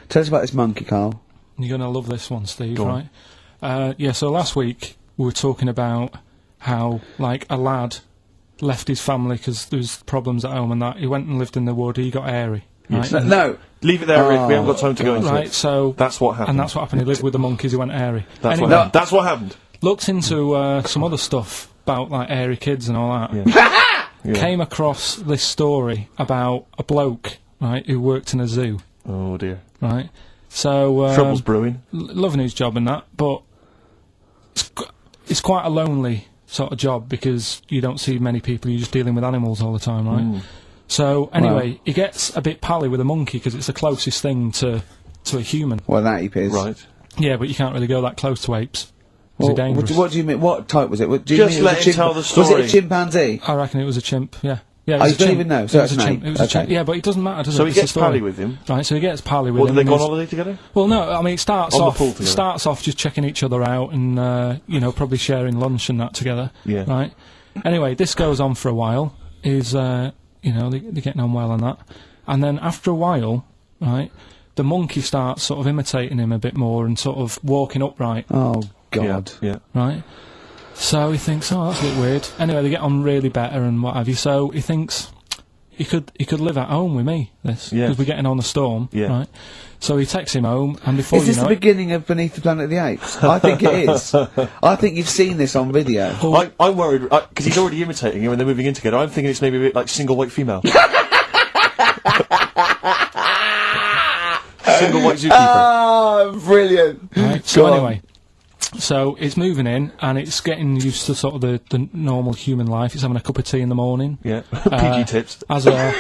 Tell us about this monkey, Karl. You're going to love this one, Steve, Go right? Yeah, so last week we were talking about how, like, a lad left his family because there was problems at home and that. He went and lived in the wood, he got airy. Right? Yes. No. Leave it there, Rick. We haven't got time to go into Right, it. so... That's what happened. And that's what happened. He lived with the monkeys, he went airy. That's Anyway, what happened. That's what happened. Looked into some other stuff about, like, airy kids and all that. Yeah. Yeah. Came across this story about a bloke, right, who worked in a zoo, Oh, dear. right? So... Trouble's brewing. Loving his job and that, but it's quite a lonely sort of job because you don't see many people, you're just dealing with animals all the time, right? So, anyway, he gets a bit pally with a monkey because it's the closest thing to a human. Well, that ape is. Right. Yeah, but you can't really go that close to apes. Is Well, it dangerous? what do you mean? What type was it? What, do you Just mean it was let a him tell the Was it story. a chimpanzee? I reckon it was a chimp, yeah. Yeah, it Oh, was you a don't chimp. even know, so It it's was a an chimp. ape. It was a chimp. Okay. Yeah, but it doesn't matter, does So it? he It's the gets story. pally with him. Right, so he gets pally with What, him. did they and go on he's- holiday together? Well, no, I mean, it starts On the off pool together. starts off just checking each other out and, you know, probably sharing lunch and that together. Yeah. Right? Anyway, this goes on for a while. Is, you know, they're getting on well and that. And then after a while, right, the monkey starts sort of imitating him a bit more and sort of walking upright, Oh, God. Yeah. right? So he thinks, oh, that's a bit weird. Anyway, they get on really better and what have you. So he thinks he could live at home with me, this, Yeah. because we're getting on the storm, Yeah. right? So he takes him home, and before Is you this know the it, beginning of Beneath the Planet of the Apes? I think it is. I think you've seen this on video. I'm worried, because he's already imitating him and they're moving in together. I'm thinking it's maybe a bit like single white female. Single white zookeeper. Oh, brilliant. right? So Go on. anyway, so it's moving in, and it's getting used to sort of the normal human life. It's having a cup of tea in the morning. Yeah. PG tips. As a...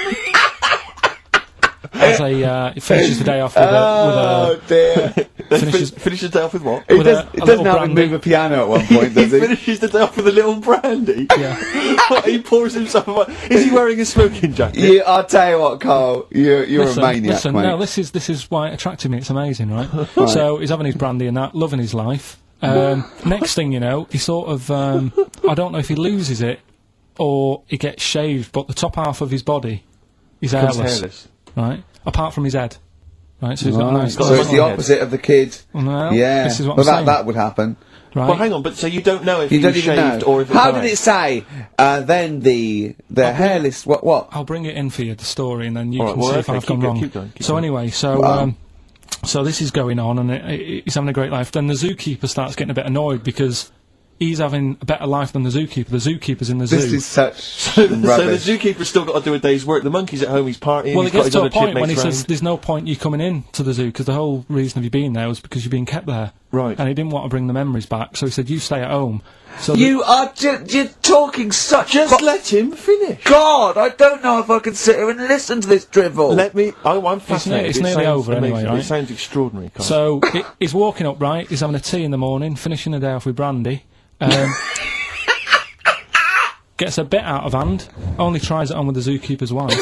it finishes the day off with Oh, dear. finishes Finishes the day off with what? He with does, a he doesn't little have him brandy. move a piano at one point, does He he? finishes the day off with a little brandy. Yeah. He pours himself. Is he wearing a smoking jacket? I'll tell you what, Carl. You're a maniac, listen, mate. no, this is why it attracted me. It's amazing, right? So he's having his brandy and that, loving his life. Next thing you know, he sort of, I don't know if he loses it or he gets shaved, but the top half of his body is Becomes hairless, right? Apart from his head, right? So he's got a nice. got So a it's the head. opposite of the kid. Well, Yeah. this is what well, I'm saying. that would happen. Right? Well, hang on, but so you don't know if You he don't was even shaved know. or if it How was did it say? Then the hairless. What? I'll bring it in for you, the story, and then you All can right, well, see if okay, I've gone keep wrong. going. So anyway, so Wow. so this is going on, and he's having a great life. Then the zookeeper starts getting a bit annoyed because he's having a better life than the zookeeper. The zookeeper's in the zoo. This is such So the rubbish. zookeeper's still got to do a day's work. The monkey's at home, he's partying. well, he's it gets got his to a other point when he chipmates says round. there's no point you coming in to the zoo because the whole reason of you being there was because you're being kept there. Right. And he didn't want to bring the memories back, so he said, you stay at home. So You are you're talking such. Just let him finish. God, I don't know if I can sit here and listen to this drivel. Let me. I'm fascinated. it's It nearly sounds over anyway, amazing. right? It sounds extraordinary. Carl. So he's walking up right, he's having a tea in the morning, finishing the day off with brandy. Gets a bit out of hand, only tries it on with the zookeeper's wife.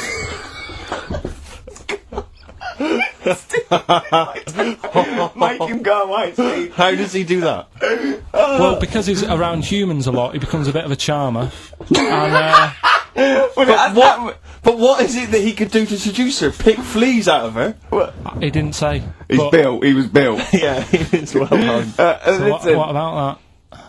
Make him go away, Steve. How does he do that? Well, because he's around humans a lot, he becomes a bit of a charmer. And, But what is it that he could do to seduce her? Pick fleas out of her? he didn't say. He's but- built. He was built. Yeah, it's well done. so Listen. what about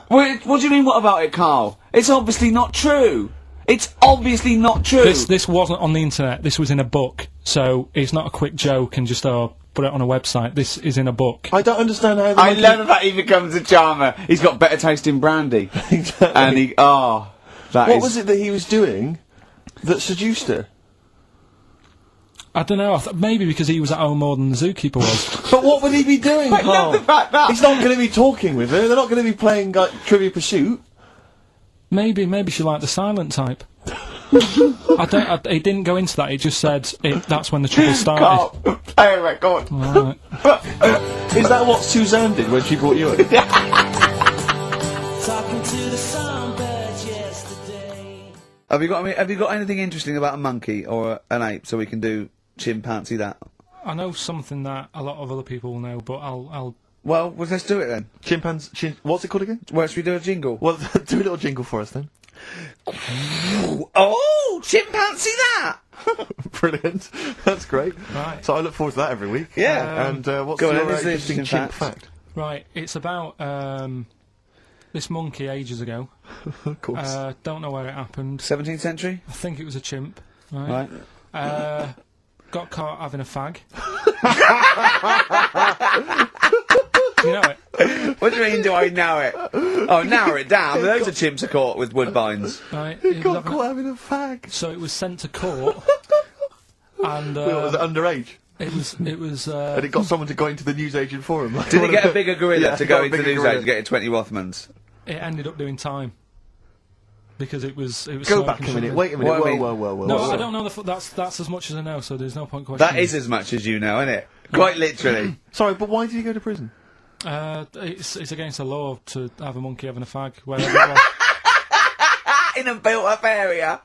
that? What do you mean? What about it, Carl? It's obviously not true. It's obviously not true. This wasn't on the internet. This was in a book, so it's not a quick joke and just put it on a website. This is in a book. I don't understand how. The I monkey- love the fact he becomes a charmer. He's got better taste in brandy. Exactly. And he, that What is- was it that he was doing that seduced her? I don't know. Maybe because he was at home more than the zookeeper was. But what would he be doing, I love Carl? the fact that- He's not going to be talking with her. They're not going to be playing like Trivia Pursuit. Maybe she liked the silent type. He didn't go into that. He just said that's when the trouble started. Carl, play a record. Right. Is that what Suzanne did when she brought you in? Talking to the songbirds yesterday. Have you got anything interesting about a monkey or an ape so we can do chimpanzee that? I know something that a lot of other people will know, but I'll. Well, let's do it then. What's it called again? Well, should we do a jingle? Well, do a little jingle for us then. Oh, chimpanzee that! Brilliant. That's great. Right. So I look forward to that every week. Yeah. And what's Go on, your then, this is interesting interesting chimp fact. fact? Right, it's about this monkey ages ago. Of course. Don't know where it happened. 17th century? I think it was a chimp. Right. Right. Got caught having a fag. You know it, What do you mean, do I know it? Oh, narrow it down. Loads of chimps are caught with woodbines. right? He It was got having caught having a fag. so it was sent to court, and Was it underage? it was. And it got someone to go into the newsagent for him. Did he get a bigger gorilla Yeah, to he go got a into the bigger news gorilla. age getting 20 Rothmans? It ended up doing time because it was. Go smoking back a minute. something. Wait a minute. What I Whoa, mean- whoa, whoa, whoa. No, whoa. I don't know. That's as much as I know. So there's no point questioning. That is as much as you know, isn't it? Quite literally. Sorry, but why did he go to prison? It's against the law to have a monkey having a fag wherever it was. In a built-up area.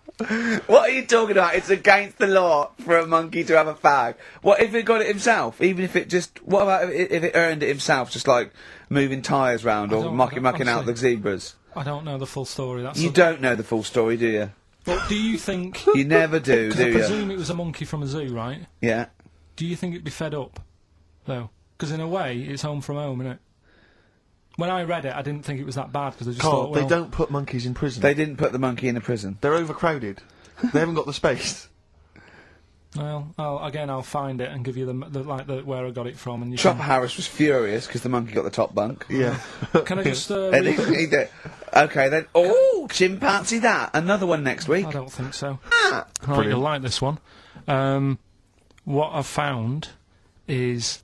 What are you talking about? It's against the law for a monkey to have a fag. What if it got it himself? Even if it just... What about if it earned it himself, just like moving tyres round or mucking out the honestly, zebras? I don't know the full story. That's You don't know the full story, do you? But do you think? You never do, Because I do you? presume it was a monkey from a zoo, right? Yeah. Do you think it'd be fed up, though? Because in a way, it's home from home, isn't it? When I read it, I didn't think it was that bad because I just Carl, thought, well, they don't put monkeys in prison. They didn't put the monkey in a prison. They're overcrowded. They haven't got the space. Well, I'll find it and give you the where I got it from, and you Chopper Harris was furious because the monkey got the top bunk. Yeah. can I just? And Read? he did. Okay, then. Oh, chimpanzee that. Another one next week. I don't think so. Ah. Right, you'll like this one. What I've found is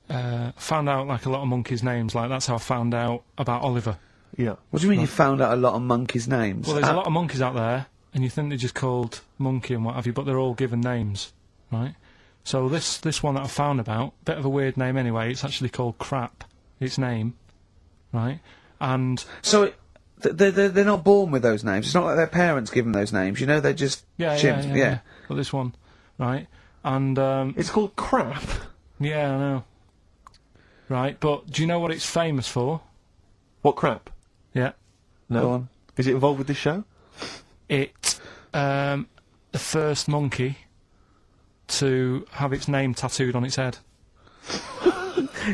found out like a lot of monkeys' names. Like that's how I found out about Oliver. Yeah. What do you mean you found out a lot of monkeys' names? Well, there's a lot of monkeys out there, and you think they're just called monkey and what have you, but they're all given names, right? So this one that I found about, bit of a weird name anyway. It's actually called Crap. Its name, right? And So they're not born with those names. It's not like their parents give them those names. You know, they're just chimps. yeah. But this one, right? And It's called crap. yeah, I know. Right, but do you know what it's famous for? What crap? Yeah, No. Go on. Is it involved with this show? it the first monkey to have its name tattooed on its head.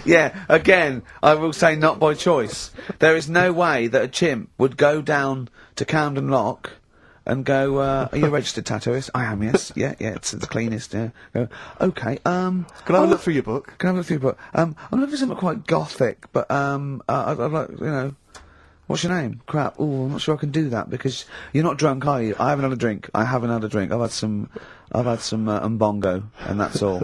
Yeah, again, I will say not by choice. There is no way that a chimp would go down to Camden Lock and go, are you a registered tattooist? I am, yes. Yeah, it's the cleanest, yeah. Go, okay, Can I have a look through your book? Can I have a look through your book? I'm looking for something quite gothic, but, I'd like, you know, what's your name? Crap. Oh, I'm not sure I can do that because you're not drunk, are you? I haven't had a drink. I haven't had a drink. I've had some umbongo, and that's all.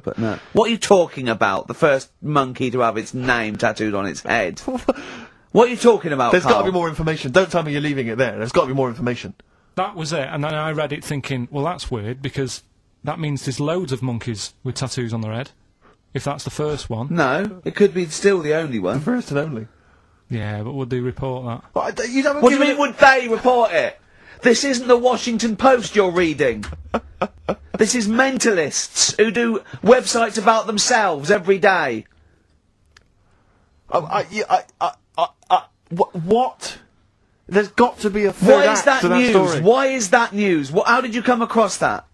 But no. What are you talking about? The first monkey to have its name tattooed on its head. What are you talking about, There's got Karl? to be more information. Don't tell me you're leaving it there. There's got to be more information. That was it, and then I read it thinking, well, that's weird because that means there's loads of monkeys with tattoos on their head. If that's the first one, No, it could be still the only one. First and only. yeah, but would they report that? But you haven't What do you given mean, would they report it? This isn't the Washington Post you're reading. This is mentalists who do websites about themselves every day. What? There's got to be a third Why is act that to that news? story. Why is that news? How did you come across that?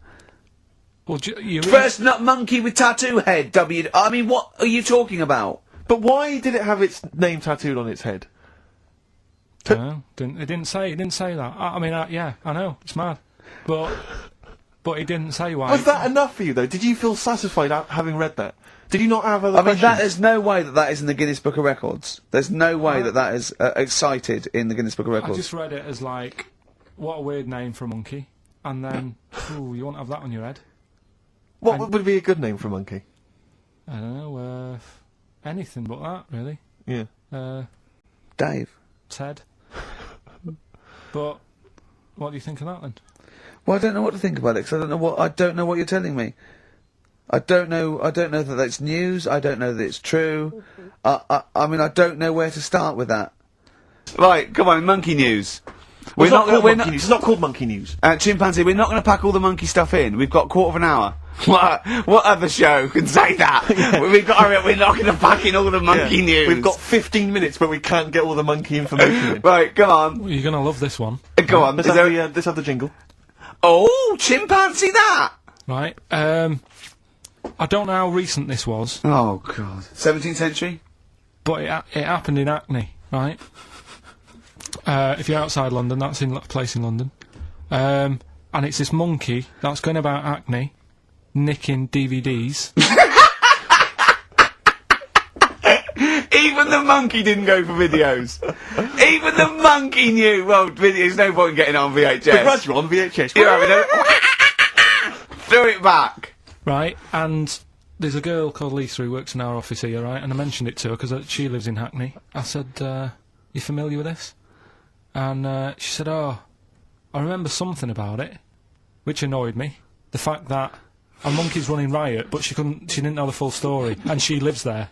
Well, you First nut monkey with tattoo head, I mean, what are you talking about? But why did it have its name tattooed on its head? No, it didn't say that. I mean, yeah, I know it's mad, but it didn't say why. Was that enough for you, though? Did you feel satisfied having read that? Did you not have other I mean, questions? there's no way that is in the Guinness Book of Records. There's no way that is cited in the Guinness Book of I Records. just read it as like, what a weird name for a monkey, and then, ooh, you won't have that on your head. What would be a good name for a monkey? I don't know, anything but that, really. Yeah. Dave. Ted. But what do you think of that then? Well, I don't know what to think about it, 'cause I don't know what you're telling me. I don't know that that's news. I don't know that it's true. I mean, I don't know where to start with that. Right, come on, monkey news. It's not called monkey news. Chimpanzee, we're not going to pack all the monkey stuff in. We've got a quarter of an hour. What other show can say that? We're not going to pack in all the monkey news. We've got 15 minutes, but we can't get all the monkey information in. Right, come on. Well, you're going to love this one. Go on. Let's have the jingle. Oh, chimpanzee that! right? I don't know how recent this was, Oh, God. 17th century? but it happened in Hackney, right? If you're outside London, that's in a place in London. And it's this monkey that's going about Hackney, nicking DVDs. Even the monkey didn't go for videos. Even the monkey knew. Well, there's no point in getting it on VHS. The gradual on VHS. You're having a... Threw it back. Right, and there's a girl called Lisa who works in our office here, right, and I mentioned it to her because she lives in Hackney. I said, you familiar with this? And she said, oh, I remember something about it, which annoyed me. The fact that a monkey's running riot, but she didn't know the full story, and she lives there.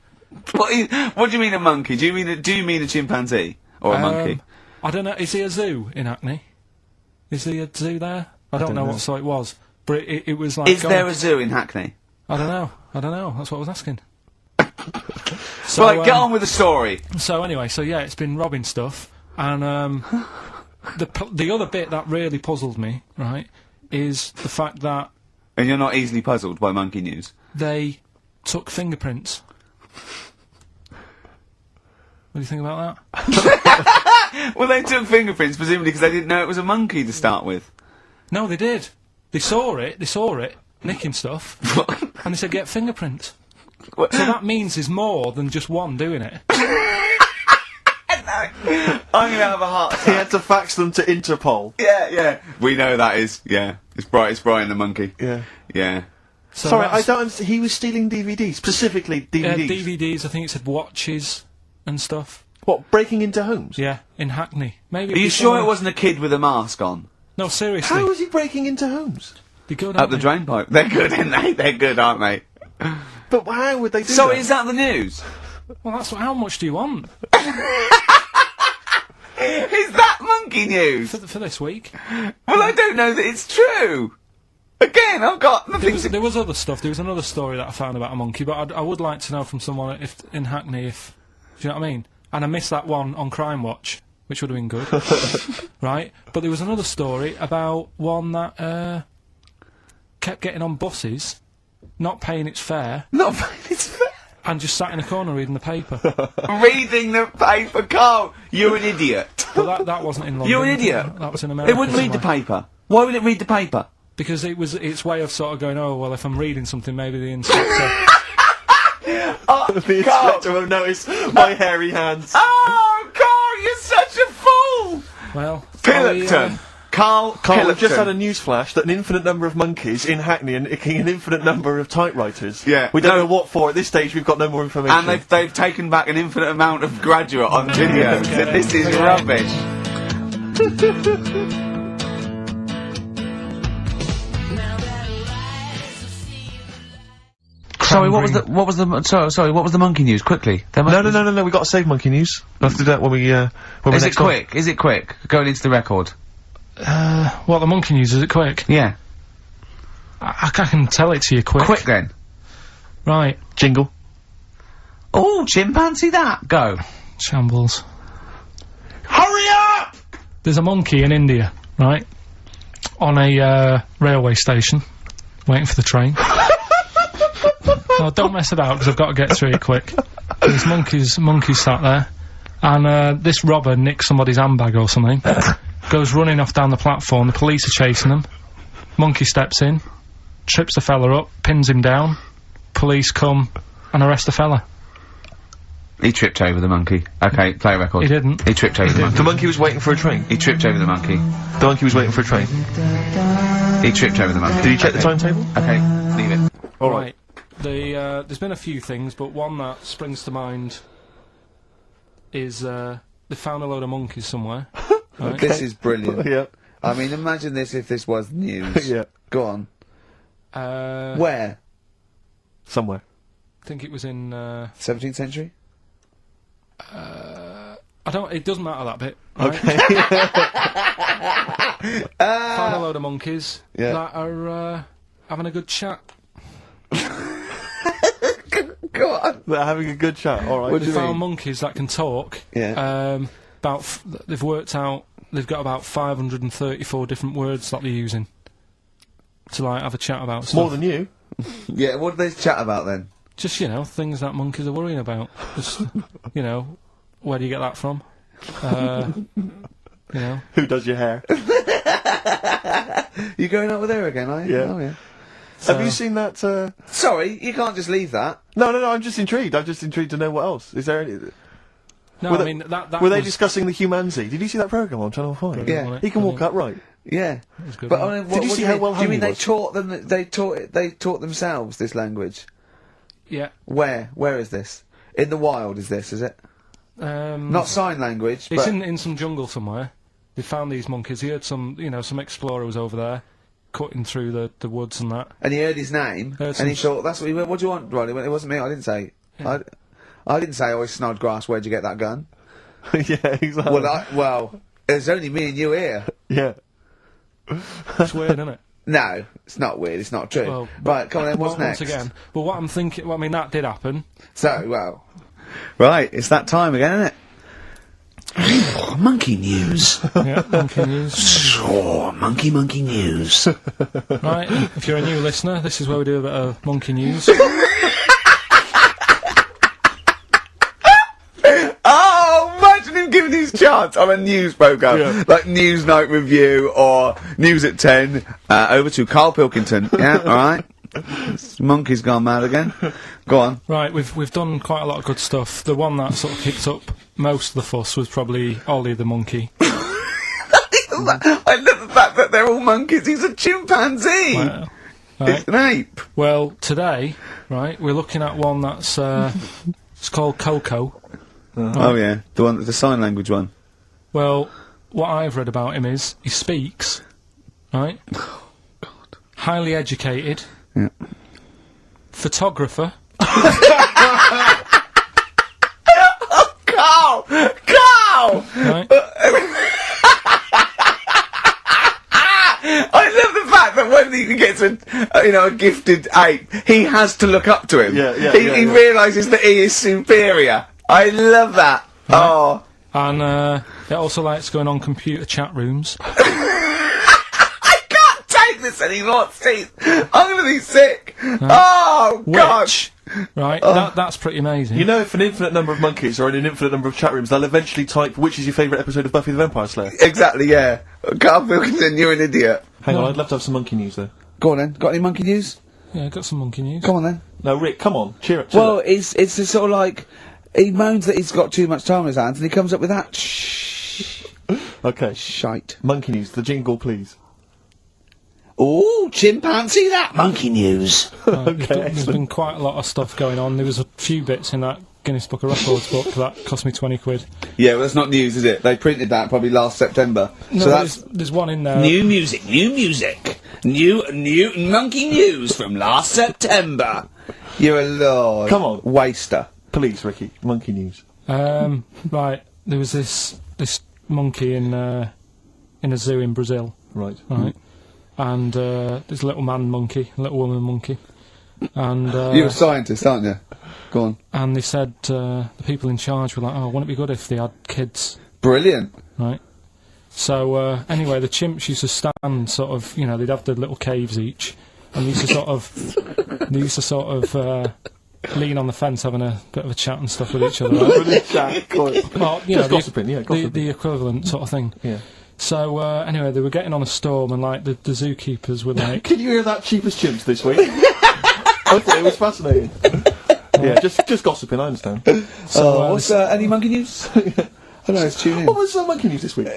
What do you mean a monkey? Do you mean a chimpanzee? Or a monkey? I don't know, is there a zoo in Hackney? Is there a zoo there? I don't know what sort it was, but it was like... Is there a zoo in Hackney? I don't know, that's what I was asking. So, right, get on with the story. So anyway, yeah, it's been robbing stuff, and the other bit that really puzzled me, right, is the fact that And you're not easily puzzled by monkey news? they took fingerprints. What do you think about that? Well, they took fingerprints, presumably because they didn't know it was a monkey to start with. No, they did. They saw it, nicking stuff, and they said, get fingerprints. So that means there's more than just one doing it. I'm gonna have a heart He had to fax them to Interpol. Yeah. We know that is, yeah. It's Brian the monkey. Yeah. Yeah. So Sorry, I that's- don't understand. He was stealing DVDs, specifically DVDs. DVDs, I think it said watches and stuff. What, breaking into homes? Yeah, in Hackney. Maybe. Are you sure it wasn't a kid with a mask on? No, seriously. How was he breaking into homes? They're good, Up aren't the they? drain pipe. They're good, aren't they? They're good, aren't they? But how would they do So that? is that the news? Well, how much do you want Is that monkey news? for this week? Well, I don't know that it's true. Again, I've got nothing to... There was other stuff. There was another story that I found about a monkey, but I would like to know from someone if in Hackney if... Do you know what I mean? And I missed that one on Crime Watch, which would have been good. Right? But there was another story about one that kept getting on buses, not paying its fare, Not it's fair. and just sat in a corner reading the paper. Reading the paper, Carl. You're an idiot. But that wasn't in London. You're an idiot. That was in America. It wouldn't read the somewhere. paper. Why would it read the paper? Because it was its way of sort of going, oh, well, if I'm reading something, maybe the inspector... The inspector will notice my hairy hands. Oh, Carl, you're such a fool! Well... Pilkington. Carl Carl, we've Pilkington. just had a news flash that an infinite number of monkeys in Hackney and nicking an infinite number of typewriters. Yeah. We don't No. know what for. At this stage, we've got no more information. And they've taken back an infinite amount of graduate on video. This is rubbish. Sorry, what was the monkey news? Quickly. No. We've got to save monkey news. We'll have to do that when we Is it next on. quick? Is it quick? Going into the record. What, the monkey news, is it quick? Yeah. I can tell it to you quick. Quick then. Right. Jingle. Oh, chimpanzee that. Go. Shambles. Hurry up! There's a monkey in India, right? On a railway station, waiting for the train. No, don't mess about, because I've got to get through it quick. There's monkeys sat there, and this robber nicks somebody's handbag or something, goes running off down the platform, the police are chasing him, monkey steps in, trips the fella up, pins him down, police come and arrest the fella. He tripped over the monkey. Okay, play a record. He didn't. He tripped over the monkey. The monkey was waiting for a train. He tripped over the monkey. The monkey was waiting for a train. He tripped over the monkey. Did you check the timetable? Okay, leave it. All right. There's been a few things, but one that springs to mind is they found a load of monkeys somewhere. Right? This is brilliant. Yeah. I mean, imagine this if this was news. Yeah. Go on. I Where? Somewhere. think it was in. 17th century? It doesn't matter that bit. Right? Okay. Found a load of monkeys Yeah. that are having a good chat. Go on. They're having a good chat. All right. What do They you found mean? monkeys that can talk. Yeah. They've worked out. They've got about 534 different words that they're using. to like have a chat about stuff. More than you. Yeah, what did they chat about then? Just, things that monkeys are worrying about. Just, where do you get that from? Who does your hair? You going out with her again, are you? Yeah. Oh, yeah. Have you seen that? Sorry, you can't just leave that. No. I'm just intrigued. I'm just intrigued to know what else. Is there any? No, Were I they- mean, that Were they was- discussing the humanity? Did you see that program on Channel 5? Yeah. wasn't it? He can walk Brilliant. upright. Yeah. was good, But wasn't I mean, Did you what see do how mean? well Do you hung mean he they was? taught them? They taught themselves this language. Yeah. Where is this? In the wild, is this? Is it? Not sign language. It's but in some jungle somewhere. They found these monkeys. He heard some explorer was over there, cutting through the woods and that. and he heard his name, Heard and he some thought, "That's what he went. What do you want, Ronnie?" It wasn't me. I didn't say. I didn't say. "Oh, it's Snodgrass. Where'd you get that gun?" Yeah, exactly. Well, there's only me and you here. Yeah. It's weird, isn't it? No, it's not weird. It's not true. Well, right, come on then. What's Once next? again, but what I'm thinking, well, I mean, that did happen. So, well, right, it's that time again, isn't it? Monkey news. Yeah, monkey news. Oh, monkey news. Right, if you're a new listener, this is where we do a bit of monkey news. Oh, imagine him giving his chance on a news programme, Yeah. like News Night Review or News at 10, over to Karl Pilkington. Yeah, alright? Monkey's gone mad again. Go on. Right, we've done quite a lot of good stuff. The one that sort of kicked up most of the fuss was probably Ollie the monkey. I love the fact that they're all monkeys. He's a chimpanzee. Well, It's right. an ape. Well, today, right, we're looking at one that's it's called Coco. Oh yeah, the sign language one. Well, what I've read about him is he speaks, right? Highly educated. Yeah. Photographer. Carl! Right? I love the fact that when he gets a gifted ape, he has to look up to him. He Yeah. realises that he is superior. I love that. Oh. And it also likes going on computer chat rooms. I can't take this anymore, Steve. I'm gonna be sick. Oh, God. Which, right, that's pretty amazing. You know, if an infinite number of monkeys are in an infinite number of chat rooms, they'll eventually type, which is your favourite episode of Buffy the Vampire Slayer? Exactly, yeah. Carl Pilkington, you're an idiot. Hang on, I'd love to have some monkey news, though. Go on then. Got any monkey news? Yeah, got some monkey news. Come on then. No, Rick, come on, cheer up. Well, it's a sort of like he moans that he's got too much time on his hands, and he comes up with that Okay. shite. Monkey news, the jingle, please. Ooh, chimpanzee, that monkey news. There's been quite a lot of stuff going on. There was a few bits in that Guinness Book of Records book that cost me 20 quid. Yeah, well, that's not news, is it? They printed that probably last September. No, so that's there's one in there. new music, new monkey news from last September. You're a lord. Come on. Waster. Please, Ricky, monkey news. Right, there was this monkey in a zoo in Brazil, Right. right? And there's a little man monkey, a little woman monkey, and You're a scientist, aren't you? Go on. and they said the people in charge were like, "Oh, wouldn't it be good if they had kids?" Brilliant. Right. So anyway, the chimps used to stand sort of, they'd have the little caves each, and they used to sort of lean on the fence having a bit of a chat and stuff with each other. Right? Well, Just gossiping, yeah, gossiping. the equivalent sort of thing. Yeah. So anyway, they were getting on a storm, and like the zookeepers were like, Can you hear that cheapest chimps this week? I thought it was fascinating. Yeah, just gossiping, I understand. What's any monkey news? I don't know, let's tune in. What was monkey news this week?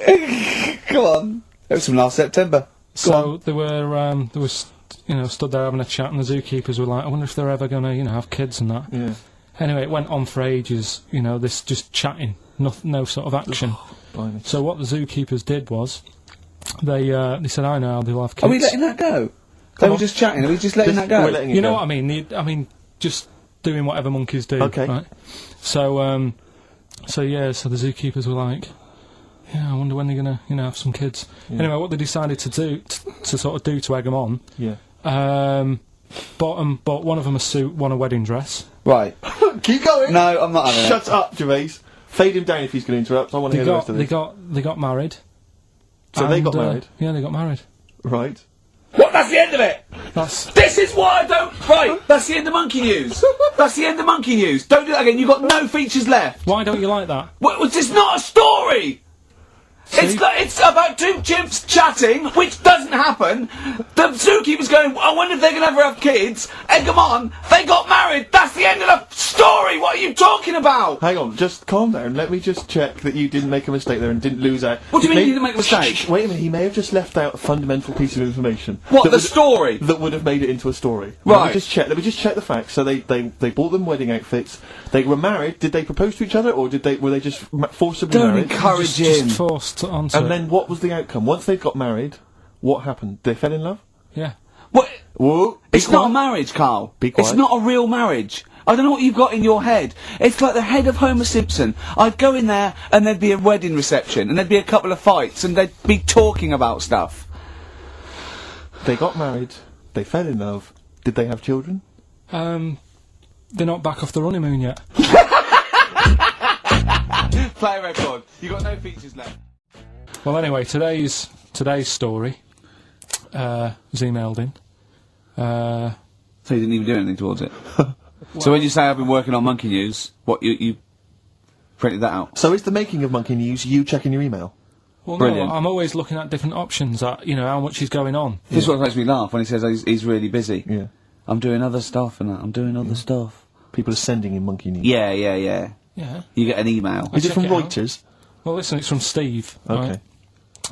Come on. That was from last September. Go so on. they were stood there having a chat, and the zookeepers were like, I wonder if they're ever going to have kids and that. Yeah. Anyway, it went on for ages. This just chatting, no sort of action. Blimey. So what the zookeepers did was, they said, I know how they'll have kids. Are we letting that go? They were on. just chatting. Are we just letting that go? We're letting it You know go. what I mean? I mean, just doing whatever monkeys do. Okay. Right? So the zookeepers were like, yeah, I wonder when they're gonna, have some kids. Yeah. Anyway, what they decided to do, to sort of do to egg them on, Yeah. bought one of them a suit, one a wedding dress. Right. Keep going! No, I'm not having it. Shut up, Gervais. Fade him down if he's going to interrupt. I want to hear the rest of this. They got married. So they and, got married? Yeah, they got married. Right. What? That's the end of it. This is why I don't. Right, that's the end of Monkey News. That's the end of Monkey News. Don't do that again. You've got no features left. Why don't you like that? Well, it's not a story. It's about two chimps chatting, which doesn't happen. The zookeeper's going, I wonder if they're going to ever have kids. Egg them on. They got married. That's the end of the story. What are you talking about? Hang on, just calm down. Let me just check that you didn't make a mistake there and didn't lose out. What do you mean you didn't make a mistake? Shh, wait a minute, he may have just left out a fundamental piece of information. What, that the would- story? That would have made it into a story. Right. Let me just check the facts. So they bought them wedding outfits. They were married. Did they propose to each other, or were they just forcibly Don't married? encourage him. Just forced onto And it. then what was the outcome? Once they got married, what happened? They fell in love? Yeah. What? Whoa. It's not a marriage, Karl. Be quiet. It's not a real marriage. I don't know what you've got in your head. It's like the head of Homer Simpson. I'd go in there and there'd be a wedding reception and there'd be a couple of fights and they'd be talking about stuff. They got married. They fell in love. Did they have children? They're not back off the honeymoon yet. Play a record. You've got no features left. Well, anyway, today's story was emailed in. So you didn't even do anything towards it? So when you say I've been working on Monkey News, what, you printed that out? So is the making of Monkey News you checking your email? Well, Brilliant. no, I'm always looking at different options at, how much is going on. This is what makes me laugh when he says he's really busy. Yeah. I'm doing other stuff and that. I'm doing other stuff. People are sending in Monkey News. Yeah. Yeah. You get an email. Is it check from it out. Reuters? Well, listen, it's from Steve. Okay.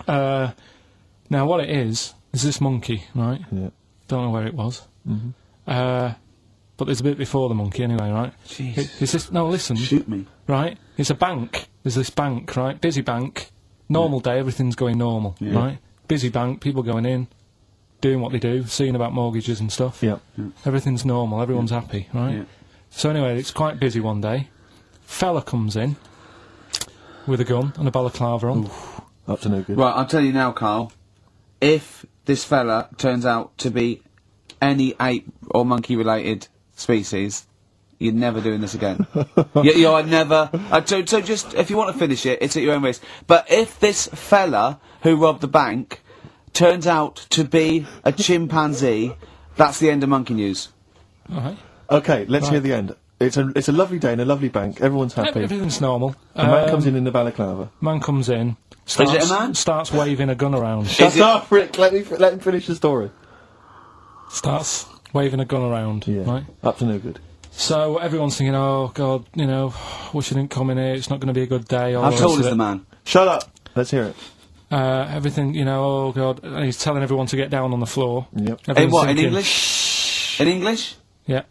Right? Now, what it is this monkey, right? Yeah. Don't know where it was. But there's a bit before the monkey anyway, right? Jeez. Is this, no, listen. Shoot me. Right? It's a bank. There's this bank, right? Busy bank. Normal day, everything's going normal, right? Busy bank, people going in, doing what they do, seeing about mortgages and stuff. Yeah. Everything's normal, everyone's happy, right? Yeah. So anyway, it's quite busy one day. Fella comes in with a gun and a balaclava on. Up to no good. Right, I'll tell you now, Karl. If this fella turns out to be any ape or monkey-related species, you're never doing this again. You're never. So just if you want to finish it, it's at your own risk. But if this fella who robbed the bank turns out to be a chimpanzee, that's the end of Monkey News. All right. Okay, let's hear the end. It's a lovely day in a lovely bank. Everyone's happy. Everything's normal. A man comes in the balaclava. Man comes in, Is it a man? starts waving a gun around. Shut up, Rick. Let him finish the story. Starts waving a gun around, Yeah. right? Up to no good. So everyone's thinking, oh, God, wish I didn't come in here, it's not going to be a good day. All How the tall rest is of the it. man? Shut up. Let's hear it. Everything, oh, God. And he's telling everyone to get down on the floor. Yep. In Everyone's what? In thinking- English? In English? Yeah.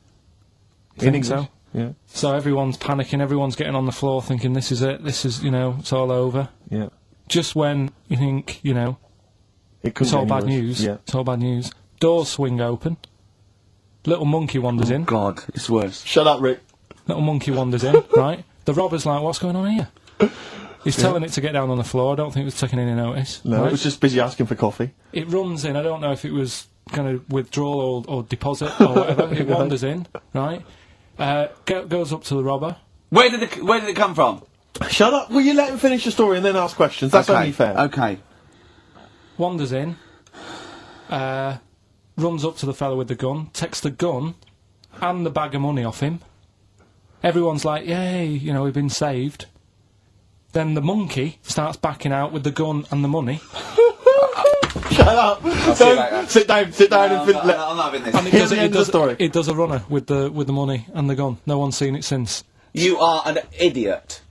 In Think English. so? Yeah. So everyone's panicking, everyone's getting on the floor thinking, this is it, it's all over. Yeah. Just when you think, It couldn't it's all get bad any worse. news. Yeah. It's all bad news. Doors swing open. Little monkey wanders in. God, it's worse. Shut up, Rick. Little monkey wanders in, right? The robber's like, what's going on here? He's telling it to get down on the floor. I don't think it was taking any notice. No, right? it was just busy asking for coffee. It runs in. I don't know if it was kind of withdrawal or deposit or whatever. It wanders in, right? Goes up to the robber. Where did it come from? Shut up. Will you let him finish the story and then ask questions? That's only fair. Okay. Wanders in. Runs up to the fella with the gun. Takes the gun and the bag of money off him. Everyone's like, yay, we've been saved. Then the monkey starts backing out with the gun and the money. Shut up. see you later. Sit down and I'm not having this. And it Here's does, the end of the story. It does a runner with the money and the gun. No one's seen it since. You are an idiot.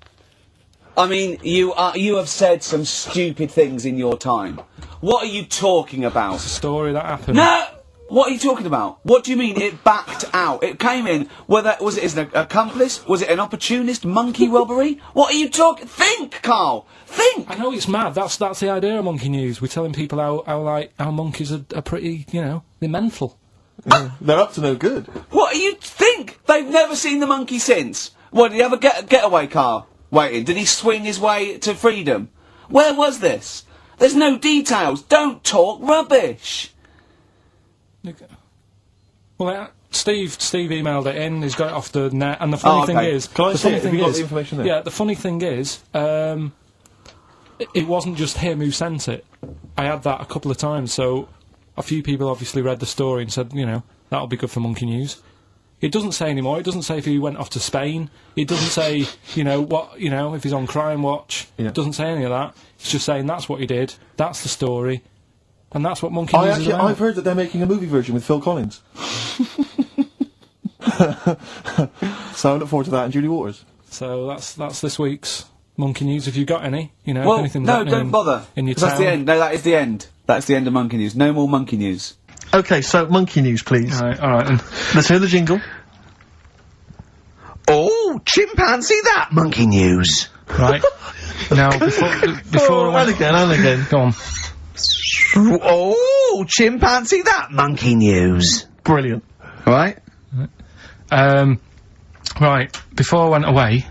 I mean, you have said some stupid things in your time. What are you talking about? It's a story that happened. No! What are you talking about? What do you mean it backed out? It came in, was it an accomplice? Was it an opportunist monkey robbery? What are you talking? Think, Karl! Think! I know it's mad. That's the idea of Monkey News. We're telling people how monkeys are pretty, they're mental. They're up to no good. What do you think? They've never seen the monkey since. What, did he have a getaway car waiting? Did he swing his way to freedom? Where was this? There's no details. Don't talk rubbish. Well, Steve emailed it in. He's got it off the net. And the funny thing okay. is, Can I the see funny it? Have thing you got is, the information there? yeah, the funny thing is, it wasn't just him who sent it. I had that a couple of times. So a few people obviously read the story and said, you know, that'll be good for Monkey News. It doesn't say anymore. It doesn't say if he went off to Spain. It doesn't say, you know, what, you know, if he's on Crime Watch. Yeah. It doesn't say any of that. It's just saying that's what he did. That's the story. And that's what Monkey News is about. I've heard that they're making a movie version with Phil Collins. So I look forward to that, and Julie Waters. So that's this week's Monkey News. If you've got any, you know, Well, if anything's no, happening don't bother. in your 'Cause town. that's the end. No, that is the end. That's the end of Monkey News. No more Monkey News. Okay, so Monkey News, please. All right, then. Let's hear the jingle. Oh, chimpanzee that Monkey News. Right. Now, before And again. Go on. Oh, chimpanzee that Monkey News. Brilliant. Right? Right, before I went away,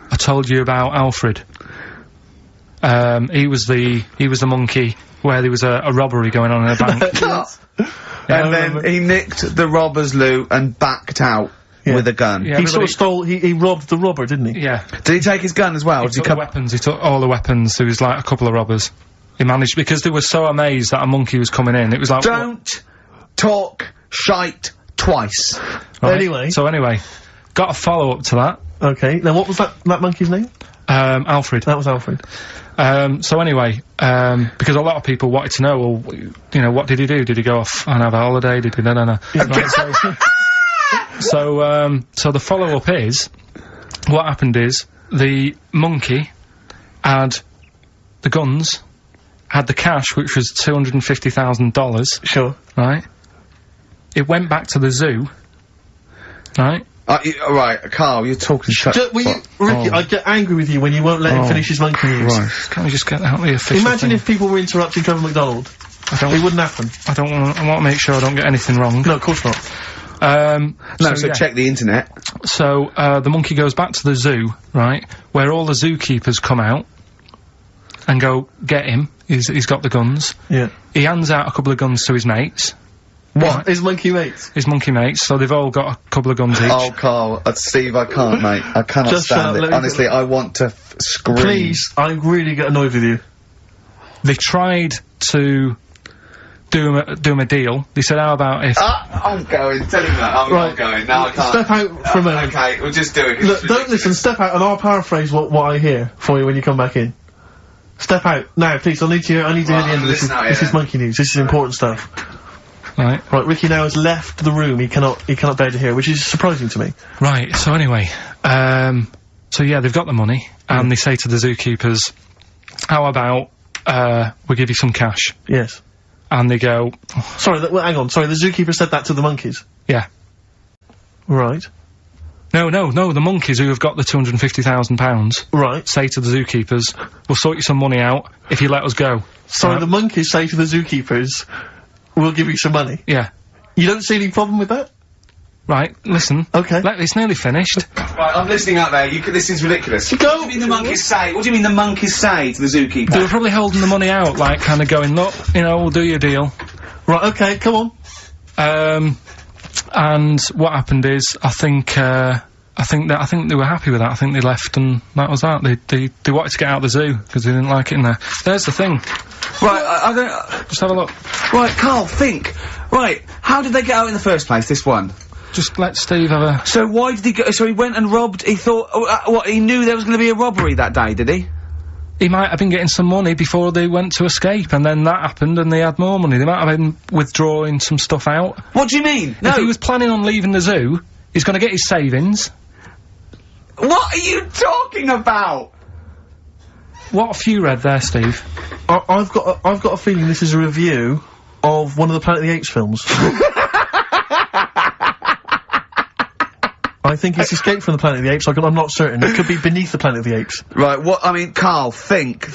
I told you about Alfred. He was the monkey where there was a robbery going on in a bank. And then he nicked the robber's loot and backed out with a gun. Yeah, He sort of stole, he robbed the robber, didn't he? Yeah. Did he take his gun as well? He Did took the weapons, he took all the weapons. There was like a couple of robbers. He managed, because they were so amazed that a monkey was coming in, it was like... Don't talk shite twice. Right. Anyway. Got a follow-up to that. Okay, now what was that monkey's name? Alfred. That was Alfred. So anyway, because a lot of people wanted to know, well, you know, what did he do? Did he go off and have a holiday? Did he... No. Right, so the follow-up is, what happened is, the monkey had the guns, had the cash, which was $250,000. Sure. Right? It went back to the zoo. Right? Right, Carl, you're talking shit. Ricky, I get angry with you when you won't let him finish his Monkey News. Right. Can't we just get out the official Imagine thing? if people were interrupting Trevor McDonald. It wouldn't happen. I want to make sure I don't get anything wrong. No, of course not. So check the internet. So, the monkey goes back to the zoo, right, where all the zookeepers come out and go, get him. He's got the guns. Yeah. He hands out a couple of guns to his mates. What? His monkey mates? His monkey mates, so they've all got a couple of guns each. Oh, Carl, Steve, I can't, mate. I cannot Just stand it. let me- Honestly, I want to scream. Please, I really get annoyed with you. They tried to do him a deal. They said, how about if... I'm going. Tell him that. I'm Right. not going. No, I can't. Step out for a moment. Okay, we'll just do it. Look, don't listen, step out and I'll paraphrase what I hear for you when you come back in. Step out. Now, please, I need to hear the end of this. listen out, This yeah. is Monkey News. This is important stuff. Right. Right, Ricky now has left the room. He cannot bear to hear, which is surprising to me. Right, so anyway, so yeah, they've got the money, and they say to the zookeepers, how about, we give you some cash? Yes. And they go, Sorry, hang on. Sorry, the zookeeper said that to the monkeys. yeah. Right. No, the monkeys who have got the £250,000 Right. say to the zookeepers, we'll sort you some money out if you let us go. Sorry, Right. the monkeys say to the zookeepers, we'll give you some money. Yeah. You don't see any problem with that? Right, listen. Okay. It's nearly finished. Right, I'm listening out there. This is ridiculous. Go! What do you mean the monkeys say? What do you mean the monkeys say to the zookeeper? They were probably holding the money out, like, kind of going, look, you know, we'll do your deal. Right, okay, come on. And what happened is, I think they were happy with that. I think they left, and that was that. They wanted to get out of the zoo because they didn't like it in there. There's the thing. Right, I don't... Just have a look. Right, Carl, think. Right, how did they get out in the first place, this one? Just let Steve have a... So why did he go... So he went and robbed... He thought... what, he knew there was going to be a robbery that day, did he? He might have been getting some money before they went to escape, and then that happened, and they had more money. They might have been withdrawing some stuff out. What do you mean? No. If he was planning on leaving the zoo, he's going to get his savings. What are you talking about? What have you read there, Steve? I've got a feeling this is a review of one of the Planet of the Apes films. I think it's Escape from the Planet of the Apes. I'm not certain. It could be Beneath the Planet of the Apes. Right, what... I mean, Carl, think.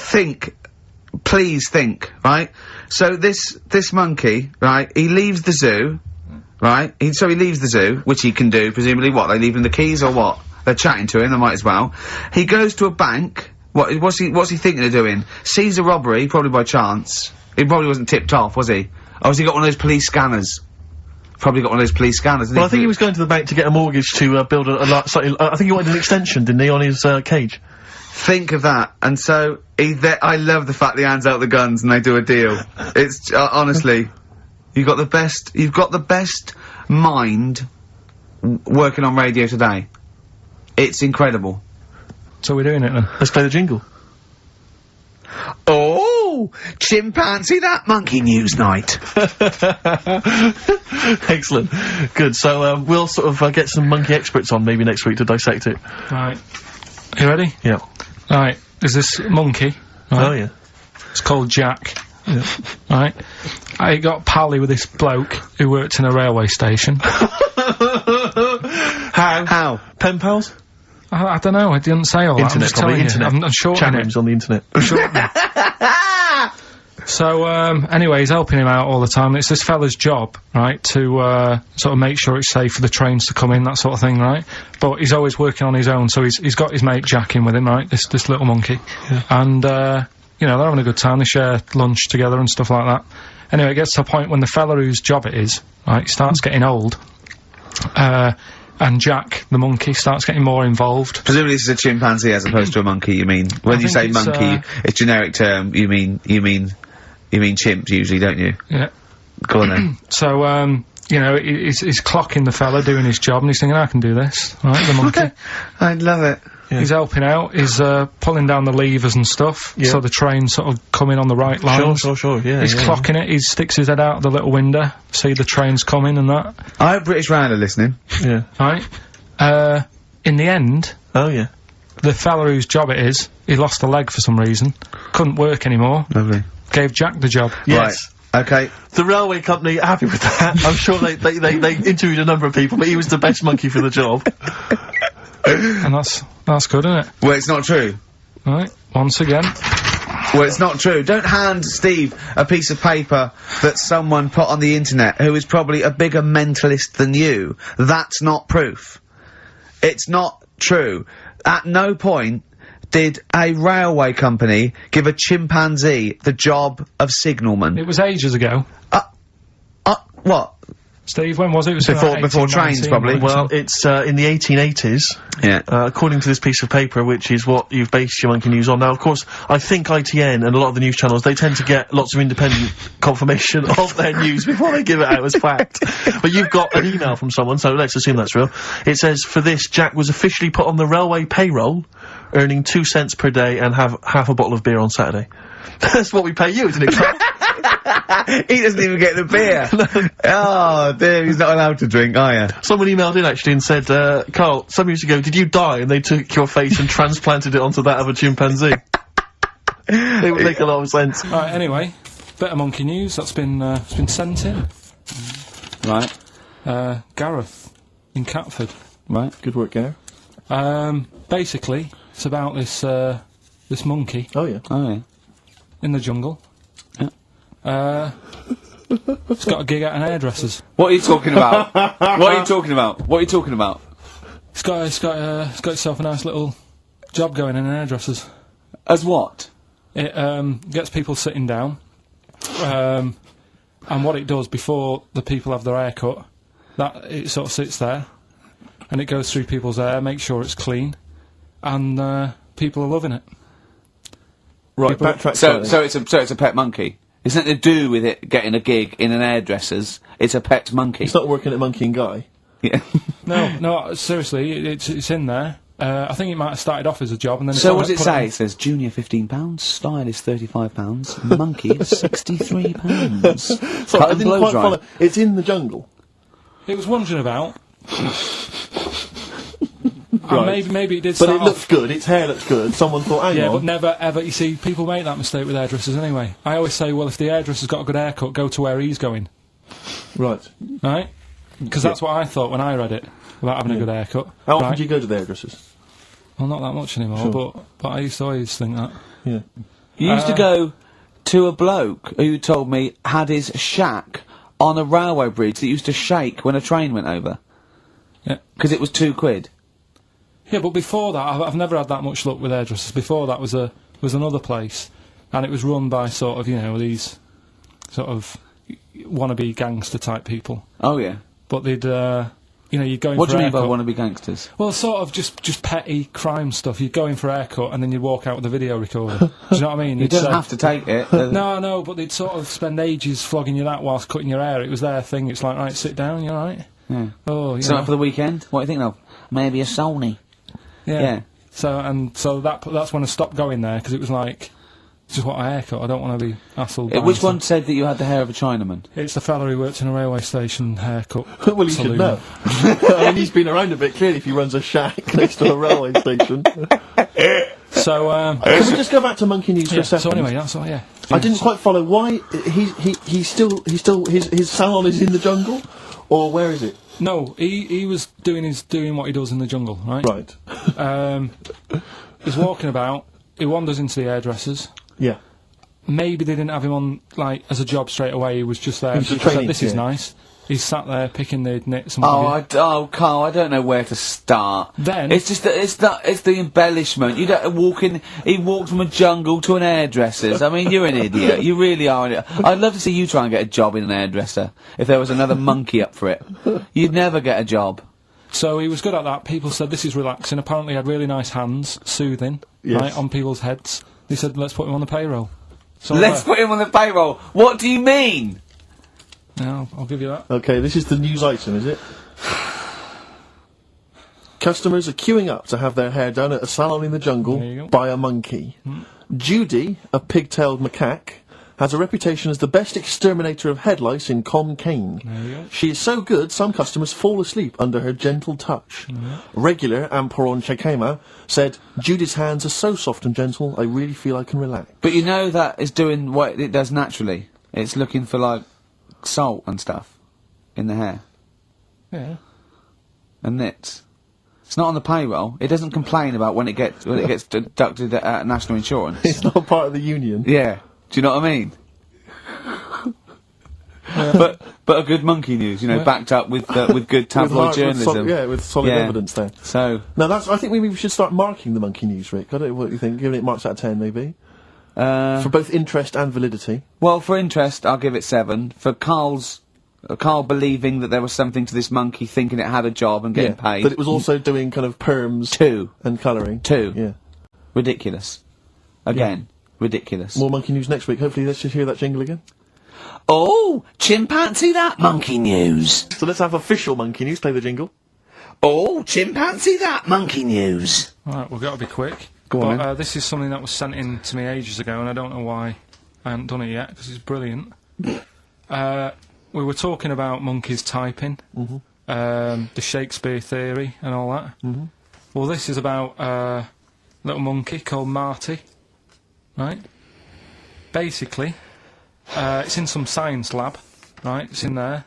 Please think, right? So this monkey, right, he leaves the zoo, right? So he leaves the zoo, which he can do, presumably. What, they leave him the keys or what? They're chatting to him, they might as well. He goes to a bank. What's he thinking of doing? Sees a robbery, probably by chance. He probably wasn't tipped off, was he? Or has he got one of those police scanners? Probably got one of those police scanners. Well, I think he was going to the bank to get a mortgage to build slightly. I think he wanted an extension, didn't he, on his cage? Think of that. And so, I love the fact that he hands out the guns and they do a deal. It's, honestly, You've got the best mind working on radio today. It's incredible. So we're doing it then. Let's play the jingle. Oh, chimpanzee that monkey news night. Excellent. Good. So we'll sort of get some monkey experts on maybe next week to dissect it. Right. You ready? Yeah. Right. There's this monkey. Right? Oh yeah. It's called Jack. Yeah. Right. I got pally with this bloke who worked in a railway station. How? Pen pals? I don't know. I didn't say all that. I'm Internet, just telling probably. you. Internet. I'm shortening Chat it. rooms on the internet. So, anyway, he's helping him out all the time. It's this fella's job, right, to, sort of make sure it's safe for the trains to come in, that sort of thing, right? But he's always working on his own, so he's got his mate Jack in with him, right? This little monkey. Yeah. And, you know, they're having a good time. They share lunch together and stuff like that. Anyway, it gets to a point when the fella whose job it is, right, starts getting old, and Jack, the monkey, starts getting more involved. Presumably this is a chimpanzee as opposed to a monkey, you mean? When you say think it's, monkey, it's generic term, you mean chimps usually, don't you? Yeah. Go on then. So, you know, he's clocking the fella doing his job, and he's thinking, I can do this, right, the monkey. I love it. Yeah. He's helping out, he's, pulling down the levers and stuff, Yeah. so the train's sort of coming on the right lines. Sure, yeah. He's yeah. clocking it, he sticks his head out the little window, see the train's coming and that, I hope British Rand are listening. Yeah. right? In the end, Oh, yeah. the fella whose job it is, he lost a leg for some reason, couldn't work anymore, Lovely. gave Jack the job. Yes. Right. Okay. The railway company are happy with that. I'm sure they interviewed a number of people, but he was the best monkey for the job. And that's good, isn't it? Well, it's not true. Right, once again. Well, it's not true. Don't hand Steve a piece of paper that someone put on the internet who is probably a bigger mentalist than you. That's not proof. It's not true. At no point did a railway company give a chimpanzee the job of signalman. It was ages ago. What? Steve, when was it? It was Before- about before 18, trains, 19, probably. Well, it's in the 1880s. Yeah. According to this piece of paper, which is what you've based your monkey news on. Now, of course, I think ITN and a lot of the news channels, they tend to get lots of independent confirmation of their news before they give it out as fact. But you've got an email from someone, so let's assume that's real. It says, for this, Jack was officially put on the railway payroll, earning 2 cents per day and have half a bottle of beer on Saturday. That's what we pay you, isn't it, Karl? He doesn't even get the beer. Oh, dear, he's not allowed to drink, are you? Someone emailed in actually and said, Karl, some years ago, did you die? And they took your face and transplanted it onto that of a chimpanzee. It would make a lot of sense. Right, anyway, bit of monkey news that's been sent in. Right. Gareth in Catford. Right. Good work, Gary. Basically, it's about this monkey Oh, yeah. Oh, yeah. in the jungle. It's got a gig at an hairdresser's. What are you talking about? What are you talking about? What are you talking about? It's got itself a nice little job going in an hairdresser's. As what? It gets people sitting down, and what it does before the people have their hair cut, that it sort of sits there, and it goes through people's hair, makes sure it's clean, and people are loving it. Right, backtrack So slightly. it's a pet monkey. It's nothing to do with it getting a gig in an hairdresser's. It's a pet monkey. It's not working at Monkey and Guy. Yeah. No, seriously, it's in there. I think it might have started off as a job, and then So it's what does it put say? on- It says junior £15, style is £35, monkey is £63. Sorry, Cut I and didn't blow quite dry. follow. It's in the jungle. It was wandering about. Right. And maybe it did But start it looks off. good, its hair looks good. Someone thought, hang Yeah, on. but never ever. You see, people make that mistake with hairdressers anyway. I always say, well, if the hairdresser's got a good haircut, go to where he's going, Right. right? Because that's what I thought when I read it about having a good haircut. How often right? do you go to the hairdressers? Well, not that much anymore, but I used to always think that. Yeah. You used to go to a bloke who told me had his shack on a railway bridge that used to shake when a train went over. Yeah. Because it was £2. Yeah, but before that, I've never had that much luck with hairdressers. Before that was another place, and it was run by sort of, you know, these sort of wannabe gangster type people. Oh, yeah. But they'd you know, you're going What for do you a mean by haircut. wannabe gangsters? Well, sort of just petty crime stuff. You'd go in for a haircut and then you'd walk out with a video recorder. Do you know what I mean? You You'd don't say- have to take it. No, but they'd sort of spend ages flogging you that whilst cutting your hair. It was their thing. It's like, right, sit down, you alright? Yeah. Oh, you Something know. for the weekend? What are you thinking of? Maybe a Sony. Yeah. So that's when I stopped going there, because it was like, just what a haircut. I don't want to be hassled. by Which some- one said that you had the hair of a Chinaman? It's the fella who worked in a railway station haircut. Well, he should saloon. know. I mean, he's been around a bit, clearly, if he runs a shack next to a railway station. So, Can we just go back to Monkey News for yeah, a second? so anyway, that's all, yeah. I didn't quite follow why he's still his salon is in the jungle, or where is it? No, he was doing what he does in the jungle, right? Right. He's walking about, he wanders into the hairdressers. Yeah. Maybe they didn't have him on, like, as a job straight away, he was just there. He was and just people said, training, this is yeah. nice. He's sat there picking the nits and what have you. Carl, I don't know where to start. Then- it's just it's the embellishment. You don't walk in. He walked from a jungle to an hairdresser's. I mean, you're an idiot. You really are an idiot. I'd love to see you try and get a job in an hairdresser if there was another monkey up for it. You'd never get a job. So he was good at that. People said this is relaxing. Apparently he had really nice hands, soothing, Yes. right, on people's heads. They said, let's put him on the payroll. So Let's put him on the payroll. What do you mean? yeah, I'll give you that. Okay, this is the news item, is it? Customers are queuing up to have their hair done at a salon in the jungle There you go. by a monkey. Judy, a pig-tailed macaque, has a reputation as the best exterminator of head lice in Com Cane. There you go. She is so good, some customers fall asleep under her gentle touch. Regular Amporon Chekema said, Judy's hands are so soft and gentle, I really feel I can relax. But you know that is doing what it does naturally. It's looking for like salt and stuff in the hair Yeah. and nits. It's not on the payroll. It doesn't complain about when it gets deducted at national insurance. It's not part of the union. Yeah. Do you know what I mean? But a good monkey news, you know, backed up with good tabloid journalism. With solid Yeah. evidence there. So Now I think maybe we should start marking the monkey news, Rick. I don't know what you think, giving it marks out of 10 maybe. For both interest and validity. well, for interest, I'll give it 7. For Carl believing that there was something to this monkey, thinking it had a job and getting paid. That it was also doing kind of perms 2. and colouring. 2. Yeah. Ridiculous. Again, ridiculous. More monkey news next week. Hopefully let's just hear that jingle again. Oh, chimpanzee that monkey news. So let's have official monkey news. Play the jingle. Oh, chimpanzee that monkey news. Alright, we've got to be quick. Go on, But this is something that was sent in to me ages ago, and I don't know why I haven't done it yet, because it's brilliant. We were talking about monkeys typing, the Shakespeare theory and all that. Well, this is about a little monkey called Marty, right? Basically, it's in some science lab, right? It's in there.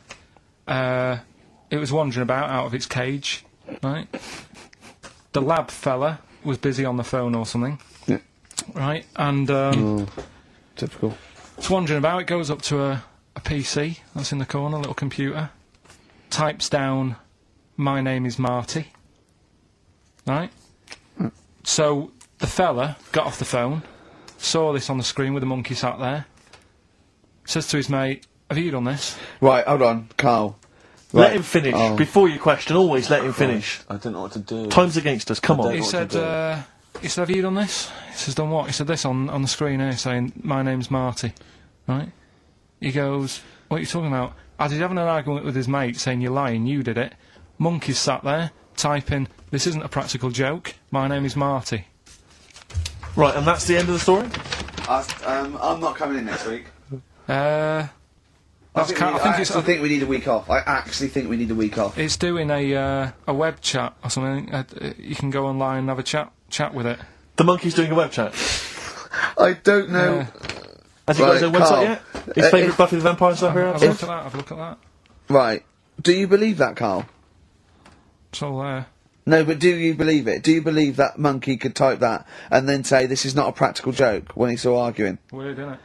It was wandering about out of its cage, right? The lab fella was busy on the phone or something, right? And Typical. it's wandering about. It goes up to a PC that's in the corner, a little computer, types down, "My name is Marty," right? So the fella got off the phone, saw this on the screen with the monkey sat there, says to his mate, "Have you done this?" Right, hold on, Carl. Let him finish. Oh. Before you question, always let him finish. I don't know what to do. Time's against us. Come on. He said, "Have you done this?" He says, "Done what?" He said, "This on the screen here, saying, 'My name's Marty,' right?" He goes, "What are you talking about?" As he's having an argument with his mate, saying, "You're lying, you did it," monkey's sat there, typing, "This isn't a practical joke, my name is Marty." Right, and that's the end of the story? I'm not coming in next week. I think we need a week off. I actually think we need a week off. It's doing a web chat or something. You can go online and have a chat with it. The monkey's doing a web chat. I don't know. Has he got his own Right, website Carl. yet? His favourite Buffy the Vampire Slayer Have a look episode? at that. Have a look at that. Right. Do you believe that, Carl? It's all there. No, but do you believe it? Do you believe that monkey could type that and then say this is not a practical joke when he's still arguing? Weird, isn't it?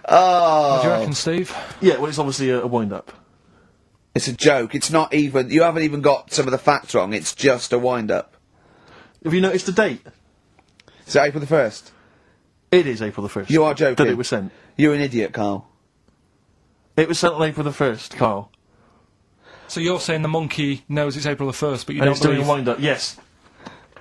Oh. What do you reckon, Steve? Yeah, well, it's obviously a wind-up. It's a joke. It's not even. You haven't even got some of the facts wrong. It's just a wind-up. Have you noticed the date? Is it April the 1st? It is April the 1st. You are joking. That it was sent. You're an idiot, Carl. It was sent on April the 1st, Carl. So you're saying the monkey knows it's April the 1st, but you And don't it's doing a believe... wind-up, yes.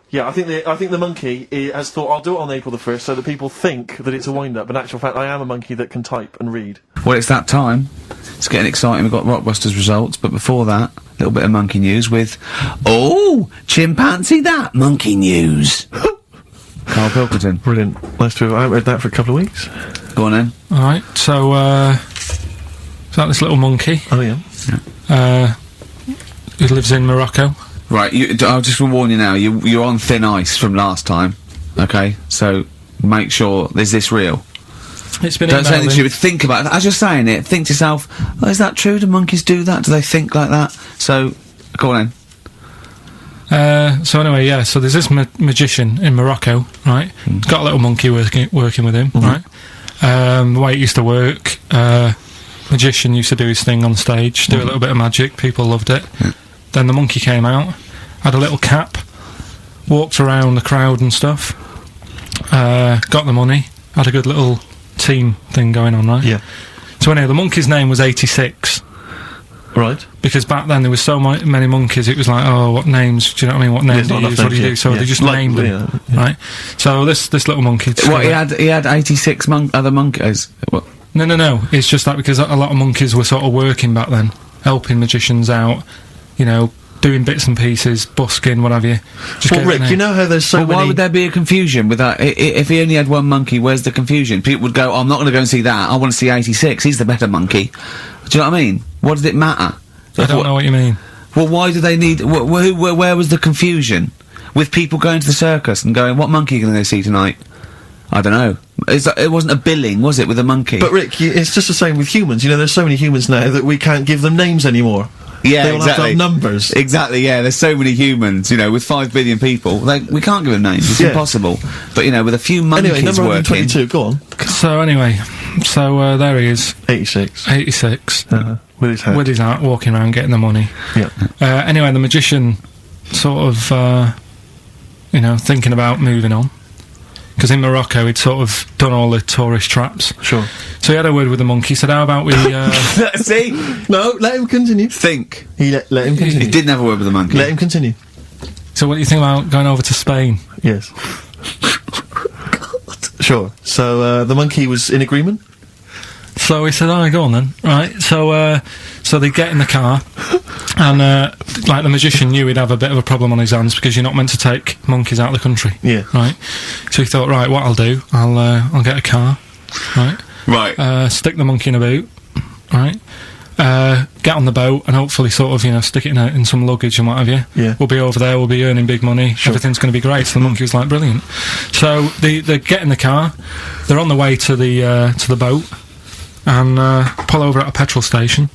Yeah, I think the monkey has thought, I'll do it on April the 1st so that people think that it's a wind-up, but in actual fact, I am a monkey that can type and read. Well, it's that time. It's getting exciting. We've got Rockbusters results, but before that, a little bit of monkey news with... Oh! Chimpanzee that! Monkey news! Karl Pilkington. Brilliant. Nice to have, I haven't read that for a couple of weeks. Go on then. Alright, so, is that this little monkey? Oh, yeah. Who lives in Morocco. Right, I'll just warn you now, you're on thin ice from last time, okay? So, make sure, is this real? It's been Don't say anything emailed in. stupid, think about it. As you're saying it, think to yourself, oh, is that true? Do monkeys do that? Do they think like that? So, go on then. So anyway, yeah, so there's this magician in Morocco, right? He's got a little monkey working with him, right? The way it used to work, magician used to do his thing on stage, do a little bit of magic, people loved it. Then the monkey came out, had a little cap, walked around the crowd and stuff, got the money, had a good little team thing going on, right? Yeah. So anyway, the monkey's name was 86. Right. Because back then there was so many monkeys, it was like, oh, what names, do you know what I mean, what names do not you enough use, what do you names, do? So yeah. they just Like, named them, yeah. right? So this little monkey... What, he had 86 other monkeys? What? No, it's just that because a lot of monkeys were sort of working back then, helping magicians out, you know, doing bits and pieces, busking, what have you. Just Well, gave it a Rick, name. you know how there's so Well, why many... would there be a confusion with that? If he only had one monkey, where's the confusion? People would go, oh, I'm not going to go and see that, I want to see 86, he's the better monkey. Do you know what I mean? What does it matter? I don't know what you mean. Well, why do they need... where was the confusion? With people going to the circus and going, what monkey are you going to go see tonight? I don't know. It wasn't a billing, was it, with a monkey? But Rick, it's just the same with humans. You know, there's so many humans now that we can't give them names anymore. yeah, They all have to have numbers. Exactly, yeah. There's so many humans, you know, with 5 billion people. We can't give them names. It's Yeah. impossible. But, you know, with a few monkeys Anyway, number working... 122, go on. So anyway, there he is, 86. 86, With his hat. with his hat, walking around getting the money. Yeah. Anyway, the magician sort of, you know, thinking about moving on. Because in Morocco he'd sort of done all the tourist traps. Sure. So he had a word with the monkey, said, how about we, See? No, let him continue. Think. Let him He continue. didn't have a word with the monkey. Let him continue. so what do you think about going over to Spain? Yes. Sure. So, the monkey was in agreement? So he said, "Oh, go on then." Right. So they get in the car, and like the magician knew he'd have a bit of a problem on his hands because you're not meant to take monkeys out of the country. Yeah. Right. So he thought, right, what I'll do, I'll get a car, right. Right. Stick the monkey in a boot, right. Get on the boat and hopefully sort of, you know, stick it in some luggage and what have you. Yeah. We'll be over there, we'll be earning big money, everything's going to be great. So the monkey was like, brilliant. So they get in the car, they're on the way to the boat, and pull over at a petrol station.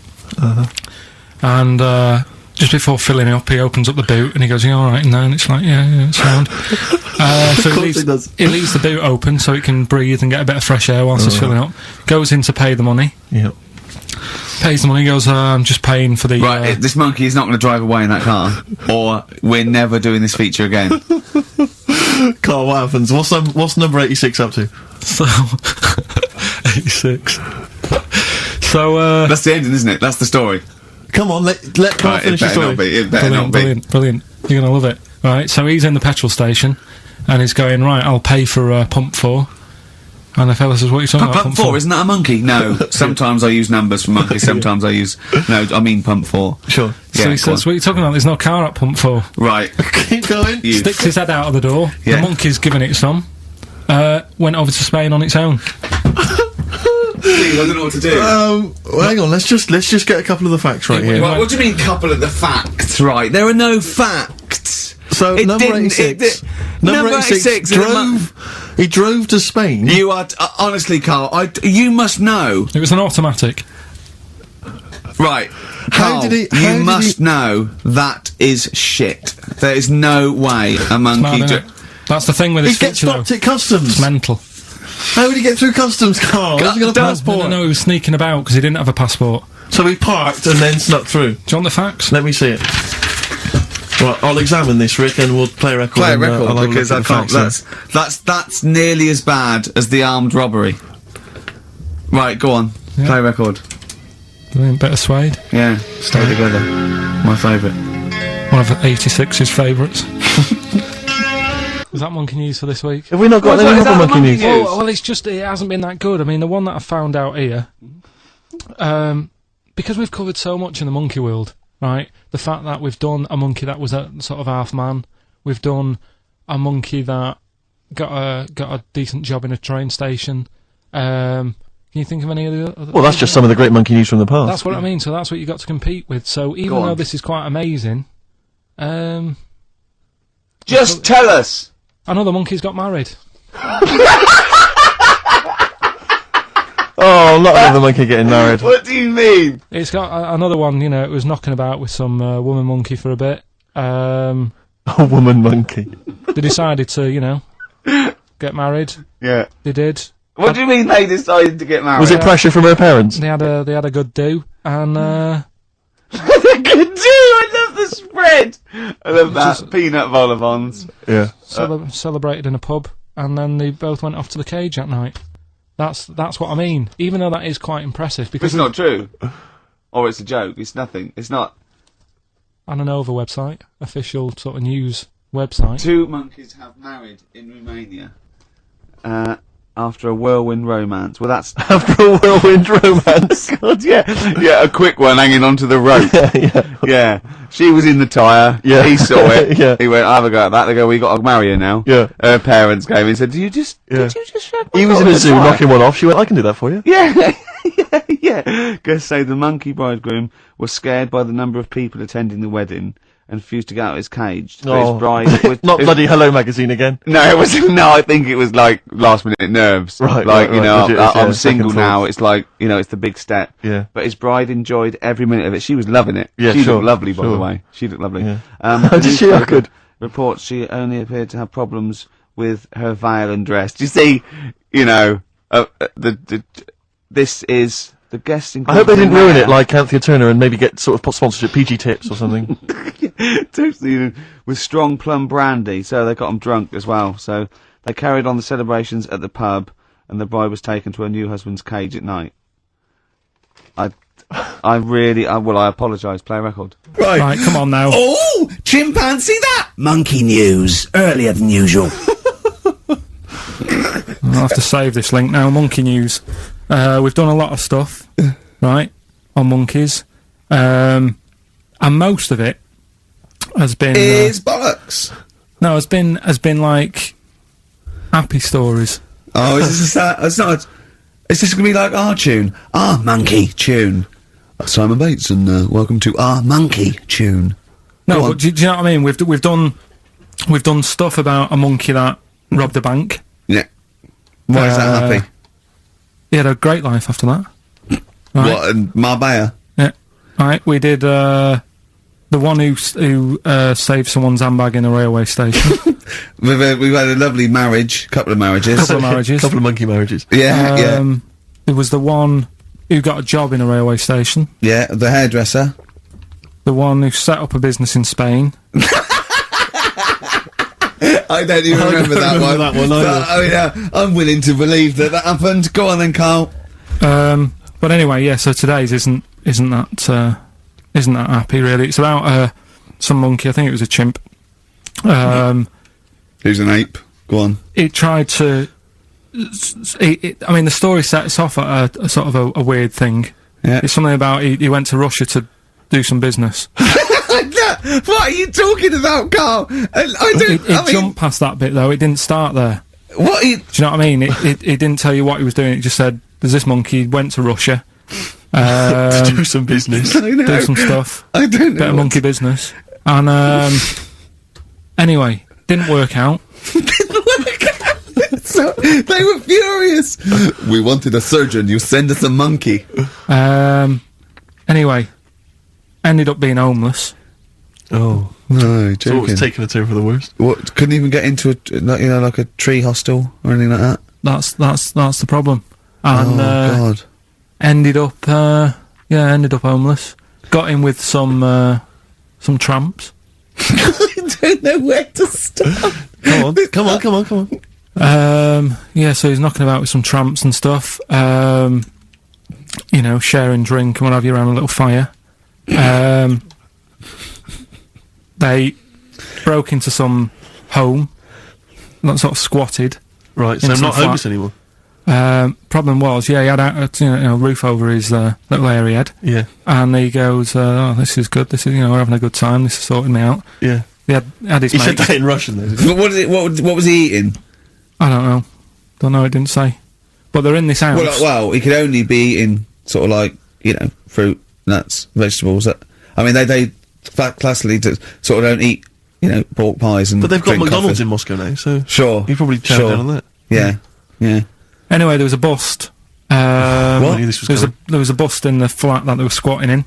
And just before filling it up, he opens up the boot and he goes, "You all right in there?" And it's like, yeah, it's sound. So course he does. he leaves the boot open so it can breathe and get a bit of fresh air whilst it's filling up. Goes in to pay the money. Yeah. Pays the money, goes, I'm just paying for the... Right, this monkey is not going to drive away in that car, or we're never doing this feature again. Carl, what happens? What's number 86 up to? So... 86. So, That's the ending, isn't it? That's the story. Come on, let Carl Right, it finish the better story. not be. It better not be. brilliant. You're going to love it. Right, so he's in the petrol station, and he's going, right, I'll pay for pump 4. And the fella says, what are you talking about, Pump 4, isn't that a monkey? No. Sometimes I use numbers for monkeys, sometimes I use... No, I mean pump 4. Sure. So Yeah, he go says, what are you talking about? There's no car at pump 4. Right. Keep going. You Sticks his head out of the door. Yeah. The monkey's giving it some. Went over to Spain on its own. Please, I don't know what to do. Well, hang on, let's just get a couple of the facts right here. Right, what do you mean, couple of the facts? Right, there are no facts. So It number didn't- 86. it Number number 86 86 in a He drove to Spain. You are honestly, Carl. You must know. It was an automatic. Right. How Carl, did he- how you did must know that is shit. There is no way a monkey. Mad, innit? That's the thing with He this gets feature, though. stopped at customs. It's mental. How would he get through customs, Carl? Has he got a don't- passport? No, he was sneaking about because he didn't have a passport. So he parked and then snuck through. Do you want the facts? Let me see it. Right, I'll examine this, Rick, and we'll play a record. Play a and, I'll record have a because look I at the can't. facts there. That's nearly as bad as the armed robbery. Right, go on. Yeah. Play a record. Bit of suede. Yeah, stay together. My favourite. One of 86's favourites. Is that monkey news for this week? Have we not got What's any that- is other that the monkey monkey news? news? Well, it's just, it hasn't been that good. I mean, the one that I found out here, because we've covered so much in the monkey world, right? The fact that we've done a monkey that was a sort of half man, we've done a monkey that got a decent job in a train station. Can you think of any of the other? Well, that's just some of the great monkey news from the past. That's what I mean. So that's what you got to compete with. So even Go on. though this is quite amazing, Just tell us. another monkey's got married. Oh, not another monkey getting married. What do you mean? It's got another one. You know, it was knocking about with some woman monkey for a bit. A woman monkey. They decided to, you know, get married. Yeah. They did. What do you mean they decided to get married? Was it pressure from her parents? They had a good do, and They could do. I love the spread. I love that. Peanut vol-au-vents. Yeah. celebrated in a pub, and then they both went off to the cage that night. That's what I mean. Even though that is quite impressive, because It's not true. Or it's a joke. It's nothing. It's not. on an over website, official sort of news website. 2 monkeys have married in Romania. After a whirlwind romance. Well, that's... After a whirlwind romance. God, yeah. Yeah, a quick one hanging onto the rope. Yeah. She was in the tyre. Yeah. He saw it. Yeah. He went, I'll have a go at that. They go, we got to marry her now. Yeah. Her parents came and said, did you just shove my He was in daughter a zoo tyre?" knocking one off. She went, I can do that for you. Yeah. yeah. Guests say the monkey bridegroom was scared by the number of people attending the wedding and refused to get out of his cage. But his bride... Not bloody Hello Magazine again. No, it was no. I think it was like last minute nerves. Right, like right, you right, know, legit, I'm yeah, single second now. thoughts. It's like it's the big step. Yeah. But his bride enjoyed every minute of it. She was loving it. Yeah, she sure, looked lovely, by the sure. way. She looked lovely. Yeah. The Did she? Oh, newspaper good. Reports she only appeared to have problems with her veil and dress. Do you see? This is the guest. I hope they didn't ruin it like Anthea Turner and maybe get sort of sponsorship PG tips or something. Totally, with strong plum brandy, so they got them drunk as well. So they carried on the celebrations at the pub, and the bride was taken to her new husband's cage at night. I apologise. Play a record. Right, come on now. Oh, chimpanzee that! Monkey news, earlier than usual. I'll have to save this link now. Monkey news. We've done a lot of stuff, right, on monkeys, and most of it has been Is bollocks. no, has been like happy stories. Oh, is this it's not. Is this going to be like our tune? Our monkey tune. Simon Bates, and welcome to our monkey tune. No, Go on. but do you know what I mean? We've done stuff about a monkey that robbed a bank. Yeah. Why is that happy? He had a great life after that. Right. What, and Marbella? Yeah. Right. We did the one who saved someone's handbag in a railway station. We've had a lovely marriage, couple of marriages. Couple of marriages. Couple of monkey marriages. Yeah, There was the one who got a job in a railway station. yeah. The hairdresser. The one who set up a business in Spain. I don't even remember that remember one. that one either. But, I'm willing to believe that happened. Go on then, Carl. But anyway, yeah. So today's isn't that happy really. It's about some monkey. I think it was a chimp. Who's an ape? Go on. It tried to. I mean, the story sets off at a sort of a weird thing. Yeah. It's something about he went to Russia to do some business. What are you talking about, Carl? It jumped past that bit though. It didn't start there. What? Do you know what I mean? It didn't tell you what he was doing. It just said, "There's this monkey went to Russia To do some business. I know. do some stuff, I don't know. bit of monkey business." And anyway, didn't work out. So they were furious. We wanted a surgeon. You send us a monkey. Anyway, ended up being homeless. Oh. No, So joking. it's taken a turn for the worst. What? Couldn't even get into like a tree hostel or anything like that. That's the problem. And God. ended up homeless. Got in with some tramps. I don't know where to start. Come on. Yeah, so he's knocking about with some tramps and stuff. you know, sharing drink and what have you around a little fire. They broke into some home, not sort of squatted. Right, so in I'm some not flat. homeless anymore. Problem was, yeah, he had a roof over his little area he had, Yeah, and he goes, "Oh, this is good. This is, you know, we're having a good time. This is sorting me out." yeah. He had his He said mate. that in Russian, though. didn't he? But what is it? What was he eating? I don't know. It didn't say. But they're in this house. Well, he could only be eating sort of like, you know, fruit, nuts, vegetables. I mean, they classically sort of don't eat, you know, pork pies and. But they've got drink McDonald's coffee. in Moscow now, so Sure. he probably turned Sure. down on that. Yeah, yeah. Anyway, there was a bust. I knew this was coming. There was a bust in the flat that they were squatting in.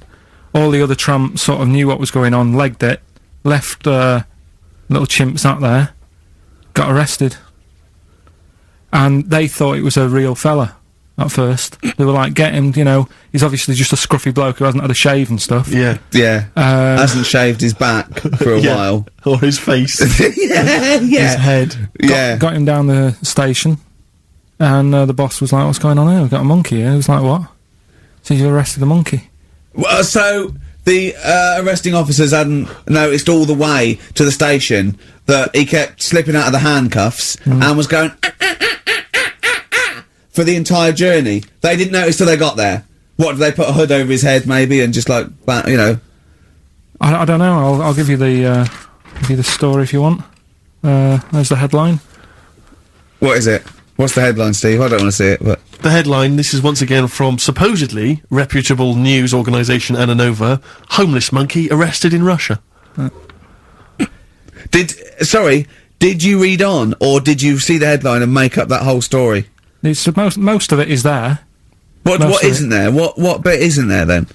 All the other tramps sort of knew what was going on, legged it, left little chimps out there, got arrested. And they thought it was a real fella at first. They were like, get him, you know, he's obviously just a scruffy bloke who hasn't had a shave and stuff. Yeah. Yeah. Hasn't shaved his back for a Yeah. while. Or his face. Yeah, His yeah. head. Yeah. Got him down the station, and the boss was like, "What's going on here? We've got a monkey here." He was like, "What?" So you arrested a monkey. Well, so the arresting officers hadn't noticed all the way to the station that he kept slipping out of the handcuffs and was going for the entire journey. They didn't notice till they got there. What, did they put a hood over his head maybe and just like, you know? I don't know. I'll give you the story if you want. There's the headline. What is it? What's the headline, Steve? I don't want to see it, but... The headline, this is once again from supposedly reputable news organisation Ananova, homeless monkey arrested in Russia. Did you read on, or did you see the headline and make up that whole story? It's most of it is there. What Most of isn't there? What bit isn't there then?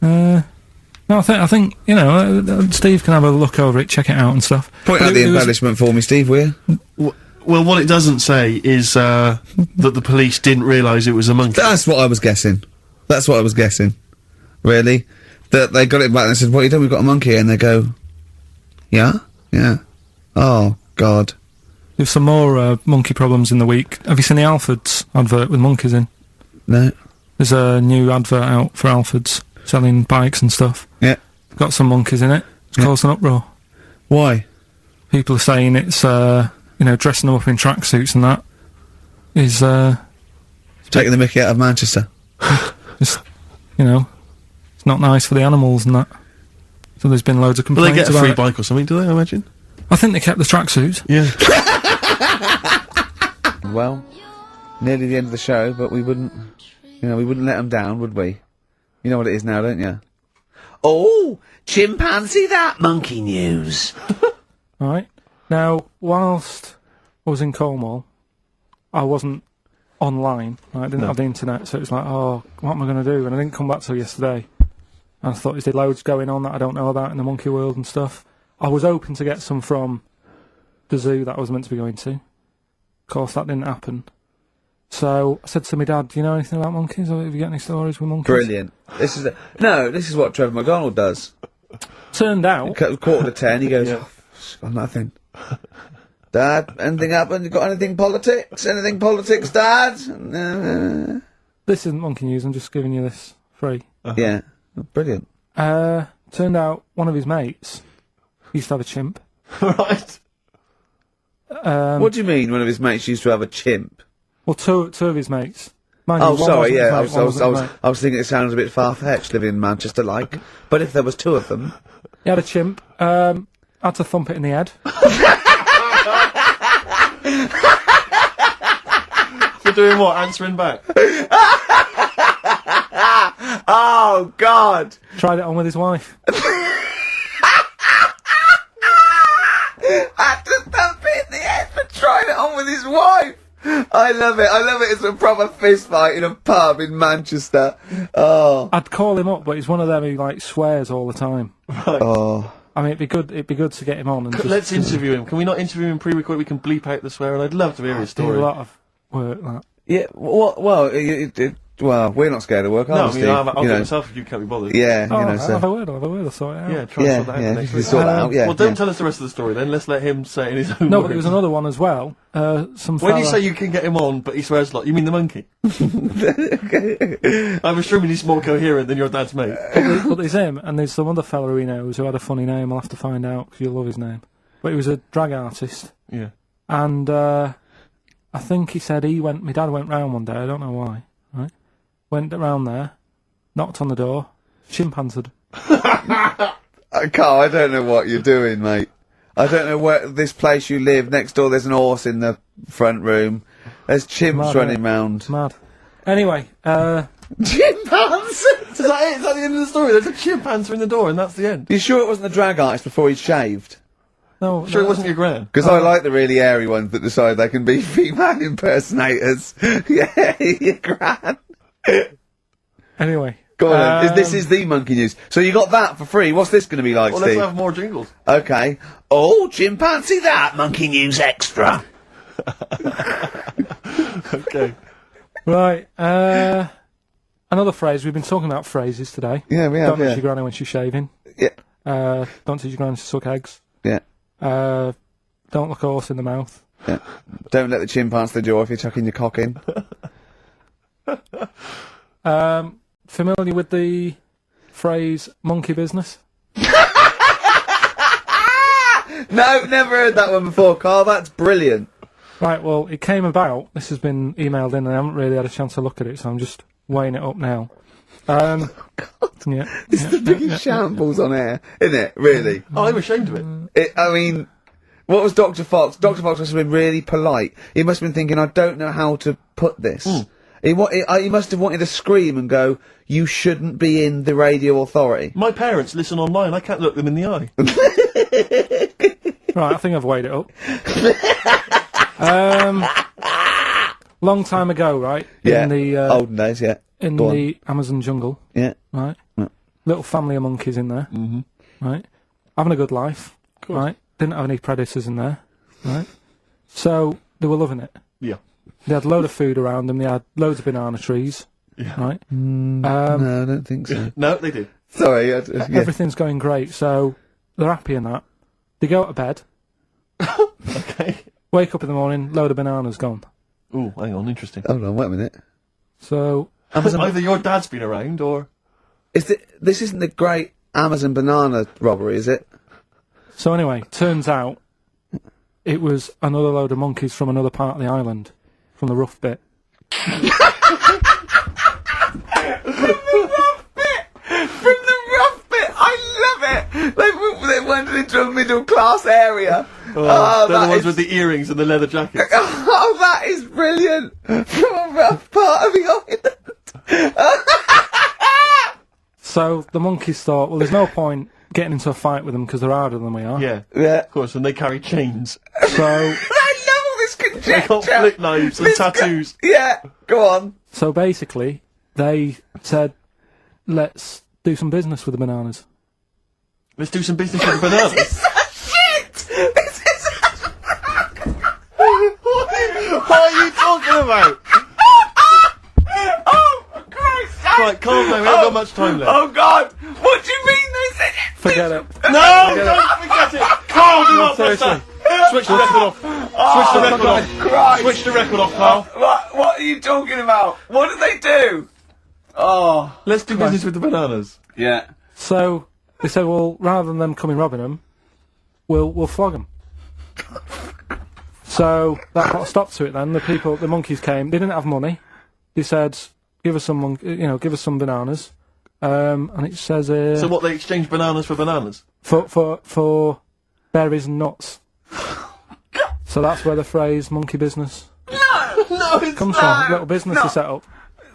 No, I think you know. Steve can have a look over it, check it out and stuff. Point But out the it was- embellishment for me, Steve, will you? Well, what it doesn't say is that the police didn't realise it was a monkey. That's what I was guessing. Really? That they got it back and said, "What are you doing? We've got a monkey here." And they go, "Yeah? Yeah. Oh, God." There's some more monkey problems in the week. Have you seen the Alfords advert with monkeys in? No? There's a new advert out for Alfords selling bikes and stuff. Yeah. Got some monkeys in it. It's Yeah. caused an uproar. Why? People are saying it's you know, dressing them up in tracksuits and that is Taking the mickey out of Manchester. just, you know, it's not nice for the animals and that. So there's been loads of Will they complaints get a about free it. bike or something, do they, I imagine? I think they kept the tracksuits. Yeah. Well, nearly the end of the show, but we wouldn't let them down, would we? You know what it is now, don't you? Oh, chimpanzee that monkey news. Right. Now, whilst I was in Cornwall, I wasn't online. Right? I didn't have the internet, so it was like, oh, what am I going to do? And I didn't come back till yesterday. And I thought, is there loads going on that I don't know about in the monkey world and stuff? I was hoping to get some from the zoo that I was meant to be going to. Of course, that didn't happen. So I said to my dad, do you know anything about monkeys? Or have you got any stories with monkeys? Brilliant. This is what Trevor McDonald does. Turned out, Quarter to 10, he goes, "Oh, got nothing." Dad, anything happened? You got anything politics? Anything politics, Dad? this isn't monkey news, I'm just giving you this free. Yeah. Brilliant. Turned out one of his mates used to have a chimp. Right. What do you mean one of his mates used to have a chimp? Well, two of his mates. Mind you, Oh, one sorry, wasn't his yeah, mate, one wasn't his mate. I was thinking it sounds a bit far-fetched living in Manchester, like. But if there was two of them... He had a chimp. Had to thump it in the head. For doing what? Answering back? Oh, God! Tried it on with his wife. Had to thump it in the head for trying it on with his wife! I love it. It's a proper fist fight in a pub in Manchester. Oh. I'd call him up, but he's one of them who like swears all the time. Oh. I mean, it'd be good to get him on and just Let's interview him. Can we not interview him pre-record? We can bleep out the swear, and I'd love to hear his do a story. lot of work. That Yeah, well, Well, we're not scared of work, No, are I we, mean, Steve? I'll You do it know, myself if you can't be bothered. yeah, Oh, you know, I'll so. have a word, I'll sort it out. Yeah, try and sort that out Yeah, next you week. sort that out, yeah. Well, don't yeah. tell us the rest of the story then. Let's let him say it in his own No, words. but there was another one as well. Some When you fella- say you can get him on, but he swears a lot, you mean the monkey? I'm assuming he's more coherent than your dad's mate. But there's him, and there's some other fella he knows who had a funny name. I'll have to find out, because you'll love his name. But he was a drag artist, Yeah. and I think he said my dad went round one day, I don't know why, right? Went round there, knocked on the door, chimpanzeed. Carl, I don't know what you're doing, mate. I don't know where this place you live. Next door, there's an horse in the front room. There's chimps Mad, running innit? round. Mad. Anyway, Chimpanzees! Is that it? Is that the end of the story? There's a chimpanzee in the door, and that's the end. You sure it wasn't the drag artist before he'd shaved? no, Sure, it wasn't your gran. Because I like the really airy ones that decide they can be female impersonators. Yeah, you're grand. Anyway. Go on then. This is the monkey news. So you got that for free. What's this going to be like, Well, let's Steve? have more jingles. Okay. Oh, chimpanzee that! Monkey News Extra. Okay. Right, another phrase. We've been talking about phrases today. Yeah, we have, Don't touch yeah. your granny when she's shaving. Yeah. Don't teach your granny to suck eggs. Yeah. Don't look a horse in the mouth. Yeah. Don't let the chimpanzee the jaw if you're chucking your cock in. Familiar with the phrase monkey business? No, never heard that one before, Carl. That's brilliant. Right, well, it came about. This has been emailed in, and I haven't really had a chance to look at it, so I'm just weighing it up now. Yeah, It's the biggest shambles on air, isn't it? Really? Oh, I'm ashamed of it. I mean, what was Dr. Fox? Dr. Fox must have been really polite. He must have been thinking, I don't know how to put this. He must have wanted to scream and go, you shouldn't be in the radio authority. My parents listen online. I can't look them in the eye. Right, I think I've weighed it up. Long time ago, right? Yeah. In the Olden days, yeah. in Go on. the Amazon jungle, Yeah. right? Yeah. Little family of monkeys in there, right? Having a good life, right? Didn't have any predators in there, right? So they were loving it. Yeah. They had a load of food around them. They had loads of banana trees, right? No, I don't think so. No, they did. Sorry. Yeah. Everything's going great, so they're happy in that. They go to bed, Okay. wake up in the morning, load of bananas gone. Ooh, hang on, interesting. Hold on, wait a minute. So Either your dad's been around, or... This isn't the great Amazon banana robbery, is it? anyway, turns out it was another load of monkeys from another part of the island, from the rough bit. From the rough bit! I love it! They went into a middle class area. they're the that ones is- with the earrings and the leather jackets. Oh, that is brilliant! From a rough part of the island. So the monkeys thought, well, there's no point getting into a fight with them because they're harder than we are. Yeah, Yeah. of course, and they carry chains. So I love all this They conjecture. got flip knives and This guy- tattoos. Yeah, go on. so basically, they said, let's do some business with the bananas. Let's do some business with the bananas. Shit! This is What are you talking about? Oh, for Christ's sake! Right, calm down, we haven't got much time left. Oh, God! What do you mean this is... Forget it. No, don't forget it! Carl, do not press seriously. that! Switch the record off. Switch the record off. Christ! Switch the record off, Carl. What are you talking about? What did they do? Oh. Let's do business with the bananas. Yeah. So they said, well, rather than them coming robbing them, we'll flog them. So that put a stop to it. Then the monkeys came. They didn't have money. They said, give us some, give us some bananas. And it says So what, they exchange bananas for bananas? for berries and nuts. So that's where the phrase "monkey business" No, it's comes from. Little business they set up.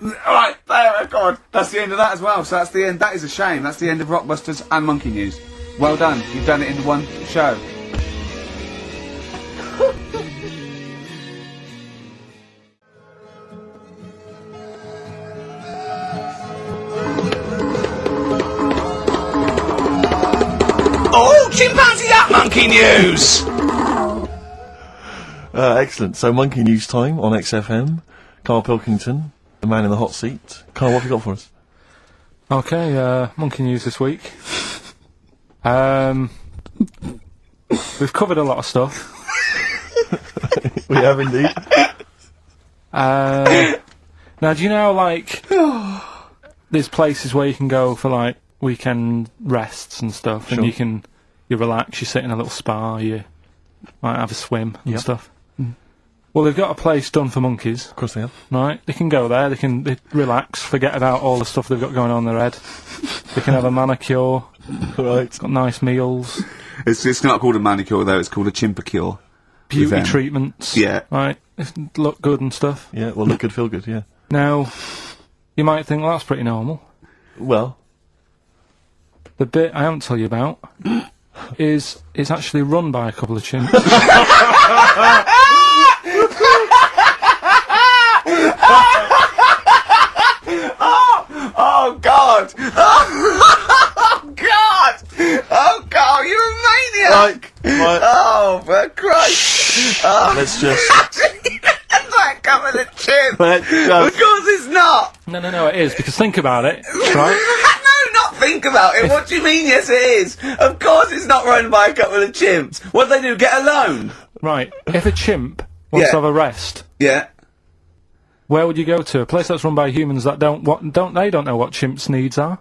Alright, there, God. That's the end of that as well. So that's the end. That is a shame. That's the end of Rockbusters and Monkey News. Well done. You've done it in one show. Oh, chimpanzee that monkey news. Excellent. So, Monkey News time on XFM. Karl Pilkington, the man in the hot seat. Karl, what have you got for us? Okay, monkey news this week. We've covered a lot of stuff. We have indeed. Now, do you know, like, there's places where you can go for, like, weekend rests and stuff, Sure. and you relax, you sit in a little spa, you might have a swim and Yep. stuff. Well, they've got a place done for monkeys, Of course they have. right? They can go there, they relax, forget about all the stuff they've got going on in their head. They can have a manicure, Right. got nice meals, It's not called a manicure though. It's called a chimpacure. beauty them. treatments, Yeah. right? They look good and stuff. Yeah, well, look good, feel good, yeah. Now, you might think, well, that's pretty normal. Well, The bit I haven't told you about is it's actually run by a couple of chimps. Oh God! Oh God! Oh God! You're a maniac! right. Oh, for Christ! Let's just... That's like coming of chimp. Let's Of just... course it's not. No, it is, because think about it, right? No, not think about it. What do you mean? Yes, it is. Of course, it's not run by a couple of chimps. What do they do? Get a loan? Right, if a chimp wants Yeah. to have a rest, Yeah. where would you go to? A place that's run by humans that don't know what chimps' needs are?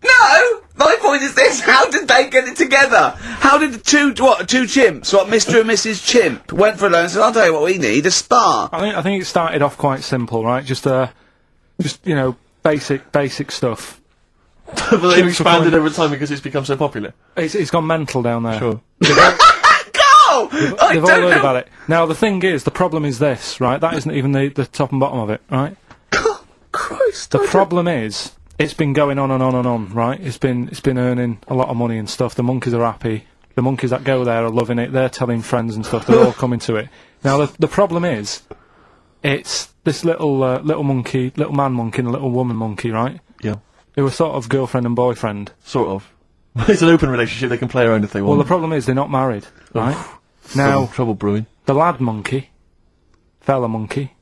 No. My point is this: how did they get it together? How did two chimps, Mr. and Mrs. Chimp, went for a loan and said, "I'll tell you what we need: a spa." I think it started off quite simple, right? Just basic stuff. But they've expanded over time because it's become so popular. It's gone mental down there. Sure. Go! I They've all don't heard know. about it. Now, the thing is, the problem is this, right? That isn't even the top and bottom of it, right? Christ. The problem is, it's been going on and on and on, right? It's been earning a lot of money and stuff. The monkeys are happy. The monkeys that go there are loving it. They're telling friends and stuff. They're all coming to it. Now, the problem is, it's this little monkey, little man monkey and a little woman monkey, right? Yeah. Who are sort of girlfriend and boyfriend. Sort of. It's an open relationship. They can play around if they Well, want. the problem is they're not married, right? Now, Trouble brewing. the lad monkey, fella monkey,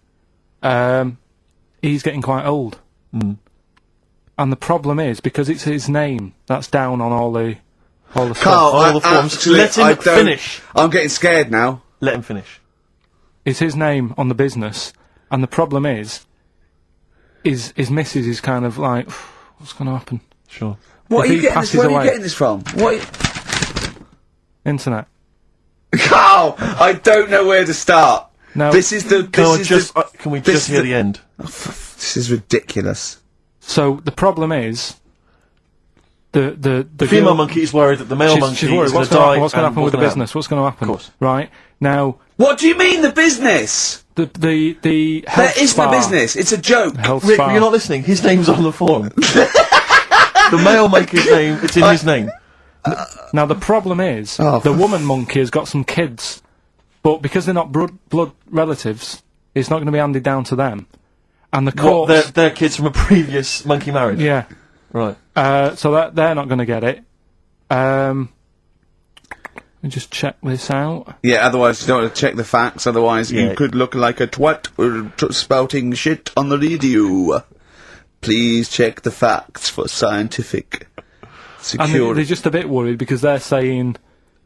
he's getting quite old. And the problem is, because it's his name that's down on all the stuff. Carl, All the forms. actually, Let him I don't- finish. I'm getting scared now. Let him finish. It's his name on the business, and the problem is his missus is kind of like, what's going to happen? Sure. What If are he you getting this? passes Where are you away. getting this from? Internet. Carl, I don't know where to start. No. This is the. Can we this just is hear the- the end? This is ridiculous. So the problem is the Female girl- monkey is worried that the male monkey she's worried. is going What's to going die. to happen? What's going to and happen with the what's gonna business? What's going to happen? Of course. Right now, What do you mean the business? the health There isn't a spa- business. It's a joke. Health Rick, spa. you're not listening. His name's on the form. The male monkey's name, it's in his name. Now the problem is Oh, the woman monkey has got some kids, but because they're not blood relatives, it's not going to be handed down to them. And the What, courts, they're kids from a previous monkey marriage? yeah. Right. So that they're not going to get it. Let me just check this out. Yeah, otherwise you don't want to check the facts, otherwise Yeah. you could look like a twat spouting shit on the radio. Please check the facts for scientific And security. they're just a bit worried because they're saying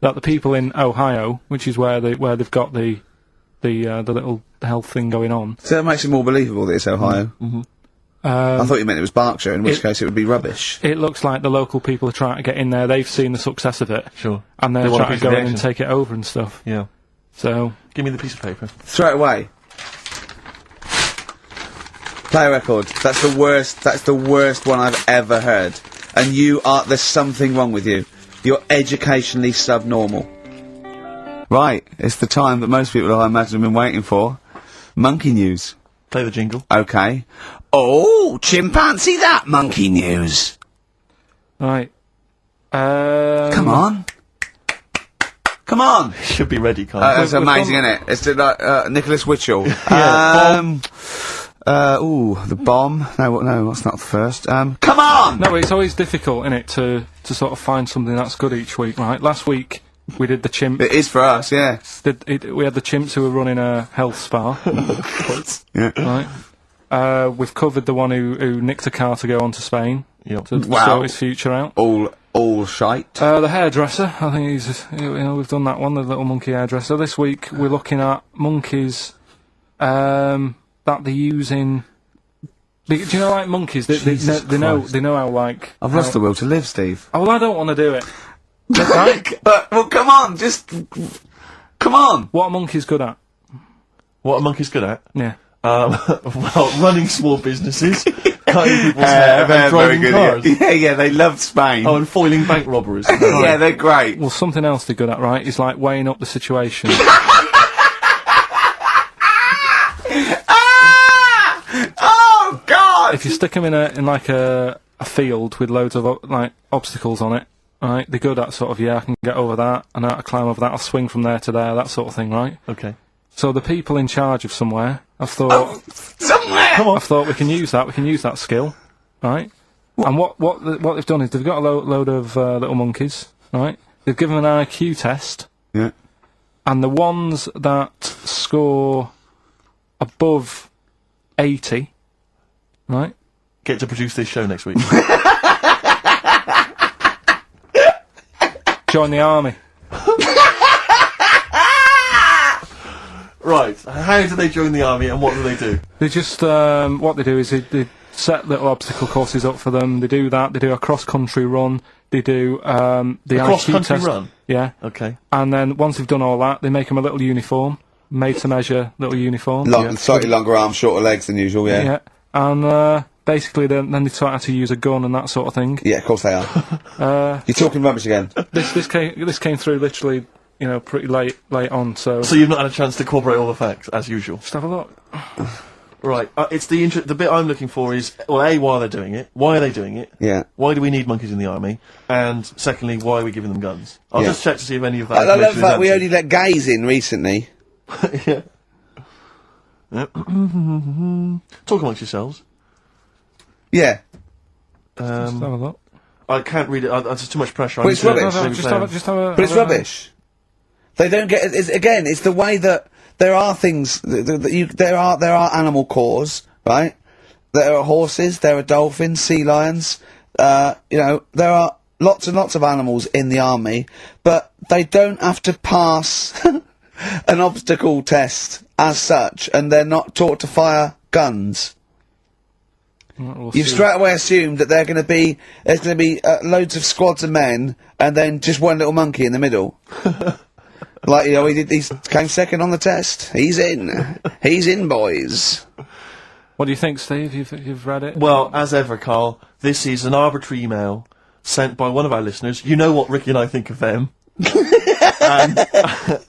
that the people in Ohio, which is where they've got the little health thing going on. So that makes it more believable that it's Ohio. I thought you meant it was Berkshire, in which case it would be rubbish. It looks like the local people are trying to get in there. They've seen the success of it, Sure. and they're They want a trying piece to of go the in and action. take it over and stuff. Yeah. So Give me the piece of paper. Throw it away. Play a record. That's the worst. That's the worst one I've ever heard. And there's something wrong with you. You're educationally subnormal. Right, it's the time that most people, I imagine, have been waiting for. Monkey news. Play the jingle. Okay. Oh, chimpanzee that monkey news. right, Come on. Come on. Should be ready, Karl. That's we've amazing, done- isn't it? It's like Nicholas Witchell. Yeah, The bomb. No, that's not the first. Come on! No, it's always difficult, isn't it, to sort of find something that's good each week, right? Last week we did the chimp. It is for us, yeah. We had the chimps who were running a health spa, Yeah. right? We've covered the one who nicked a car to go on to Spain Yep. to Wow. sort his future out. All shite. The hairdresser, I think we've done that one, the little monkey hairdresser. This week we're looking at monkeys that they use in. Do you know, like monkeys? They know how like. I've lost the will to live, Steve. Oh, well, I don't want to do it. Right? Well, come on, come on. What are monkeys good at? What are monkeys good at? Yeah. Well, running small businesses, cutting people's hair, and driving cars. Yeah, they love Spain. Oh, and foiling bank robberies. yeah, they're great. Well, something else they're good at, right, is like weighing up the situation. Oh God! If you stick them in like a field with loads of like obstacles on it, right, they're good at sort of, I can get over that, and I climb over that, I'll swing from there to there, that sort of thing, right? Okay. So the people in charge of somewhere, I've thought, Somewhere. I've thought we can use that skill, right? And what they've done is they've got a load of little monkeys, right? They've given them an IQ test, Yeah. and the ones that score above 80, right? Get to produce this show next week. Join the army. Right. How do they join the army, and what do they do? They just what they do is they set little obstacle courses up for them. They do that. They do a cross-country run. They do the IQ cross-country test. run? Yeah. Okay. And then once they've done all that, they make them a little uniform, made to measure little uniform. Slightly longer arms, shorter legs than usual, yeah. Yeah. And basically, then they taught how to use a gun and that sort of thing. Yeah, of course they are. You're talking rubbish again. This came through literally, pretty late on. So So you've not had a chance to corroborate all the facts, as usual. just have a look. Right. It's the bit I'm looking for is, well, A, why are they doing it? Why are they doing it? Yeah. Why do we need monkeys in the army? And secondly, why are we giving them guns? I'll Yeah. just check to see if any of that I love the information is fact we answered. only let gays in recently. Yeah. Yep. Talk amongst yourselves. Yeah. Just have a look. I can't read it. There's too much pressure. But I it's need to rubbish. maybe Just play have a. But it's rubbish. They don't get. It's the way that there are things. There are animal cores, right? There are horses. There are dolphins, sea lions. There are lots and lots of animals in the army, but they don't have to pass an obstacle test as such, and they're not taught to fire guns. We'll You've see. straight away assumed that there's going to be loads of squads of men, and then just one little monkey in the middle. Like, he came second on the test. He's in, boys. What do you think, Steve? You've read it? Well, as ever, Carl, this is an arbitrary email sent by one of our listeners. You know what Ricky and I think of them.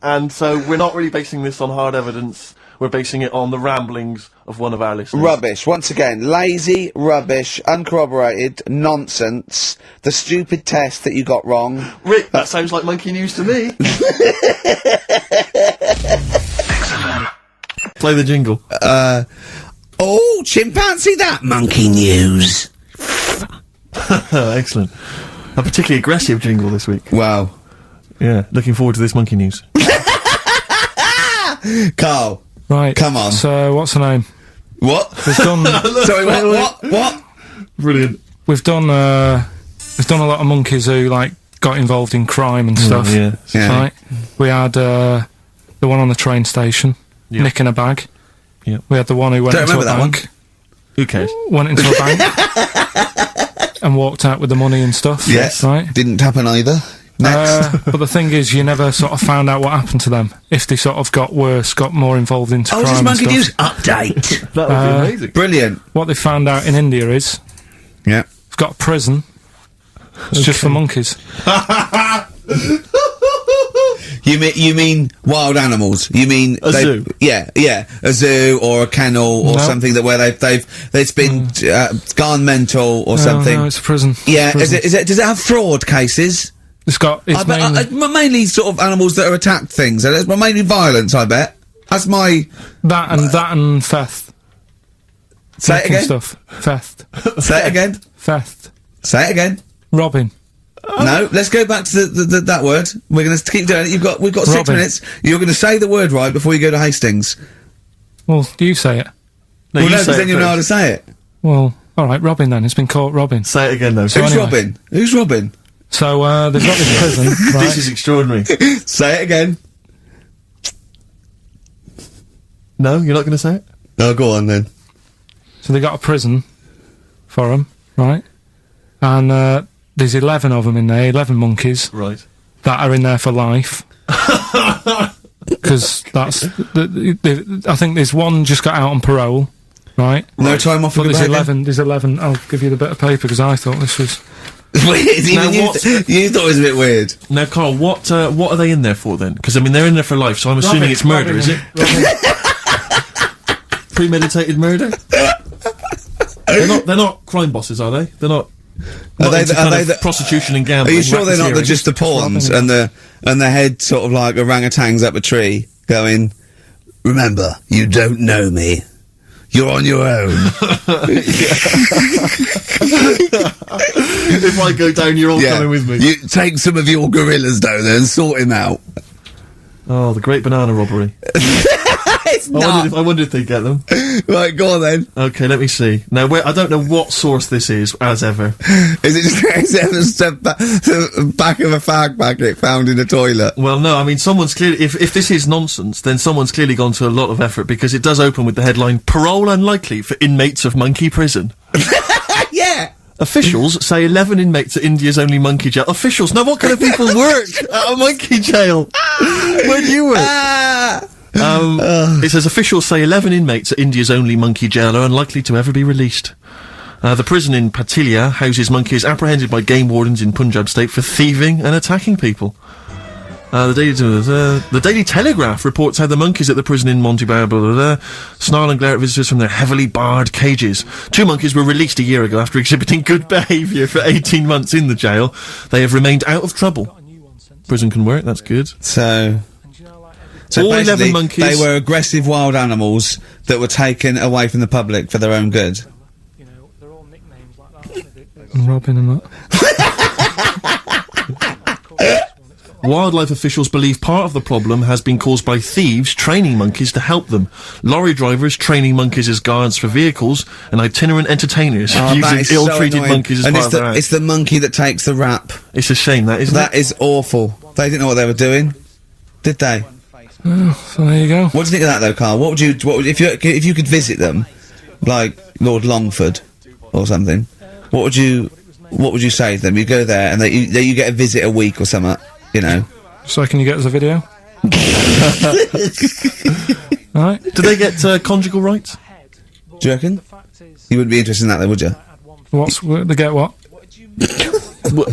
and so we're not really basing this on hard evidence. We're basing it on the ramblings of one of our listeners. Rubbish. Once again, lazy, rubbish, uncorroborated, nonsense. The stupid test that you got wrong. Rick, that sounds like monkey news to me. Play the jingle. Oh, chimpanzee that monkey news. Excellent. A particularly aggressive jingle this week. Wow. Yeah, looking forward to this monkey news. Carl. Right. Come on. So, what's the name? What? We've done. Sorry, what? Brilliant. We've done a lot of monkeys who got involved in crime and stuff. Yeah. Yeah. Right. We had the one on the train station, Yeah. nicking a bag. Yeah. We had the one who went Don't into a remember that bank. Who cares? Went into a bank and walked out with the money and stuff. Yes. Right. Didn't happen either. Next. But the thing is, you never sort of found out what happened to them. If they sort of got worse, got more involved into Oh, crime this and monkey stuff. news update. That would be amazing. Brilliant. What they found out in India is Yeah. they've got a prison. It's just for monkeys. You mean wild animals? You mean A zoo? Yeah, a zoo or a kennel or No. something that where it's been gone mental or something. No, it's a prison. Yeah, It's a prison. is it? Does it have fraud cases? It's Mainly sort of animals that are attacked things. It's mainly violence, I bet. That's my. that and theft. Say it Wrecking again. Stuff. Theft. Say it again. Theft. Say it again. Robbing. No, let's go back to that word. We're going to keep doing it. We've got 6 Robbing. minutes. You're going to say the word right before you go to Hastings. Well, you say it. No, Well, you no, say because it then you know how to first. say it. Well, all right, robbing then. It's been caught robbing. Say it again, though. Who's anyway. robbing? Who's robbing? So they've got this prison. Right? This is extraordinary. Say it again. No, you're not going to say it? Oh, go on then. So they got a prison for them, right? And there's 11 of them in there, 11 monkeys Right. that are in there for life. Because that's I think there's one just got out on parole, right? No time off But for there's behaviour? 11. There's 11. I'll give you the bit of paper because I thought this was. Weird. Even you, what- you thought it was a bit weird. Now, Carl, what are they in there for, then? Because, I mean, they're in there for life, so I'm assuming it's murder, is it? Premeditated murder? They're not crime bosses, are they? They're not... Are they into the- are kind they of the- prostitution and Are gambling. you sure they're not racketeering? just the pawns and the head sort of like orangutans up a tree going, remember, you don't know me. You're on your own. If I go down, you're all coming with me. You take some of your gorillas down there and sort him out. Oh, the great banana robbery. It's not. I wondered if they'd get them. Right, go on then. Okay, let me see. Now, I don't know what source this is, as ever. Is it just the back of a fag packet found in a toilet? Well, no, I mean, someone's clearly... If this is nonsense, then someone's clearly gone to a lot of effort, because it does open with the headline, Parole Unlikely for Inmates of Monkey Prison. Yeah. Officials say 11 inmates at India's only monkey jail. Officials? Now, what kind of people work at a monkey jail? Where do you work? It says officials say 11 inmates at India's only monkey jail are unlikely to ever be released. The prison in Patilia houses monkeys apprehended by game wardens in Punjab state for thieving and attacking people. The Daily Telegraph reports how the monkeys at the prison in Montebello snarl and glare at visitors from their heavily barred cages. 2 monkeys were released a year ago after exhibiting good behaviour for 18 months in the jail. They have remained out of trouble. Prison can work, that's good. So all 11 basically, monkeys- they were aggressive wild animals that were taken away from the public for their own good. You know, they're all nicknames like that. And Robin and that. Wildlife officials believe part of the problem has been caused by thieves training monkeys to help them. Lorry drivers training monkeys as guards for vehicles, and itinerant entertainers Oh, that using is so ill-treated annoying. monkeys as and part it's of their act. it's the monkey that takes the rap. It's a shame, that, isn't That it? is awful. They didn't know what they were doing, did they? So there you go. What do you think of that though, Carl? What would if you could visit them, like Lord Longford or something? What would you say to them? You go there and you get a visit a week or something, you know. So can you get us a video? Right. Do they get conjugal rights? Do you reckon? You wouldn't be interested in that though, would you? They get what?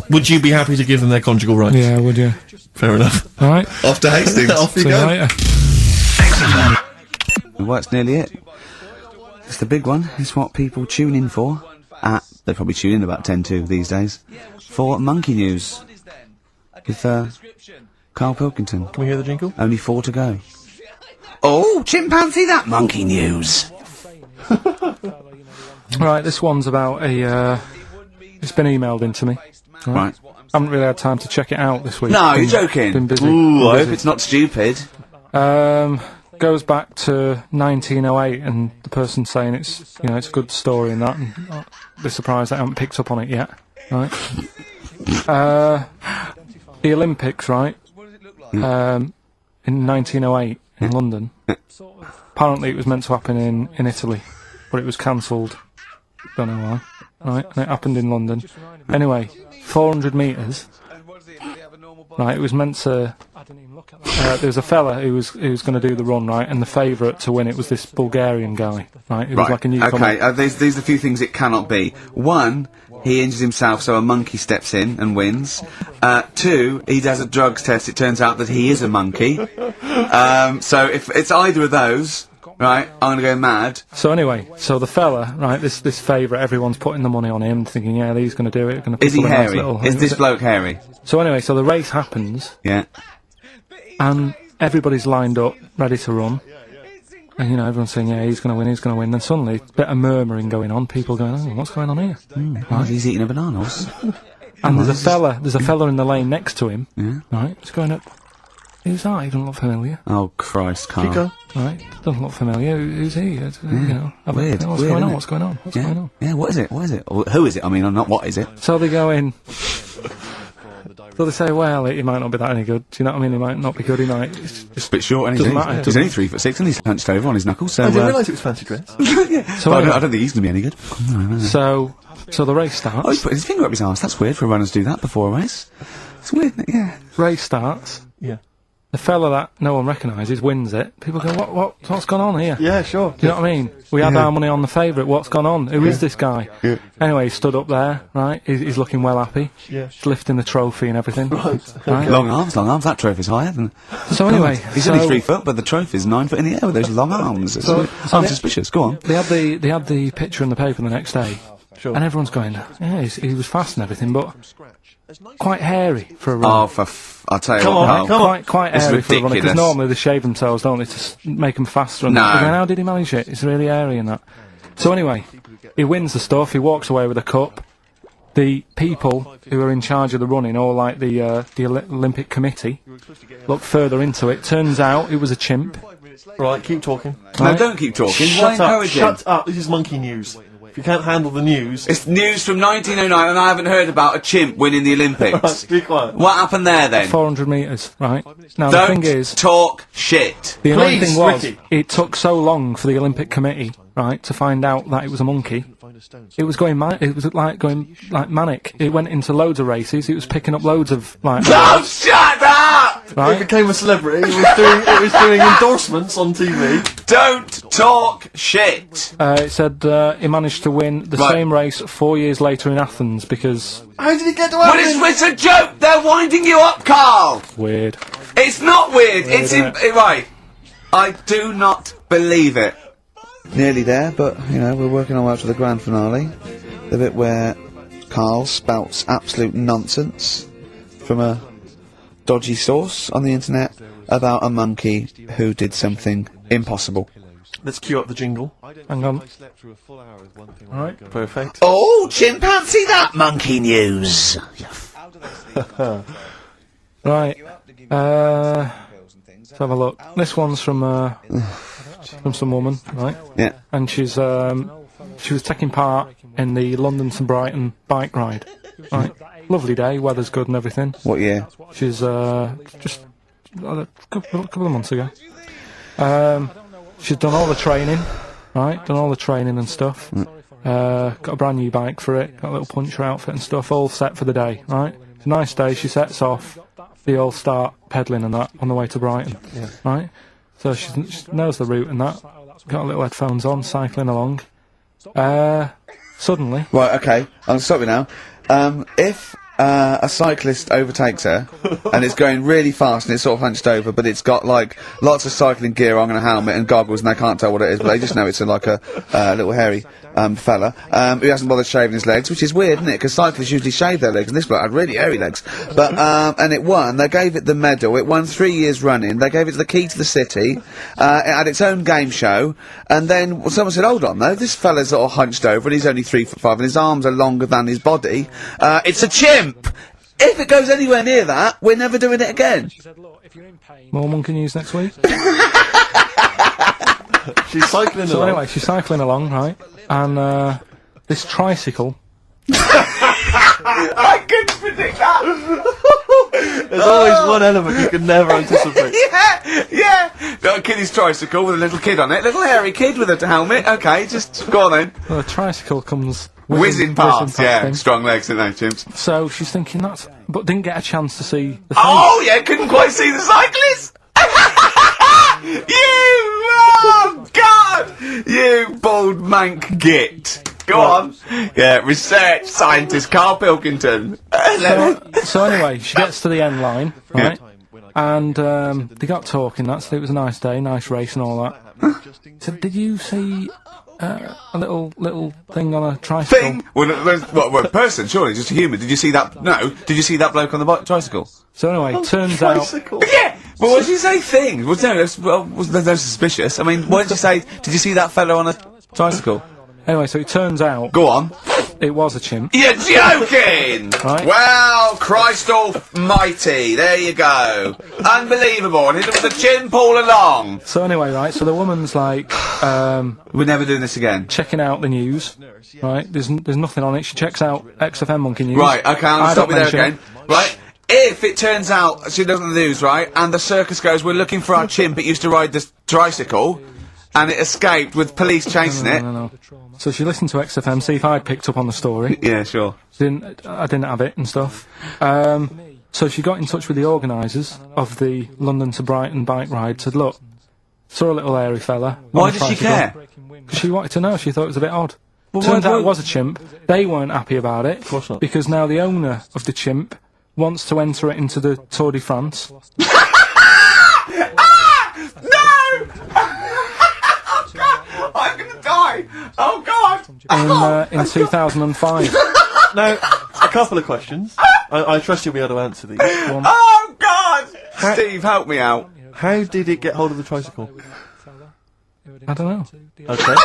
Would you be happy to give them their conjugal rights? Yeah, would you? Fair enough. All right. Off to Hastings. Off you See you go. later. Well, that's nearly it. It's the big one. It's what people tune in for. They probably tune in about 10 to these days. For Monkey News. With, Karl Pilkington. Can we hear the jingle? Only 4 to go. Oh, chimpanzee that monkey news. Right, this one's about a. It's been emailed into me. Right. I haven't really had time to check it out this week. No, Been- you're joking. Been busy. Ooh, Been I hope busy. it's not stupid. Goes back to 1908, and the person saying it's it's a good story and that. And they're surprised I haven't picked up on it yet. Right. The Olympics, right? In 1908 in London. Apparently, it was meant to happen in Italy, but it was cancelled. Don't know why. Right, and it happened in London. Anyway, 400 metres. Right, it was meant to. There was a fella who was going to do the run, right, and the favourite to win it was this Bulgarian guy, right? It was like a newcomer. Okay, these are a few things it cannot be. 1, he injures himself, so a monkey steps in and wins. 2, he does a drugs test, it turns out that he is a monkey. So if it's either of those, right, I'm gonna go mad. So anyway, the fella, right, this favourite, everyone's putting the money on him, thinking, yeah, he's going to do it. Gonna Is he put a nice hairy? little- Is this bloke hairy? So anyway, the race happens, Yeah. and everybody's lined up, ready to run. And, everyone's saying, yeah, he's going to win. Then suddenly, a bit of murmuring going on, people going, oh, what's going on here? Oh, he's eating a bananas. And there's a fella in the lane next to him, Yeah. right, he's going up, who's that? He doesn't look familiar. Oh, Christ, Carl. Chico? Right? Doesn't look familiar. Who's he? You know, Weird. What's Weird, going on? isn't What's going on? What's going on? Yeah, what is it? What is it? Or who is it? I mean, not what is it? So they go in. So they say, well, he might not be that any good. Do you know what I mean? He might not be good. He might. It's It's a bit short, and Doesn't matter. he's only 3'6", and he's hunched over on his knuckles. So I didn't realise it was fancy dress. So I anyway, don't think he's going to be any good. so the race Oh, he's starts. put his finger up his arse. That's weird for a runner to do that before a race. It's weird, isn't it? Yeah. Race starts. Yeah. The fella that no one recognises wins it. People go, what's gone on here? Yeah, sure. Do you know what I mean? We had our money on the favourite. What's gone on? Who is this guy? Yeah. Anyway, he stood up there, right? He's looking well happy. Yeah. He's lifting the trophy and everything. Right. Right? Long arms. That trophy's higher than... So anyway, He's only 3 foot, but the trophy's 9 foot in the air with those long arms. I'm suspicious. Go on. they had the picture in the paper the next day, Sure. and everyone's going, yeah, he was fast and everything, but quite hairy for a runner. Oh, I'll tell you Come what, on, Carl. come on. Quite It's hairy for a runner, because ridiculous. normally they shave themselves, don't they, to make them faster. And No. that. Going, how did he manage it? It's really hairy and that. So anyway, he wins the stuff. He walks away with a cup. The people who are in charge of the running, or like the Olympic Committee, look further into it. Turns out it was a chimp. Right, keep talking. No, don't keep talking. Why Shut up, encourage him? shut up. This is monkey news. If you can't handle the news... It's news from 1909, and I haven't heard about a chimp winning the Olympics. Be quiet. What happened there, then? 400 metres, right? Now the Don't thing is, talk shit. the annoying Please, thing was, Ricky. it took so long for the Olympic Committee, right, to find out that it was a monkey. It was going going manic. It went into loads of races. It was picking up loads of like. Oh, shut up! It Right? became a celebrity. It was doing endorsements on TV. Don't talk shit. It said he managed to win the Right. same race 4 years later in Athens because How did he get to Well, Athens? it's a joke. They're winding you up, Carl. weird. It's not weird. It's isn't right. I do not believe it. Nearly there, but, you know, we're working our way up to the grand finale. The bit where Karl spouts absolute nonsense from a dodgy source on the internet about a monkey who did something impossible. Let's cue up the jingle. Hang on. Alright. Perfect. Oh, chimpanzee, that monkey news. Right. Let's have a look. This one's from some woman, right? Yeah. And she was taking part in the London to Brighton bike ride. Right. Lovely day, weather's good and everything. What year? She's just a couple of months ago. She's done all the training, right? Done all the training and stuff. Got a brand new bike for it. Got a little puncher outfit and stuff, all set for the day, right? It's a nice day. She sets off. They all start pedalling and that on the way to Brighton, right? So she knows the route and that. Got a little headphones on, cycling along. Suddenly, Right, okay, I'm stopping now. If a cyclist overtakes her and it's going really fast and it's sort of hunched over, but it's got like lots of cycling gear on and a helmet and goggles, and they can't tell what it is, but they just know it's like a little hairy fella who hasn't bothered shaving his legs, which is weird, isn't it? Because cyclists usually shave their legs, and this bloke had really hairy legs. But and it won. They gave it the medal. It won 3 years running. They gave it the key to the city. It had its own game show, and then someone said, "Hold on, though, this fella's sort of hunched over, and he's only 3'5", and his arms are longer than his body. It's a chimp." If it goes anywhere near that, we're never doing it again. more monkey news next week. She's cycling So along. anyway, she's cycling along, right? And this tricycle. I couldn't predict that. There's always one element you can never anticipate. Yeah. Got a kiddie's tricycle with a little kid on it. Little hairy kid with a helmet. Okay, just go on then. Well, the tricycle comes Whizzing past. Yeah, him. strong legs, don't they, chimps? So she's thinking but didn't get a chance to see the face. Oh, yeah, couldn't quite see the cyclist. Oh, God! You bald mank git. Go on. Yeah, research scientist Karl Pilkington. So anyway, she gets to the end line, right? And they got talking. It was a nice day, nice race and all that. So did you see a little thing on a tricycle? Thing? Well, a person, surely, just a human. Did you see that? No. Did you see that bloke on the tricycle? So anyway, turns out Tricycle. Yeah! But what did you say thing? Well, no, there's no suspicious. I mean, what did you say? Did you see that fellow on a tricycle? anyway, so it turns out Go on. it was a chimp. You're joking! Right. Well, Christ almighty, there you go. Unbelievable, and it was a chimp all along. So anyway, right, so the woman's like, We're never doing this again. checking out the news, right, there's nothing on it, she checks out XFM Monkey News. Right, okay, I'll I stop don't you there mention again. Right, if it turns out she doesn't the news, right, and the circus goes, we're looking for our chimp, it used to ride this tricycle, and it escaped with police chasing it. No. So she listened to XFM, see if I'd picked up on the story. Yeah, sure. I didn't have it and stuff. So she got in touch with the organisers of the London to Brighton bike ride, said, look, saw a little hairy fella. Why did she care? Because she wanted to know, she thought it was a bit odd. Turns out it was a chimp. They weren't happy about it. Of course not. Because now the owner of the chimp wants to enter it into the Tour de France. I'm gonna die! Oh God! In 2005. Now, a couple of questions. I trust you'll be able to answer these. Oh God! Steve, help me out. How did it get hold of the tricycle? I don't know. Okay.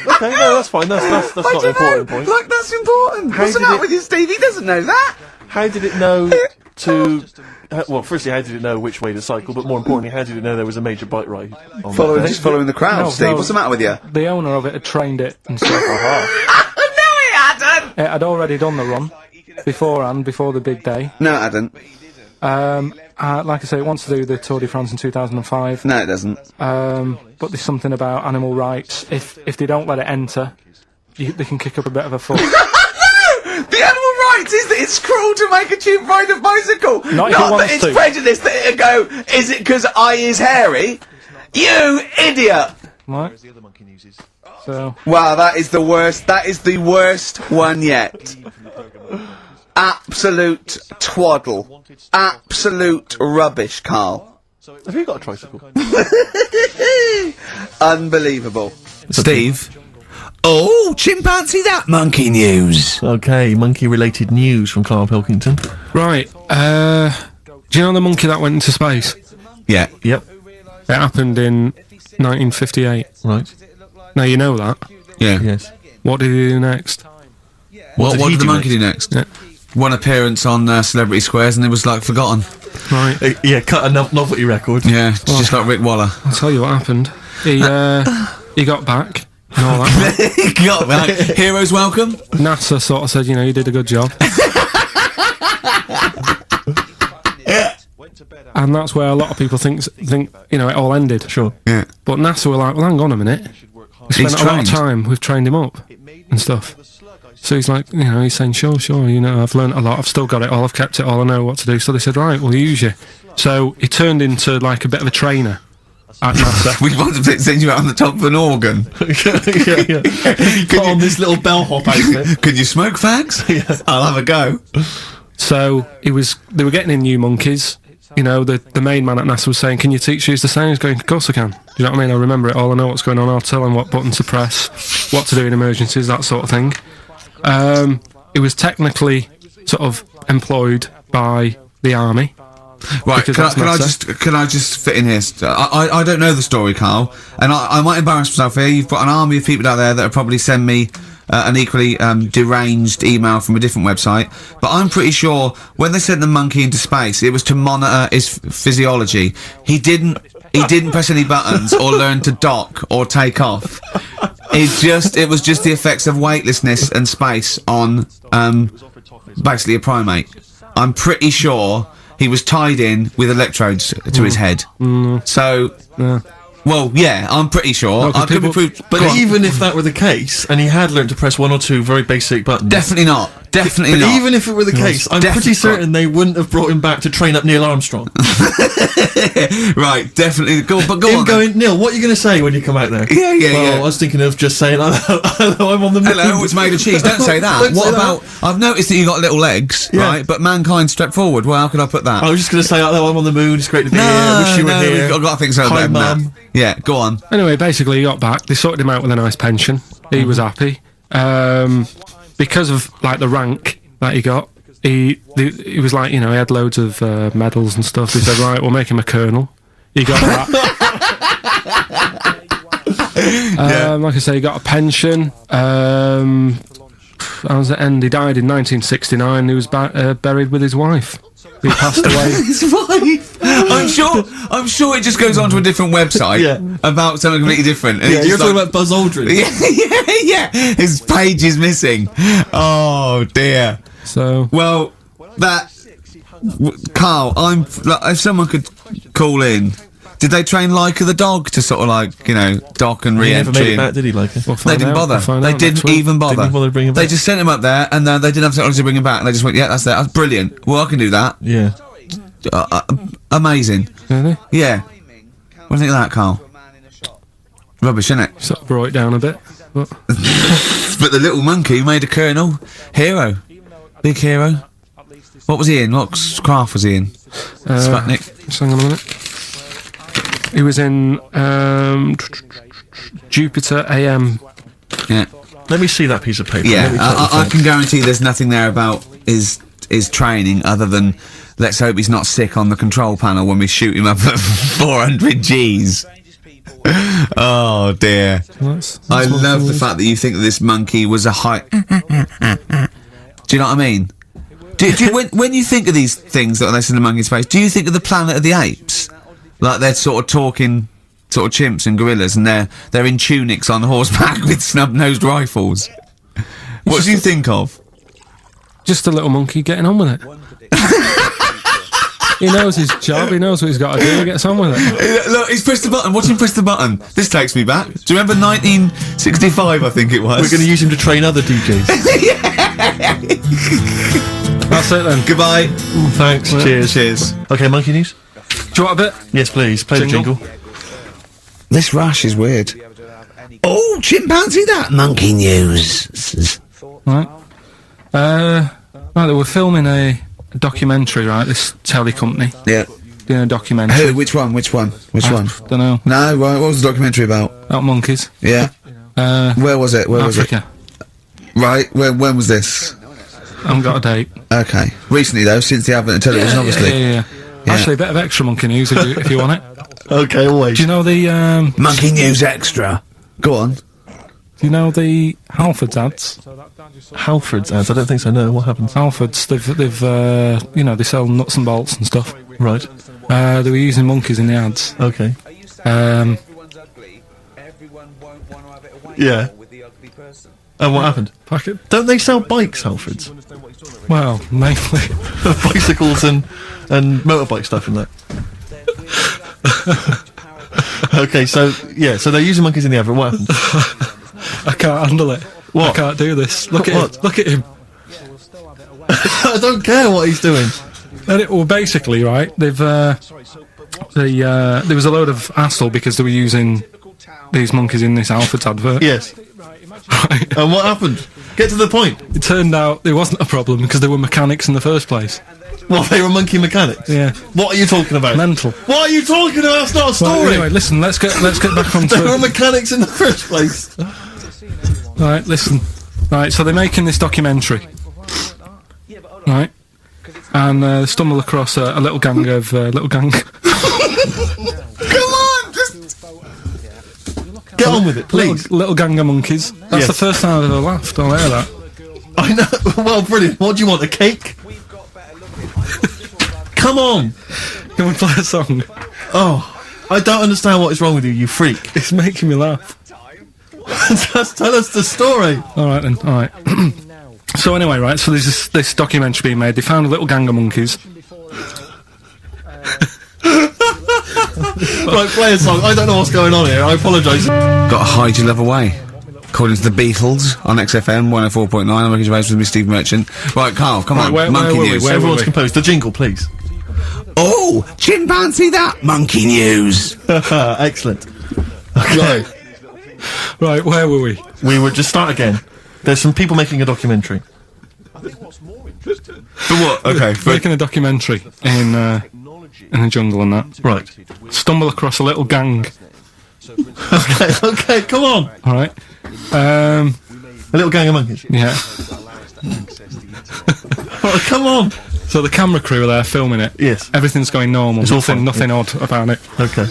Okay, no, that's fine. That's not an important point. Like, that's important. How What's the did matter it- with you, Steve? He doesn't know that. How did it know to... well, firstly, how did it know which way to cycle? But more importantly, how did it know there was a major bike ride? On that day? Following the crowd, No, Steve. no. What's the matter with you? The owner of it had trained it and stuff. No, he hadn't! It had already done the run beforehand, before the big day. No, it hadn't. Like I say, it wants to do the Tour de France in 2005. No, it doesn't. But there's something about animal rights. If they don't let it enter, they can kick up a bit of a fuss. The animal rights is that it's cruel to make a chimp ride a bicycle. Not if it that wants it's to. prejudice that it'll go, is it because I is hairy? You idiot! Right? So, Wow, that is the worst. That is the worst one yet. Absolute twaddle. Absolute rubbish, Karl. Have you got a tricycle? Unbelievable. Steve. Oh, chimpanzee that monkey news. Okay, monkey-related news from Karl Pilkington. right. Do you know the monkey that went into space? Yeah. Yep. It happened in 1958. Right. Now you know that. Yeah. Yes. What did he do next? What he did the do monkey do next? Yeah. One appearance on Celebrity Squares and it was like forgotten. Right. Yeah, cut a novelty record. Yeah, just like Rick Waller. I'll tell you what happened. He got back and all that. Got that. Heroes welcome. NASA sort of said, you did a good job. And that's where a lot of people think it all ended. Sure. Yeah. But NASA were like, well, hang on a minute. We spent a lot of time, we've trained him up and stuff. So he's like, he's saying, sure, I've learnt a lot, I've still got it all, I've kept it all, I know what to do. So they said, right, we'll use you. So he turned into like a bit of a trainer at NASA. We want to send you out on the top of an organ. yeah. Put on this little bellhop outfit. Could you smoke fags? Yeah. I'll have a go. So they were getting in new monkeys. The main man at NASA was saying, can you teach these the same? He's going, of course I can. Do you know what I mean? I remember it all, I know what's going on, I'll tell them what button to press, what to do in emergencies, that sort of thing. It was technically sort of employed by the army. Right, Because that's can I just fit in here? I don't know the story, Karl, and I might embarrass myself here. You've got an army of people out there that will probably send me an equally deranged email from a different website, but I'm pretty sure when they sent the monkey into space, it was to monitor his physiology. He didn't press any buttons or learn to dock or take off. It was just the effects of weightlessness and space on basically a primate. I'm pretty sure he was tied in with electrodes to his head. So, well, yeah, I'm pretty sure. I could be proved. But even if that were the case, and he had learnt to press one or two very basic buttons... Definitely not. Definitely But not. even if it were the case, I'm definitely pretty certain they wouldn't have brought him back to train up Neil Armstrong. Right, definitely. Go on. Him going, Neil, what are you going to say when you come out there? Yeah. I was thinking of just saying, hello, I'm on the moon. Hello, it's made of cheese. Don't say that. Don't What say about? that. I've noticed that you got little legs, Yeah. right? But mankind stepped forward. Well, how could I put that? I was just going to say, hello, I'm on the moon, it's great to be here, I wish you were here. I've got to think so. Hi, better than that. Mum. Yeah, go on. Anyway, basically he got back, they sorted him out with a nice pension, he was happy. Because of, like, the rank that he got, he was like, he had loads of medals and stuff. He said, right, we'll make him a colonel. He got that. Like I say, he got a pension. how does it end? He died in 1969. He was buried with his wife. He passed away. His wife. I'm sure it just goes on to a different website about something completely different. And Yeah, it's you're just talking about Buzz Aldrin. yeah. His page is missing. Oh dear. So Well, Carl, if someone could call in, did they train Leica the dog to sort of like, dock and He never made re-entry? it back, did he, like it? we'll They find didn't out. bother. We'll find They out next didn't week. even bother. Didn't bother to bring him They back. just sent him up there, and they didn't have technology to bring him back. And they just went, "Yeah, that's there. That's brilliant. Well, I can do that. Yeah. Amazing. Really? Yeah. What do you think of that, Carl? Rubbish, isn't it? Sort of brought it down a bit. But But the little monkey made a colonel. Hero. Big hero. What was he in? What craft was he in? Sputnik. just hang on a minute. He was in Jupiter AM. Yeah. Let me see that piece of paper. Let Yeah. me check the I facts. can guarantee there's nothing there about his training other than let's hope he's not sick on the control panel when we shoot him up at 400 Gs. Oh dear. That's I what love it the is. fact that you think that this monkey was a high. Do you know what I mean? Do when you think of these things that are in the monkey's face, do you think of the Planet of the Apes? Like they're sort of talking, sort of chimps and gorillas, and they're in tunics on horseback with snub-nosed rifles. What do you think of? Just a little monkey getting on with it. He knows his job. He knows what he's got to do. He gets on with it. Look, he's pressed the button. Watch him press the button. This takes me back. Do you remember 1965? I think it was. We're going to use him to train other DJs. That's it then. Goodbye. Thanks. Cheers. Cheers. Okay, monkey news? Do you want a bit? Yes, please. Play Jingle? the jingle. This rash is weird. Oh, chimpanzee, that monkey news. Right. Right, they were filming a documentary, right? This telly company Yeah. doing a documentary. Who? Which one? Which one? Which one? Don't know. No, right. What was the documentary about? About monkeys. Yeah. Where was it? Where was it? Africa. Right. When was this? I haven't got a date. Okay. Recently, though, since the advent of television, obviously. Yeah. Actually, a bit of extra monkey news if you want it. Okay, always. Do you know the Monkey News Extra. Go on. Do you know the Halfords ads? Halford's ads? I don't think so, no. What happens? Halfords, they've they sell nuts and bolts and stuff. Right. They were using monkeys in the ads. Okay. Yeah. And what happened? Packet. Don't they sell bikes, Halford's? Well, mainly. Bicycles and motorbike stuff and that. Okay, so they're using monkeys in the advert. What happened? I can't handle it. What? I can't do this. Look at What? him. Look at him. I don't care what he's doing. Well, basically, right? They've there was a load of hassle because they were using these monkeys in this Halfords advert. Yes. Right. And what happened? Get to the point. It turned out it wasn't a problem because they were mechanics in the first place. Well, they were monkey mechanics. Yeah. What are you talking about? Mental. What are you talking about? That's not a story. Right, anyway, listen. Let's get back on They were to mechanics in the first place. Right, listen. Right, so they're making this documentary. Right, and they stumble across a little gang of Come on! Just... Get on with it, please. little gang of monkeys. That's Yes. the first time I've ever laughed. I'll hear that. I know. Well, brilliant. What do you want? A cake? Come on. Can we play a song? Oh, I don't understand what is wrong with you, you freak. It's making me laugh. Just tell us the story. All right then. All right. So anyway, right. So there's this documentary being made. They found a little gang of monkeys. Right, play a song. I don't know what's going on here. I apologise. Got to hide your love away. According to the Beatles on XFM 104.9, I'm Ricky Gervais with me, Steve Merchant. Right, Carl, come on, where monkey were we? news. Where Everyone's we? composed. The jingle, please. Oh, chimpanzee, that monkey news. Excellent. Okay. Right, where were we? We would just start again. There's some people making a documentary. For what? Okay, for Making a documentary in the jungle and that. Right. Stumble across a little gang. Okay, come on. All right. A little gang of monkeys. Yeah. Oh, come on. So the camera crew are there filming it. Yes. Everything's going normal. It's all Nothing, fine, nothing odd about it. Okay.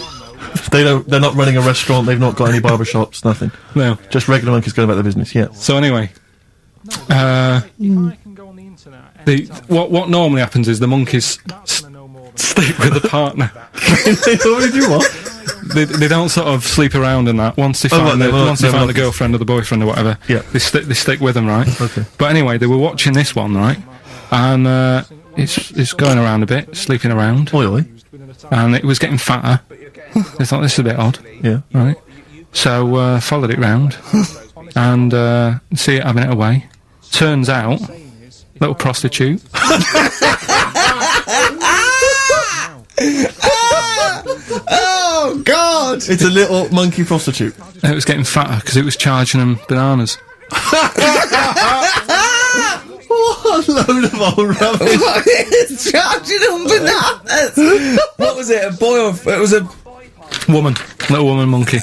They're not running a restaurant. They've not got any barber shops. Nothing. No. Just regular monkeys going about their business. Yeah. So anyway, If I can go on the internet. What normally happens is the monkeys sleep with the partner. They already do what? They don't sort of sleep around and that. Once they find the girlfriend or the boyfriend or whatever, Yeah. they stick with them, right? Okay. But anyway, they were watching this one, right? And it's going around a bit, sleeping around, Oily. and it was getting fatter. They thought, this is a bit odd, Yeah. right? So followed it round and see it having it away. Turns out, little prostitute. Oh God! It's a little monkey prostitute. And it was getting fatter because it was charging them bananas. What a load of old rubbish. It's charging them bananas. What was it? A boy or it was a Woman, little woman monkey.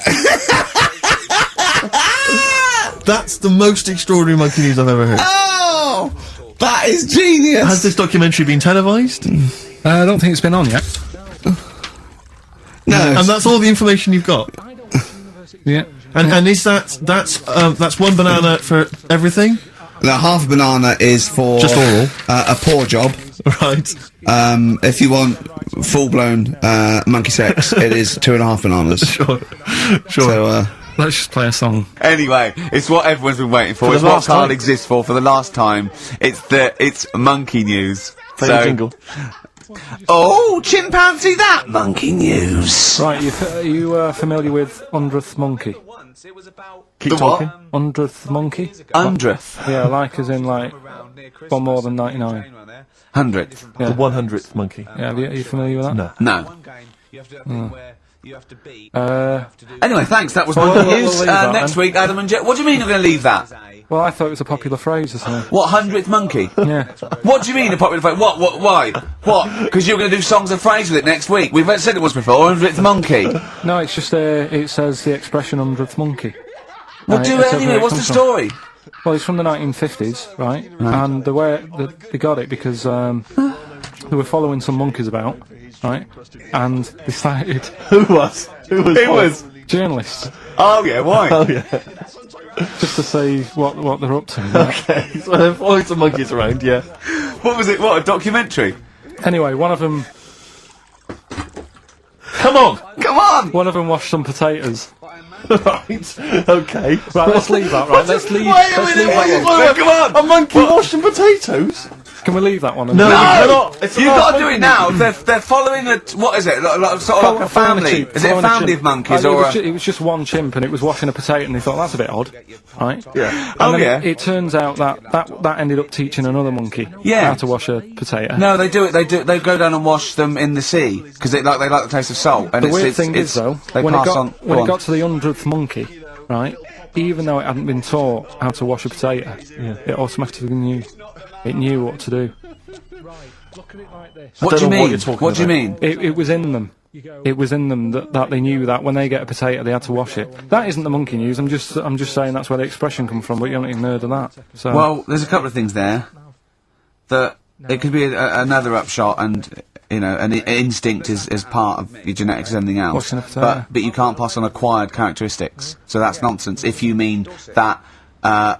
That's the most extraordinary monkey news I've ever heard. Oh, that is genius. Has this documentary been televised? I don't think it's been on yet. No. And that's all the information you've got. Yeah. And is that's one banana for everything? Now, half a banana is for Just oral. A poor job. Right. If you want full-blown monkey sex, it is 2.5 bananas. Sure. So, Let's just play a song. Anyway, it's what everyone's been waiting for. For It's the what last Karl time. exists for the last time. It's monkey news. Play the jingle. Oh, chimpanzee that monkey news. Right, are you familiar with 100th monkey? Keep The what? talking. 100th monkey? 100th. Yeah, like as in like one more than 99. 100th. Yeah. The 100th monkey. Yeah, are you familiar with that? No. No. Uh, Anyway, thanks. That was Well, monkey we'll news. leave that Next then. week, Adam and Jet. What do you mean you're going to leave that? well, I thought it was a popular phrase or something. What, 100th monkey? Yeah. What do you mean a popular phrase? What, why? What? Because you're going to do songs and phrases with it next week. We've said it once before, 100th monkey. No, it's just it says the expression 100th monkey. Well, Right, do it's it over anyway. it What's the comes from. story? Well, it's from the 1950s, right? And the way they got it because they were following some monkeys about, right? And decided Who was? Who was? journalists Oh, yeah, why? Oh yeah. just to see what they're up to. Right? Okay. So they're following some monkeys around. Yeah. What was it? What, a documentary? Anyway, one of them Come on. Come on! washed some potatoes. Right. Okay. Right, let's leave that. Right, let's leave. Wait a Let's minute. leave What are you that one. doing? Come on! A monkey washing potatoes? Can we leave that one? No, you cannot. It's You've a got to do monkey it now. news. They're following a what is it? Sort of like a family. Is it a family of monkeys or? It was just one chimp, and it was washing a potato, and they thought that's a bit odd, right? Yeah. Oh, And then yeah. It turns out that ended up teaching another monkey Yeah. how to wash a potato. No, they do it. They go down and wash them in the sea because they like the taste of salt. And The it's, weird it's, thing it's, is, though, they when it pass got on. when go it got on. to the 100th monkey, right? Even though it hadn't been taught how to wash a potato, it automatically knew. It knew what to do. What do you don't know what mean? you're talking What do you about. mean? It was in them. It was in them that they knew that when they get a potato, they had to wash it. That isn't the monkey news. I'm just saying that's where the expression comes from. But you haven't even heard of that. So Well, there's a couple of things there that it could be another upshot, and you know, an instinct is part of your genetics and everything else. Washing a potato. But you can't pass on acquired characteristics. So that's nonsense. If you mean that.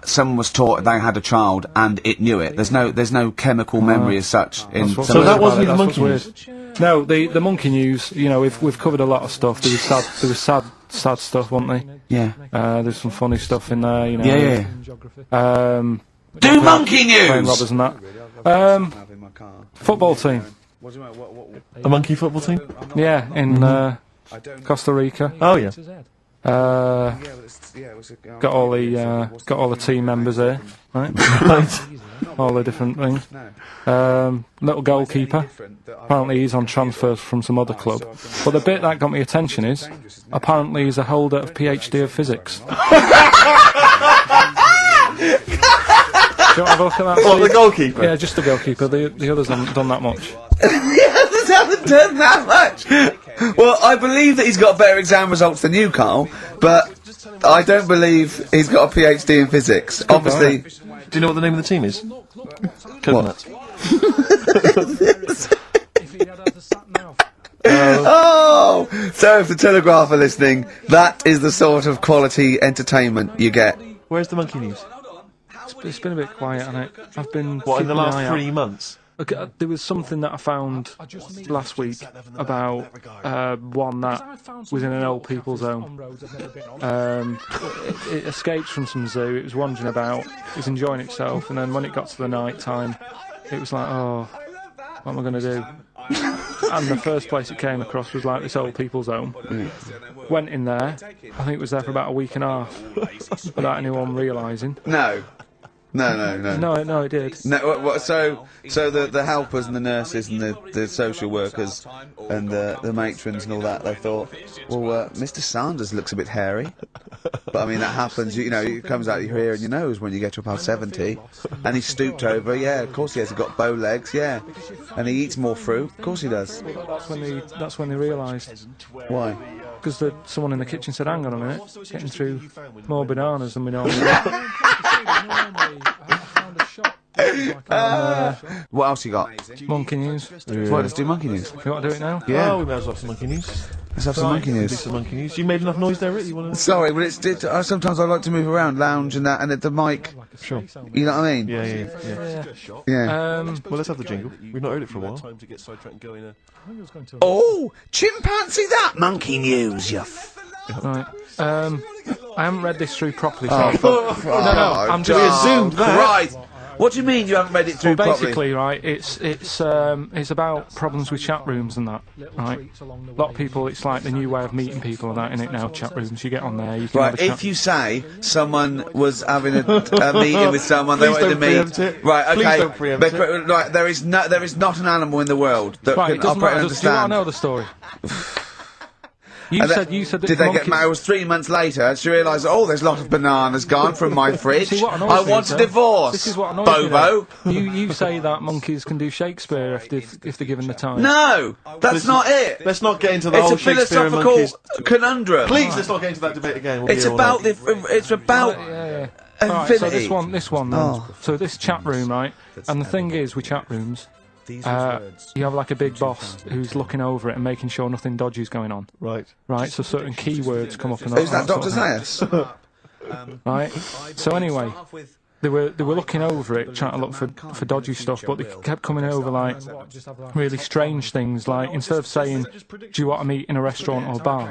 Someone was taught they had a child and it knew it. There's no chemical memory as such. In That's what's some So of that the- wasn't the That's monkey what's news. weird. No, the monkey news. You know, we've covered a lot of stuff. There was sad stuff, wasn't there? Yeah. There's some funny stuff in there. You know. Yeah. Do Playing monkey news. robbers and that. Football team. A monkey football team? Yeah, in Costa Rica. Oh yeah. Got all the team members there, right? Right. All the different things. Little goalkeeper. Apparently he's on transfers from some other club. But the bit that got me attention is apparently he's a holder of PhD of physics. Do you want to have a look at that? What, the Steve? goalkeeper? Yeah, just the goalkeeper. The others haven't done that much. Others haven't done that much. Well, I believe that he's got better exam results than you, Karl, but I don't believe he's got a PhD in physics. Obviously, Do you know what the name of the team is? Coconuts. oh, so if the Telegraph are listening, that is the sort of quality entertainment you get. Where's the monkey news? it's been a bit quiet on it. I've been What, in the keeping an last eye 3 out. months? Okay, there was something that I found last week about one that was in an old people's home. It escaped from some zoo, it was wandering about, it was enjoying itself, and then when it got to the night time, it was like, oh, what am I going to do? And the first place it came across was like this old people's home. Went in there, I think it was there for about a week and a half, without anyone realising. No, No, it did. No, so the helpers and the nurses and the social workers and the matrons and all that, they thought, well, Mr. Sanders looks a bit hairy. But I mean, that happens, you know, it comes out your ear and your nose when you get to about 70. And he stooped over, yeah, of course he has, he's got bow legs, yeah. And he eats more fruit, of course he does. That's when they realised. Why? Because someone in the kitchen said, hang on a minute, getting through more bananas than we normally What else you got? Monkey news. What, let's do monkey news. You want to do it now? Yeah. Oh, we may as well have some monkey news. Let's have some monkey Do news. some monkey news. You made enough noise there, Rick? You want to... Sorry, but sometimes I like to move around, lounge and that, and at the mic, Sure. you know what I mean? Yeah. Yeah. Well, let's have the jingle. We've not heard it for a while. Oh, chimpanzee that! Monkey news, you Right. I haven't read this through properly. So I'm just assumed that. Right. What do you mean you haven't read it through Well, properly? basically, right, it's about problems with chat rooms and that, right? A lot of people, it's like the new way of meeting people and that, in it now, chat rooms. You get on there, you can have Right, a chat. if you say someone was having a meeting with someone they Please wanted to don't meet, preempt it. right? Okay, Please don't preempt it. Right, there is not an animal in the world that Right, can it doesn't operate and matter. Do you want understand. to know the story? You And said that did they get monkeys- married? It was 3 months later, and she realised, oh, there's a lot of bananas gone from my fridge. See, what annoys I me, want sir? a divorce. This is what annoys Bobo. me. You say that monkeys can do Shakespeare if they're given the time. No, that's not it. Let's not get into the It's whole a Shakespeare and philosophical monkeys. conundrum. Please, let's not get into that debate again. We'll be It's here all about night. it's about Yeah. Right, so infinity. this one then. So this chat room, right? And the thing is, with chat rooms, you have like a big boss who's looking over it and making sure nothing dodgy's going on. Right. Right, so certain keywords come up and Who's that, sort Dr. of thing. Zayas? Right. So anyway, they were looking over it, trying to look for dodgy stuff, but they kept coming over like really strange things. Like instead of saying, "Do you want to meet in a restaurant or bar?"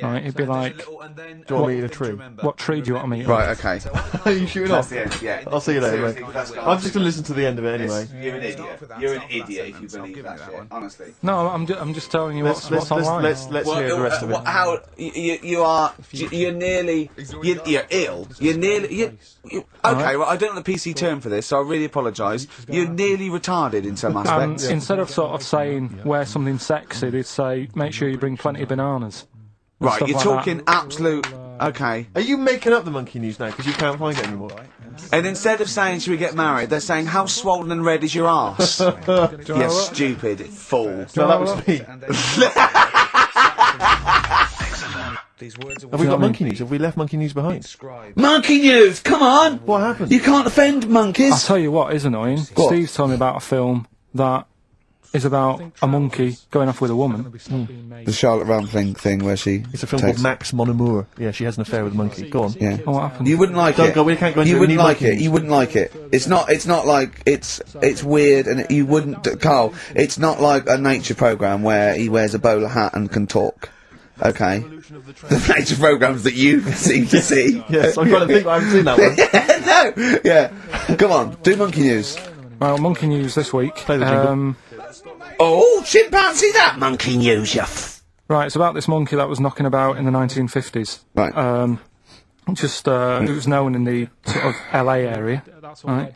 Right, it'd be like, Do you want to meet in a tree? "What tree do you want to meet?" in?" Right, okay. Are you shooting off? Yeah. I'll see you later, mate. I'm just going to listen to the end of it anyway. You're an idiot. You're an idiot if you believe that shit. Honestly. No, I'm just telling you Let's what's online. hear the rest of it. How you're nearly you're ill. You're nearly okay. Well, I don't know the PC term for this, so I really apologise. You're nearly retarded in some aspects. Instead of sort of saying wear something sexy, they'd say make sure you bring plenty of bananas. and Right, stuff you're like talking that. absolute. Okay. Are you making up the monkey news now because you can't find it anymore? And instead of saying should we get married, they're saying how swollen and red is your arse? You stupid fool. No, that was me. Have we got monkey news? Have we left monkey news behind? Monkey news, come on! What happened? You can't offend I'll monkeys. tell you what is annoying. What? Steve's told me about a film that is about a monkey going off with a woman. The Charlotte Rampling thing where she. It's a film called Max Mon Amour. Yeah, she has an affair with a monkey. Go on. Yeah. Oh, what happened? You wouldn't like Don't it. go, we can't go into You it, we wouldn't need like monkey it. news. You wouldn't like it. It's not like it's weird and you wouldn't. Carl, it's not like a nature program where he wears a bowler hat and can talk. Okay. The nature programs that you seem to see. Yes, I'm trying to think. I haven't seen that one. No. Yeah. Come on. Do monkey news. Well, monkey news this week. Play the jingle. Oh, chimpanzee that monkey news, you. Right, it's about this monkey that was knocking about in the 1950s. Right. It was known in the sort of LA area, right?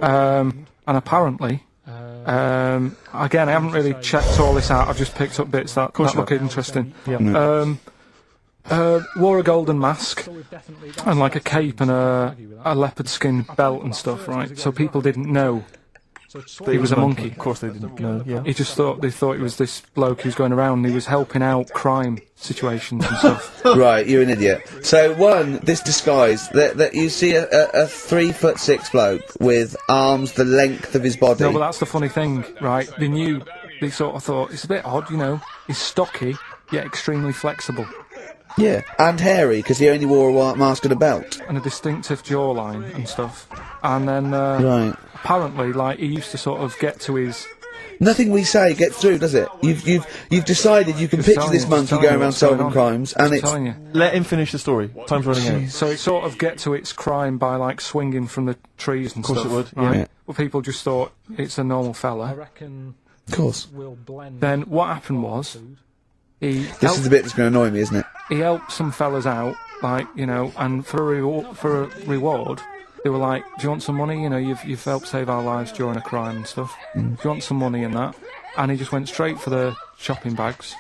And apparently, again, I haven't really checked all this out. I've just picked up bits that look interesting. Wore a golden mask and like a cape and a leopard skin belt and stuff, right? So people didn't know he was a monkey. Of course they didn't know. Yeah. He just thought they thought it was this bloke who's going around and he was helping out crime situations and stuff. Right, you're an idiot. So this disguise that you see a 3'6" bloke with arms the length of his body. No, but that's the funny thing, right? They sort of thought it's a bit odd, you know. He's stocky yet extremely flexible. Yeah, and hairy, because he only wore a white mask and a belt. and a distinctive jawline and stuff. And then Right. apparently, like, he used to sort of get to his. Nothing we say gets through, does it? You've decided you can picture telling this you, monkey telling going you around what's going solving on. crimes, and I'm it's... telling you. Let him finish the story. Time's running out. So it sort of get to its crime by like swinging from the trees and course stuff. it would, right? yeah. Well, people just thought it's a normal fella. Of course. Then what happened was he This helped, is the bit that's going to annoy me, isn't it? he helped some fellas out, like, you know, and for a reward, they were like, "Do you want some money? You know, you've helped save our lives during a crime and stuff. Do you want some money in that?" And he just went straight for the shopping bags,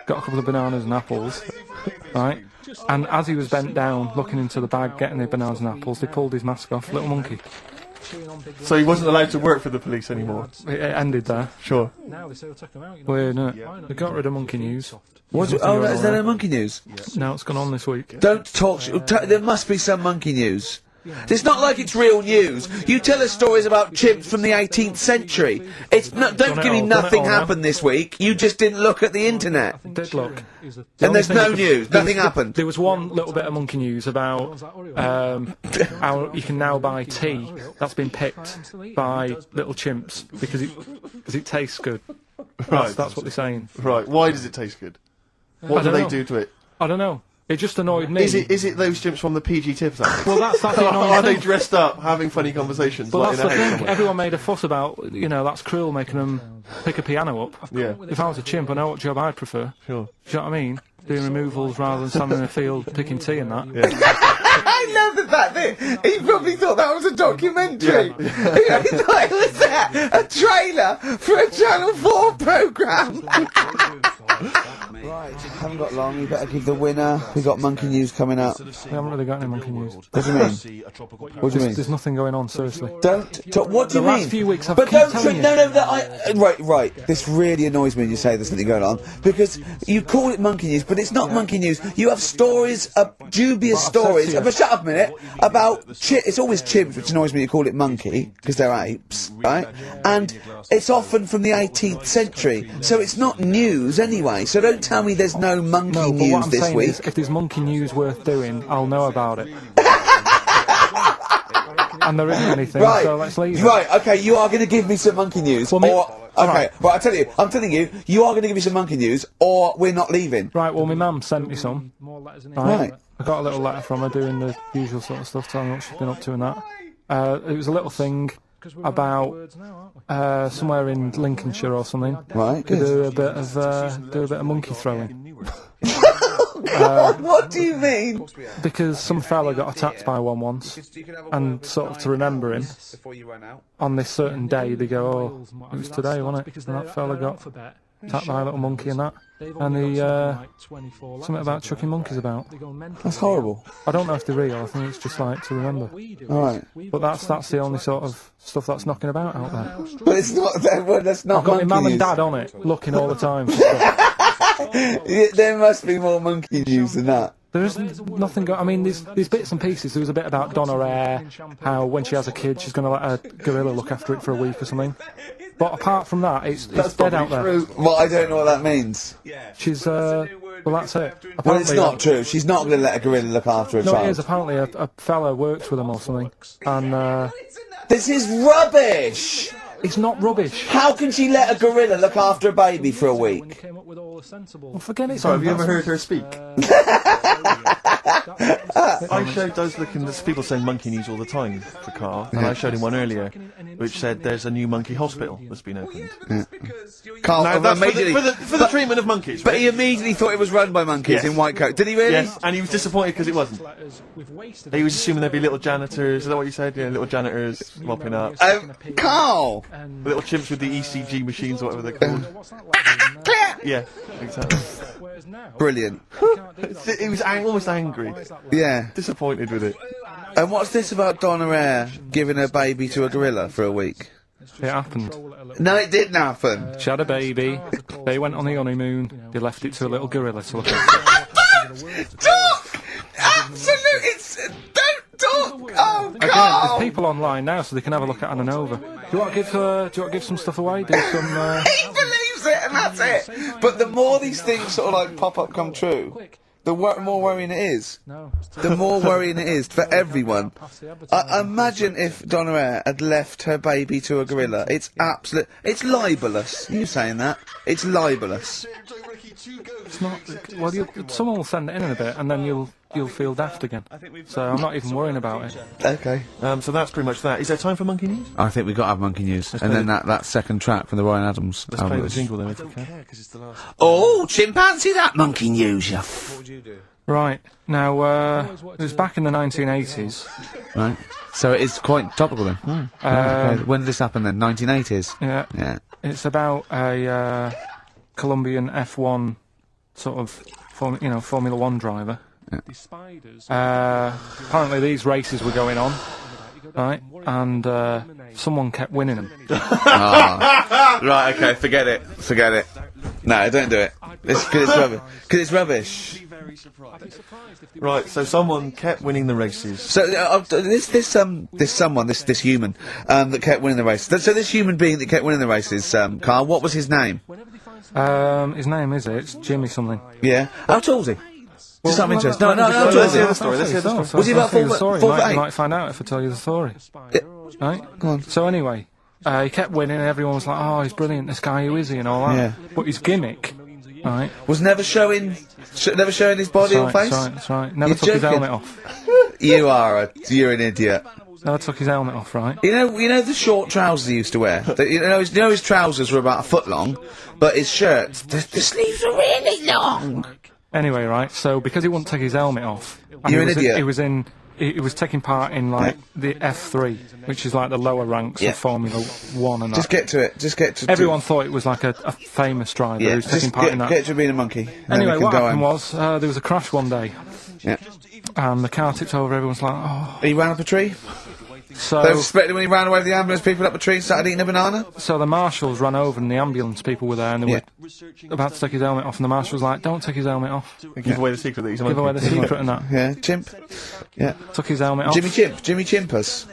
got a couple of bananas and apples, right? And as he was bent down, looking into the bag, getting the bananas and apples, they pulled his mask off. Little monkey. So he wasn't allowed to work for the police anymore. It ended there. Sure. Weird, isn't it? They got rid of Monkey News. What's it? Oh, is there no monkey news? Now it's gone on this week. Don't talk... there must be some monkey news. It's not like it's real news. You tell us stories about chimps from the 18th century. It's not... Don't Done it give me all, done it nothing all now. happened this week. You just didn't look at the internet. Did look. And there's no news. Nothing happened. There was one little bit of monkey news about how you can now buy tea that's been picked by little chimps because it tastes good. Right. That's what they're saying. Right. Why does it taste good? What I do don't they know. do to it? I don't know. It just annoyed me. Is it those chimps from the PG Tips act? Well, that's the annoying Are they thing. dressed up, having funny conversations? But like that's in the a house thing. somewhere? Everyone made a fuss about, you know, that's cruel making them pick a piano up. Yeah. If I was a chimp, I know what job I'd prefer. Sure. Do you know what I mean? Doing removals rather than standing in a field picking tea and that. I love the fact that he probably thought that was a documentary. He thought it was a trailer for a Channel 4 programme. Right, haven't got long. You better give the winner. We got monkey news coming up. We haven't really got any monkey news. What do you mean? What do you mean? There's nothing going on, seriously. Don't talk. What do you The mean? last few weeks I've but keep don't. telling you. No. Right. This really annoys me when you say there's something going on because you call it monkey news, but it's not monkey news. You have stories, dubious stories. But shut up a minute. About it's always chimps, which annoys me. You call it monkey because they're apes, right? And it's often from the 18th century, so it's not news anyway. So don't tell me there's no monkey No, but news what I'm this saying week. is, if there's monkey news worth doing, I'll know about it. And there isn't anything, Right, so let's leave it. right, okay, you are going to give me some monkey news, Well, me- or... Okay, right, I'm telling you, you are going to give me some monkey news, or we're not leaving. Right, well, my mum sent me some. Right. I got a little letter from her doing the usual sort of stuff, telling me what she's been up to and that. It was a little thing about somewhere in Lincolnshire or something. Right, To good. do a bit of monkey throwing. What do you mean? Because some fella got attacked by one once, and sort of to remember him, on this certain day they go, "Oh, it was today, wasn't it?" And that fella got attacked by a little monkey and that. And he, something about chucking monkeys about. That's horrible. I don't know if they're real, I think it's just like to remember. Alright. But that's the only sort of stuff that's knocking about out there. But it's not, that's not I've got my monkey mum and news. dad on it, looking all the time for stuff. Yeah, there must be more monkey news than that. There isn't nothing. I mean, there's bits and pieces. There was a bit about Donna Eyre, how when she has a kid, she's going to let a gorilla look after it for a week or something. But apart from that, it's dead out there. Well, I don't know what that means. She's well, that's it. Well, it's Apparently, not true. She's not going to let a gorilla look after a No, it child. is. Apparently, a fella works with him or something, and This is rubbish! it's not rubbish. How can she let a gorilla look after a baby for a week? Well, forget it. So have you ever heard her speak? I showed those looking. There's people saying monkey news all the time for Karl, and I showed him one earlier, which said there's a new monkey hospital that's been opened. Carl, Now that's immediately, for the treatment of monkeys. but Right? he immediately thought it was run by monkeys Yes. in white coat. Did he really? Yes, and he was disappointed because it wasn't. He was assuming there'd be little janitors. Is that what you said? Yeah, little janitors mopping up. Carl! Little chimps with the ECG machines, or whatever they're called. Yeah, exactly. Brilliant. He was almost angry, Yeah. disappointed with it. And what's this about Donna Eyre giving her baby to a gorilla for a week? It happened. No, it didn't happen. She had a baby. They went on the honeymoon. They left it to a little gorilla to look after. Talk! Absolute! Don't talk! Oh, Again, Carl! there's people online now, so they can have a look at Anna Nova. Do you want to give some stuff away? Do some. He believes it, and that's it. But the more these things sort of like pop up, come true, the more worrying it is. No. The more worrying it is for everyone. Imagine if Donna Eyre had left her baby to a gorilla. It's it's libelous. You saying that? It's libelous. It's not. Well, someone will send it in a bit, and then you'll feel daft again. So I'm not even worrying about it. Okay. So that's pretty much that. Is there time for monkey news? I think we've got to have monkey news, and then that second track from the Ryan Adams Let's play album. the jingle then, if you can. Oh, chimpanzee that monkey news, you Right now, it was back in the 1980s. Right. So it is quite topical then. Okay. When did this happen then? 1980s. Yeah. Yeah. It's about a Colombian F1 sort of Formula One driver. Apparently these races were going on, right? And someone kept winning them. Right. Okay. Forget it. No, don't do it. Because it's rubbish. Right, so someone kept winning the races. So this human that kept winning the races. So this human being that kept winning the races, Karl, what was his name? His name it's Jimmy something. Yeah. How tall was he? Just out of interest. No. Let's hear the story. Was he about 4 foot 8? You might find out if I tell you the story. Right? Go on. So anyway, he kept winning, and everyone was like, "Oh, he's brilliant. This guy, who is he?" and all that. Yeah. But his gimmick, right? Was never showing his body or face. That's right. Never You're took his joking. helmet off. You're an idiot. Never took his helmet off, right? You know the short trousers he used to wear. His trousers were about a foot long, but his shirts, the sleeves were really long. Anyway, right. So because he wouldn't take his helmet off, and You're an idiot. He was taking part in the F3, which is like the lower ranks Yeah. of Formula One and Just that. get to it. Just get to. Everyone thought it was like a famous driver Yeah. who's taking Just part in that. get to being a monkey. and then Anyway, we can what go happened home. was there was a crash one day, Yeah. and the car tipped over. Everyone's like, "Oh!" He ran up a tree. They So, suspected when he ran away with the ambulance people up a tree and started eating a banana. so the marshals ran over, and the ambulance people were there, and they were about to take his helmet off, and the marshal was like, "Don't take his helmet off. Give away the secret that he's a Give away monkey. the secret." And that Yeah, chimp. Yeah. took his helmet off. Jimmy Chimpers.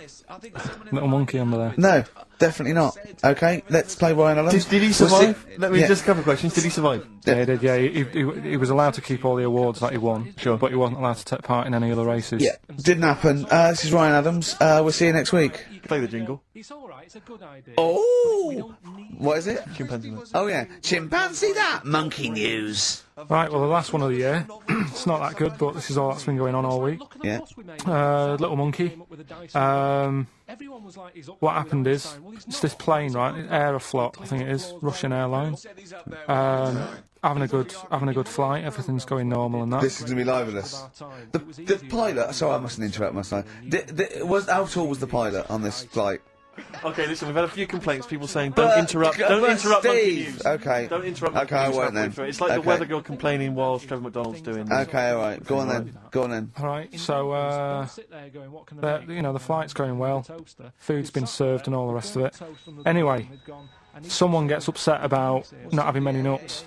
Little monkey under there. No, definitely not. Okay, let's play Ryan Adams. Did he We'll see- survive? Let me Yeah. just a couple of questions. Did he survive? Yeah, he did. Yeah, he was allowed to keep all the awards that he won. Sure. But he wasn't allowed to take part in any other races. Yeah, didn't happen. This is Ryan Adams. We'll see you next week. Play the jingle. It's alright, it's a good idea. Oh, what is it? Chimpanzee. Oh yeah, chimpanzee that monkey news. Right. Well, the last one of the year. It's not that good, but this is all that's been going on all week. Yeah. Little monkey. What happened is it's this plane, right? Aeroflot, I think it is, Russian Airlines. Having a good flight. Everything's going normal and that. This is gonna be libelous. The pilot. Sorry, I mustn't interrupt myself. How tall was the pilot on this flight? Okay, listen, we've had a few complaints. People saying, "Don't interrupt monkey Steve. news." Okay. Don't interrupt monkey Okay, I news won't halfway then. through. It's like the Okay. weather girl complaining while Trevor McDonald's doing. Okay, all right. Go on then. All right. So the flight's going well. Food's been served and all the rest of it. Anyway, someone gets upset about not having many nuts.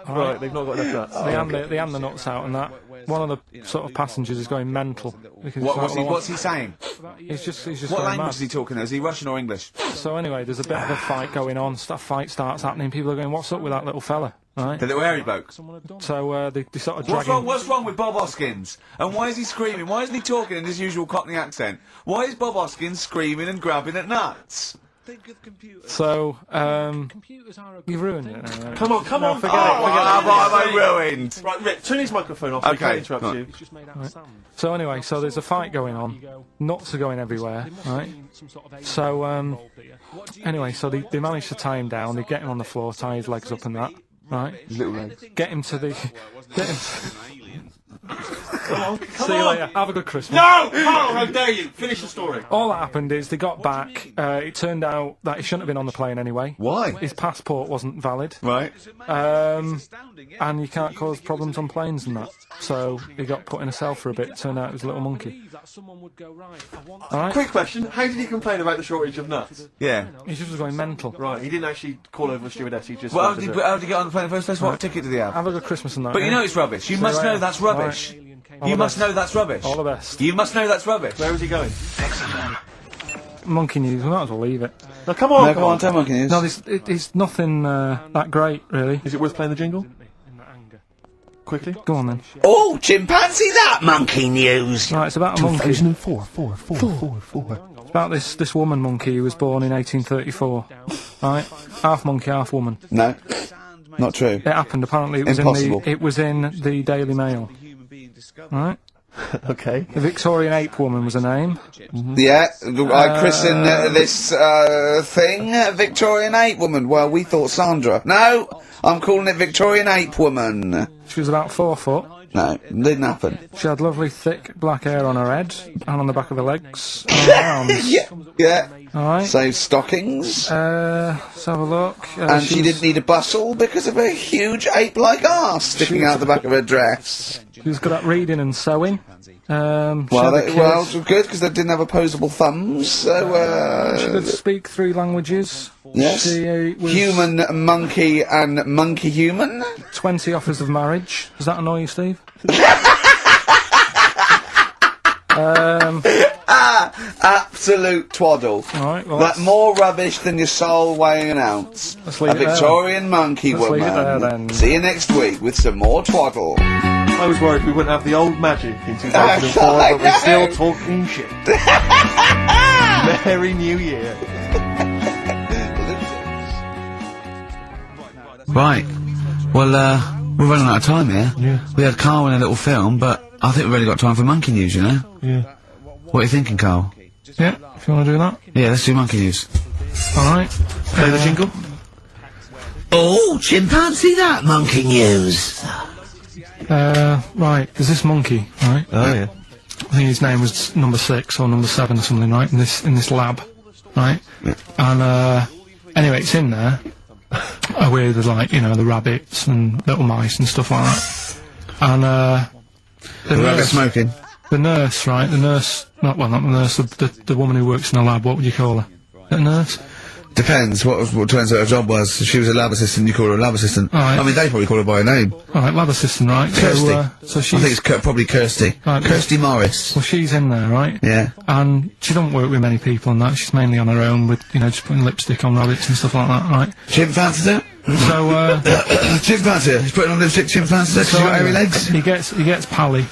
Right, they've not got enough nuts. They hand the nuts out and that. One of the sort of passengers is going mental. Because What's he saying? He's just What going language mad. is he talking? Is he Russian or English? So anyway, there's a bit of a fight going on. Fight starts happening. People are going, "What's up with that little fella?" Right. The little hairy bloke. So they sort of drag him. What's wrong with Bob Hoskins? And why is he screaming? Why isn't he talking in his usual Cockney accent? Why is Bob Hoskins screaming and grabbing at nuts? So you've ruined it. Come on, forget it. What have I ruined? Right, Rick, turn his microphone off. We Okay, can't interrupt right. you. So anyway, so there's a fight going on. Nuts are going everywhere, right? So anyway, so they manage to tie him down. They get him on the floor, tie his legs up and that, right? Little legs. Get him to the. See you later. Have a good Christmas. No! Karl, how dare you! Finish the story. All that happened is they got back. It turned out that he shouldn't have been on the plane anyway. Why? His passport wasn't valid. Right. And you can't cause problems on planes and that. So he got put in a cell for a bit. Turned out it was a little monkey. Alright? Quick question: how did he complain about the shortage of nuts? Yeah. He just was going mental. Right, he didn't actually call over a stewardess. He just. Well, wanted to- how did he get on the plane in the first place? What ticket did he have? Have a good Christmas and that. But you yeah? know it's rubbish. You must later. know that's rubbish. All You the must best. know that's rubbish. All the best. You must know that's rubbish. Where is he going? Monkey news. We might as well leave it. No, come on, No, come on, tell monkey news. No, it's nothing that great, really. Is it worth playing the jingle? quickly. Go on then. Oh, chimpanzee that monkey news. Right, it's about a monkey. 2004. It's about this woman monkey who was born in 1834. Right, half monkey, half woman. No, not true. It happened. Apparently, it was Impossible. it was in the Daily Mail. Right. Okay. The Victorian ape woman was her name. Yeah, I christen this thing Victorian ape woman. Well, we thought Sandra. No, I'm calling it Victorian ape woman. She was about 4 foot. No, didn't happen. She had lovely thick black hair on her head and on the back of her legs and on her arms. Yeah. Alright. So stockings. Let's have a look. And she didn't need a bustle because of a huge ape-like arse sticking out the back of her dress. She was good at reading and sewing. Well, good, because they didn't have opposable thumbs, so, she could speak 3 languages. yes. She was Human, monkey, and monkey-human. 20 offers of marriage. Does that annoy you, Steve? Absolute twaddle. Alright, well, That more rubbish than your soul weighing an ounce. Let's leave A it there. Victorian monkey Let's leave it there, woman. then. See you next week with some more twaddle. I was worried we wouldn't have the old magic in 2004, but we're still talking shit. Merry New Year. Right. Well, we're running out of time here. Yeah. We had Karl in a little film, but I think we've really got time for monkey news, you know? Yeah. What are you thinking, Karl? yeah, if you want to do that. Yeah, let's do monkey news. Alright. Play the jingle. Oh, chimpanzee that monkey news. Right, there's this monkey, right? Oh, yeah. I think his name was number 6 or number 7 or something, right? In this lab, right? And anyway, it's in there with like the rabbits and little mice and stuff like that. And The rabbit smoking. the nurse, right? The nurse, not the nurse, the woman who works in the lab. What would you call her? A nurse? Depends what turns out her job was. If she was a lab assistant, you call her a lab assistant. Right. I mean, they probably call her by her name. All right, lab assistant, right? Kirsty. So I she's think it's probably Kirsty. Right, Kirsty Morris. well, she's in there, right? Yeah. And she don't work with many people and that. She's mainly on her own with, just putting lipstick on rabbits and stuff like that, right? Chimpanzee it? So, Chimpanzee. He's putting on lipstick chimpanzee. She's got hairy legs. he gets pally,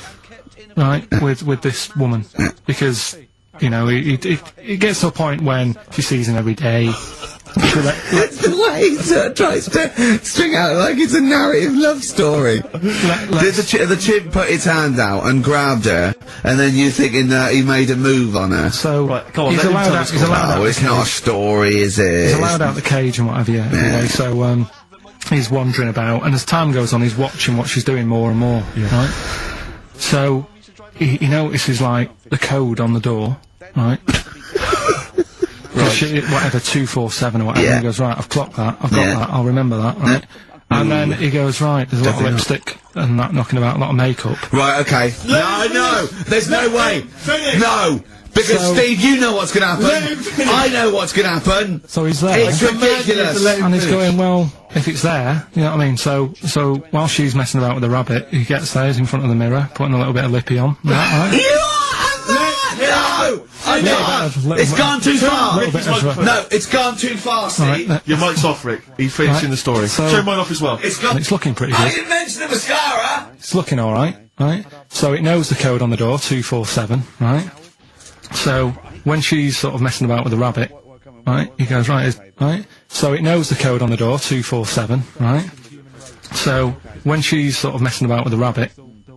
right, with this woman because it gets to a point when she sees him every day. The way he tries to string out like it's a narrative love story. Did the chimp put his hand out and grabbed her, and then you thinking that he made a move on her? So Right, come on, he's let him allowed tell out. us He's allowed out. Oh, it's not a story, is it? He's allowed out the cage and whatever. Yeah. Anyway, so he's wandering about, and as time goes on, he's watching what she's doing more and more. Right. So he notices like the code on the door. Right. Whatever 247 or whatever. Yeah. He goes, right, I've clocked that. I've got Yeah. that. I'll remember that. Right. And then he goes, right, there's a lot of Definitely lipstick and that knocking about, a lot of makeup. Right, okay. No, there's no way. No! Because, So- Steve, you know what's gonna happen. I know what's gonna happen. So he's there. It's ridiculous. And he's going, well, if it's there, you know what I mean? So while she's messing about with the rabbit, he gets there, he's in front of the mirror, putting a little bit of lippy on. Right? No! I know! It's gone too far! Little bit of No, it's gone too far, Steve. Right, Your mic's off, Rick. He's finishing Right, the story. so- Turn mine off as well. It's gone. it's looking pretty I good. didn't mention the mascara! It's looking alright, right? So it knows the code on the door, 247, right? So when she's sort of messing about with the rabbit, right, he goes, right. So it knows the code on the door, 247, right? So when she's sort of messing about with the rabbit,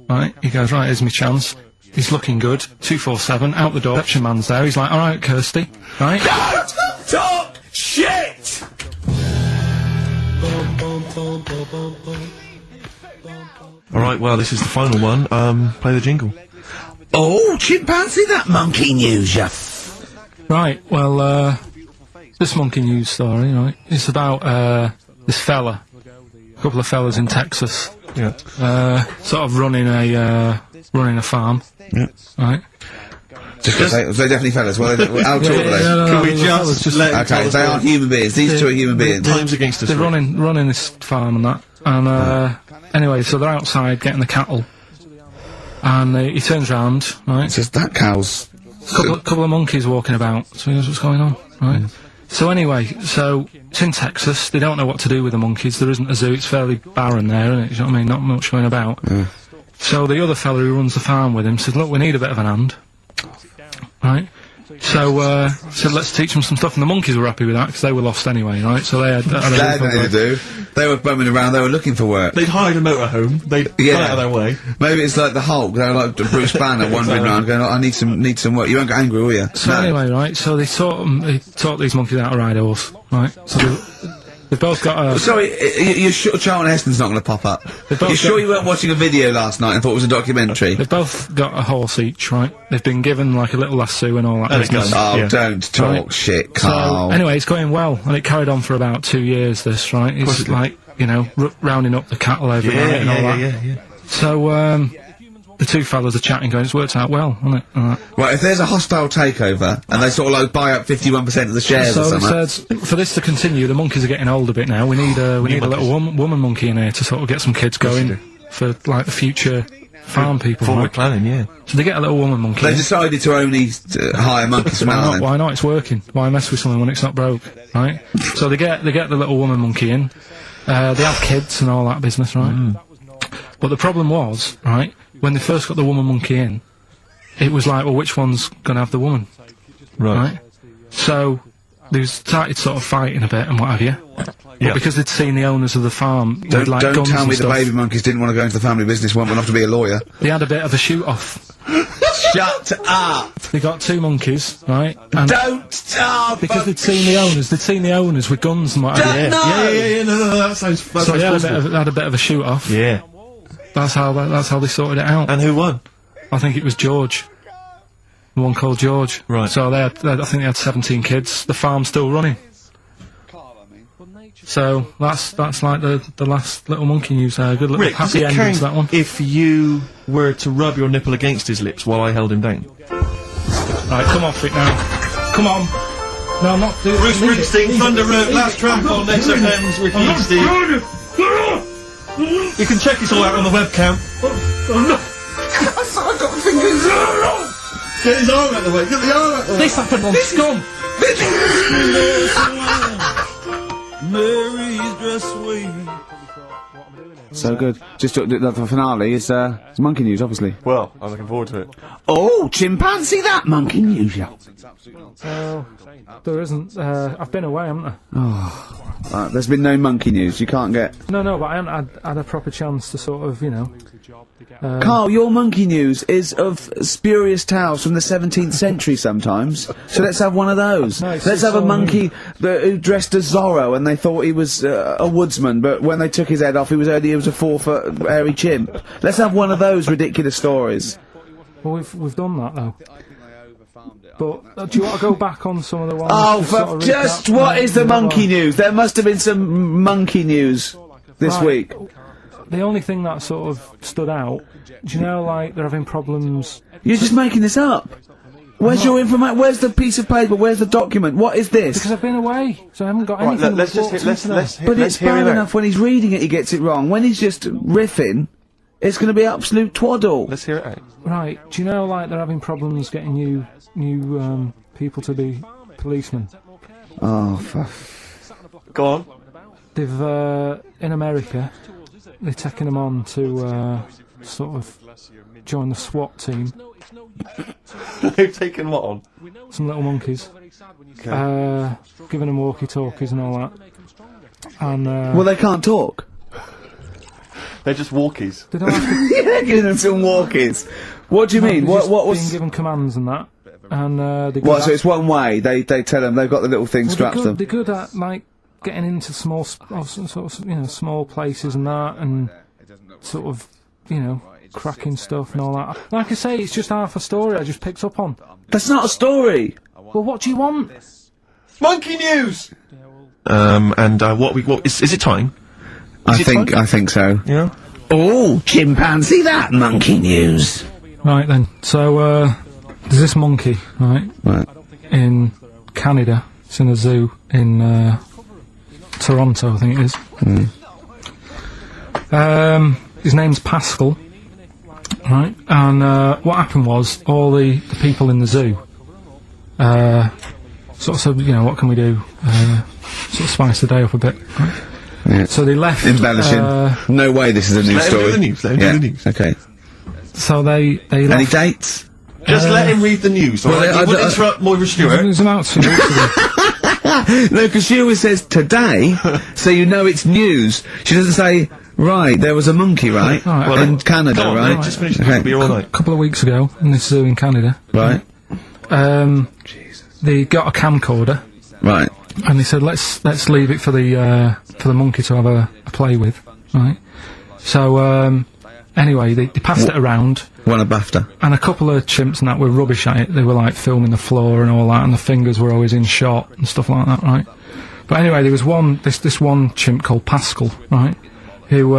right, he goes, right, here's my chance. He's looking good, 247, out the door, reception man's there, he's like, alright, Kirsty, right? Don't talk shit! Alright, well, this is the final one. Play the jingle. Oh, chimpanzee that monkey news, you Right, well, this monkey news story, right, it's about, this fella, a couple of fellas in Texas, Yeah. sort of running a farm, right? Just gonna say, they're definitely fellas. Well, how tall are they? Can we fellas just let him tell Okay, us they what- aren't human beings. These two are human beings. Time's against us. They're Rick. running this farm and that, and anyway, so they're outside getting the cattle, and he turns round, right? Just that cow's. Couple of monkeys walking about. So he goes, what's going on, right? So anyway, so it's in Texas. They don't know what to do with the monkeys. There isn't a zoo. It's fairly barren there, isn't it? You know what I mean? Not much going about. So the other fella who runs the farm with him says, look, we need a bit of an hand. Right? So, said, let's teach them some stuff, and the monkeys were happy with that, because they were lost anyway, right? So they had They had nothing to do. They were bumming around, they were looking for work. They'd hired a motorhome. They'd gone out of their way. Maybe it's like the Hulk, they were like Bruce Banner wandering around going, oh, I need some work. You won't get angry, will you? So anyway, right, so they taught these monkeys how to ride a horse, right? So they've both got a... Sorry, you're sure Charlton Heston's not going to pop up? They've both You're sure got- you weren't watching a video last night and thought it was a documentary? They've both got a horse each, right? They've been given, like, a little lasso and all that business. Oh, Yeah. don't talk Right. shit, So, Carl. anyway, it's going well, and it carried on for about 2 years, this, right? It's like, you know, rounding up the cattle every night and all that. Yeah. So, the two fellas are chatting, going, it's worked out well, hasn't it? Right, if there's a hostile takeover and they sort of like buy up 51% of the shares or So something. they said, for this to continue, the monkeys are getting old a bit now. We need a little woman monkey in here to sort of get some kids going for like the future farm people. Forward Right? planning, yeah. So they get a little woman monkey. They in. decided to only hire monkeys from Why not? Ireland. Why not? It's working. Why mess with something when it's not broke, right? So they get the little woman monkey in. They have kids and all that business, right? But the problem was, right, when they first got the woman monkey in, it was like, well, which one's gonna have the woman, right? So they started sort of fighting a bit and what have you. But because they'd seen the owners of the farm, with like Don't guns tell and me the stuff, baby monkeys didn't want to go into the family business, went off to be a lawyer. they had a bit of a shoot-off. Shut up! They got two monkeys, right? And Don't stop! because they'd seen the owners with guns and what have you. Yeah, no, that sounds So they had a bit of a shoot-off. Yeah. That's how they sorted it out. And who won? I think it was George. The one called George. Right. So I think they had 17 kids. The farm's still running. So that's like the last little monkey news there. Good little Rick, does happy it ending to that count one. if you were to rub your nipple against his lips while I held him down? Right, come off it now. Come on. No, I'm not doing Bruce leave it. Springsteen, Thunder Road, last track on Next FM's with you, Steve. You can check this all out on the webcam. I've got fingers. Get his arm out the way, get the arm out the way. This happened on Scum. Mary's dress waving. So good. Just the finale is monkey news, obviously. Well, I'm looking forward to it. Oh, chimpanzee, that monkey news, yeah. There isn't. I've been away, haven't I? There's been no monkey news. You can't get. No, but I haven't had a proper chance to sort of, you know. Carl, your monkey news is of spurious tales from the 17th century sometimes. So let's have one of those. No, it's Let's have a all monkey who dressed as Zorro and they thought he was a woodsman, but when they took his head off, he was a 4-foot hairy chimp. Let's have one of those ridiculous stories. Well, we've done that though. But do you want to go back on some of the ones? Oh, to sort of just recap? what is the No, monkey news? There must have been some monkey news this Right. week. The only thing that sort of stood out, do you know, like, they're having problems... You're just making this up. Where's your information? Where's the piece of paper? Where's the document? What is this? Because I've been away, so I haven't got Right, anything let's to just report let's to today. let's But let's it's hear bad him out. enough when he's reading it, he gets it wrong. When he's just riffing, it's going to be absolute twaddle. Let's hear it out. Right, do you know, like, they're having problems getting new people to be policemen? Oh, fuck. Go on. They've, in America, they're taking them on to, sort of join the SWAT team. They've taken what on? Some little monkeys. Giving them walkie-talkies and all that. And, Well, they can't talk. They're just walkies. they don't have to... Yeah, giving them some walkies. What do you mean? they're What just was... being given commands and that. And, they Well, so it's one way. They tell them they've got the little thing strapped to them. They're good at, like, getting into small, sort of, you know, small places and that, and sort of, you know, cracking stuff and all that. Like I say, it's just half a story I just picked up on. That's not a story. Well, what do you want? Monkey news. And what is it time? I think so. Yeah. Oh, chimpanzee, that monkey news. Right then, so there's this monkey, right, Right. in Canada. It's in a zoo in Toronto, I think it is. His name's Pascal, right? And what happened was all the people in the zoo sort sort of said, you know, what can we do? Sort of spice the day up a bit. Right? Yeah. So they left. Embellishing. No way this is a news Let him story. do the news. Let him Yeah. do the news. Okay. So they Any left. dates? Just let him read the news. All right? I- You wouldn't I- interrupt Moira It Stewart. was about 2 weeks ago. No, because she always says today, so you know it's news. She doesn't say, right, there was a monkey, right? Right. Well, in Canada, Come on, right? mate, just finish Okay. the beer all A night. couple of weeks ago in this zoo in Canada. Right, They got a camcorder right. and they said let's leave it for the monkey to have a play with, right? So anyway, they passed it around, Won a BAFTA. and a couple of chimps and that were rubbish at it. They were like filming the floor and all that, and the fingers were always in shot and stuff like that, right? But anyway, there was this one chimp called Pascal, right? Who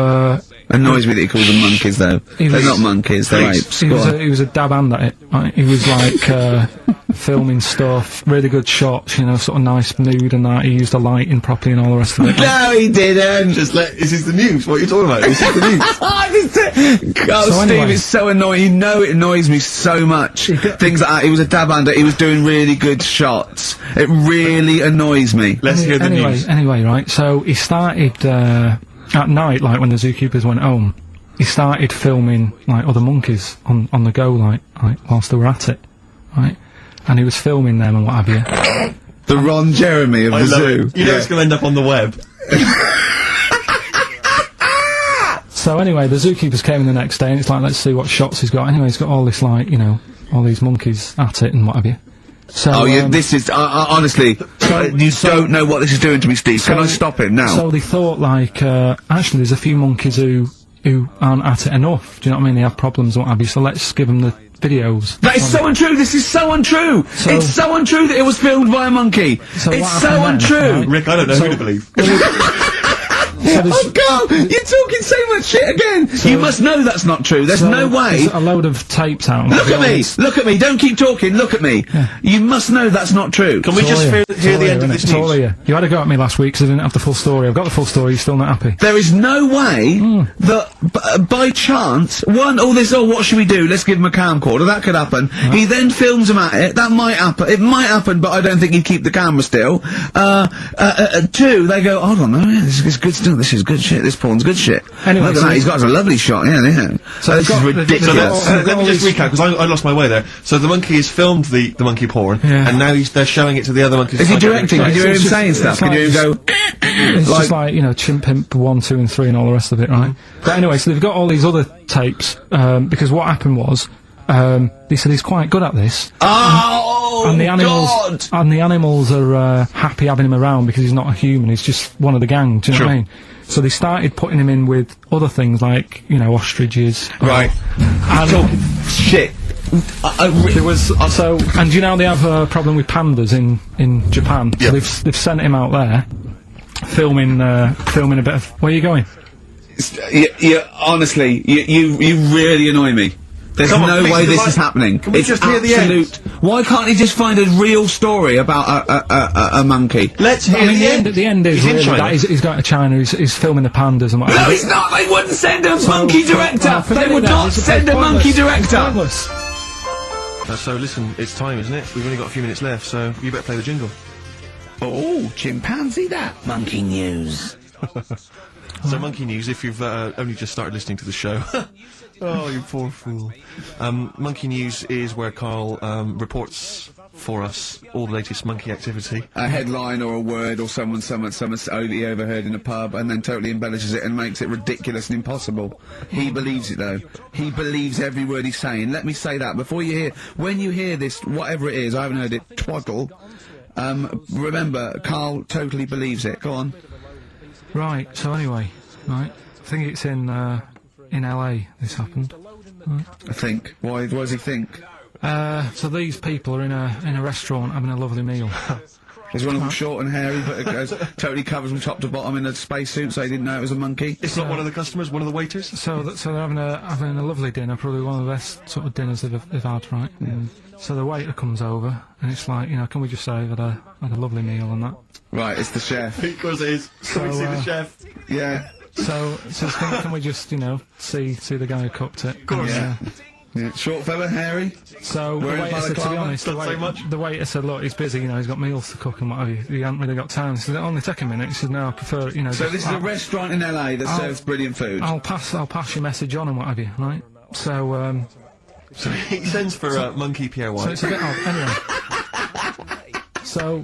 Annoys me that he calls them monkeys, though. He They're was- not monkeys, they're apes. he Go on. was a dab hand at it. Right? He was like filming stuff, really good shots, you know, sort of nice mood and that. He used the lighting properly and all the rest of it. No, he didn't! This is the news. What are you talking about? This is the news. Oh, So Steve, anyway. it's so annoying. You know it annoys me so much. Things like that. He was a dab under. He was doing really good shots. It really annoys me. Let's hear the news. Anyway, right. So he started at night, like when the zookeepers went home. He started filming like other monkeys on the go, like whilst they were at it, right? And he was filming them and what have you. The Ron Jeremy of I the love zoo. it. You know it's going to end up on the web. So anyway, the zookeepers came in the next day, and it's like, let's see what shots he's got. Anyway, he's got all this like, you know, all these monkeys at it and what have you. So Oh, yeah, this is, honestly, you don't know what this is doing to me, Steve. Can I stop him now? So they thought like, actually, there's a few monkeys who aren't at it enough. Do you know what I mean? They have problems and what have you. So let's give them the videos. That is so untrue. This is so untrue. So- It's so untrue that it was filmed by a monkey. So it's what so happened then, untrue. right? Rick, I don't know who to believe. So there's- Oh, God, you're talking so much shit again. You must know that's not true. There's so no way. there's a load of tapes out. Look at me. Look at me. Don't keep talking. Look at me. You must know that's not true. Can we just hear the end of this It's all news? here. You had a go at me last week because I didn't have the full story. I've got the full story. You're still not happy. There is no way that by chance, what should we do? Let's give him a camcorder. That could happen. He then films him at it. That might happen. It might happen, but I don't think he'd keep the camera still. Two, they go, hold on, this is good stuff. This is good shit. This porn's good shit. Anyway, Look at so that. He's got a lovely shot. Yeah. So this is So ridiculous. let me just recap, because I lost my way there. So the monkey has filmed the monkey porn, Yeah. and now they're showing it to the other monkeys. Is he directing? Can you hear him It's just- saying stuff? it's Can you hear him like- go? It's just like, you know, Chimp Pimp 1, 2 and 3 and all the rest of it, right? But anyway, so they've got all these other tapes, because what happened was, they said he's quite good at this. Oh, And the animals, God! and the animals are happy having him around because he's not a human. He's just one of the gang. Do you know what I mean? So they started putting him in with other things like, you know, ostriches. Right. And Shit. there was so, and you know they have a problem with pandas in Japan. Yeah. So they've sent him out there, filming a bit of. Where are you going? Honestly, you really annoy me. There's Come on, no please, way this because is happening. can we It's just hear the end? absolute. Why can't he just find a real story about a monkey? Let's hear I mean, the end. the end is He's in really China. that he's going to China. He's filming the pandas and No, whatever. he's not. They wouldn't send a monkey director. forget They would it now, not it's send a pointless. monkey It's director. pointless. So listen, it's time, isn't it? We've only got a few minutes left, so you better play the jingle. Oh, chimpanzee, that monkey news. So monkey news, if you've only just started listening to the show. Oh, you poor fool. Monkey news is where Karl reports for us all the latest monkey activity. A headline or a word or someone only overheard in a pub and then totally embellishes it and makes it ridiculous and impossible. He believes it though. He believes every word he's saying. Let me say that before when you hear this, whatever it is, I haven't heard it, twaddle, remember, Karl totally believes it. Go on. Right. So anyway, right. I think it's in LA. This happened. I think. Why does he think? So these people are in a restaurant having a lovely meal. Is one of them short and hairy, but it goes, totally covers from top to bottom in a spacesuit, so he didn't know it was a monkey? It's not one of the customers, one of the waiters? So they're having a lovely dinner, probably one of the best sort of dinners they've had, right? And so the waiter comes over, and it's like, you know, can we just say I've had a lovely meal and that? Right, it's the chef. Of course it is. So, Can we see the chef? Yeah. So can we just, you know, see the guy who cooked it? Of course. Yeah. Yeah. Short fella, hairy. So the Wearing waiter said, to be balaclava? honest, Don't say much. the waiter said, look, he's busy, you know, he's got meals to cook and what have you. He hasn't really got time. He said, it'll only take a minute. He said, no, I prefer, you know. So just- this is a restaurant in LA that I'll- serves brilliant food. I'll pass your message on and what have you, right? So, So he sends for Monkey Pierre so White. it's a bit odd. Anyway. So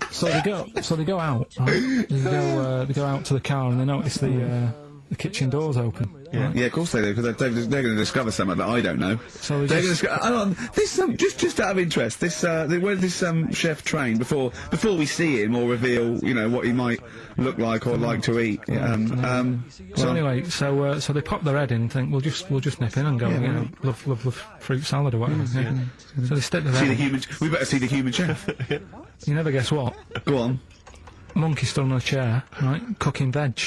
they go out. Right? They go out to the car and they notice the kitchen door's open. Yeah. right? Yeah, of course they do, because they're going to discover something that I don't know. So They're they going to just, discover. Hang on, this just out of interest, where did this chef train before we see him or reveal, you know, what he might look like or like to eat? so anyway, so they pop their head in and think we'll just nip in and go, you know, love fruit salad or whatever. Yeah. So they stick their see head the in. human. We better see the human chef. You never guess what? Go on. Monkey stood on a chair, right, cooking veg.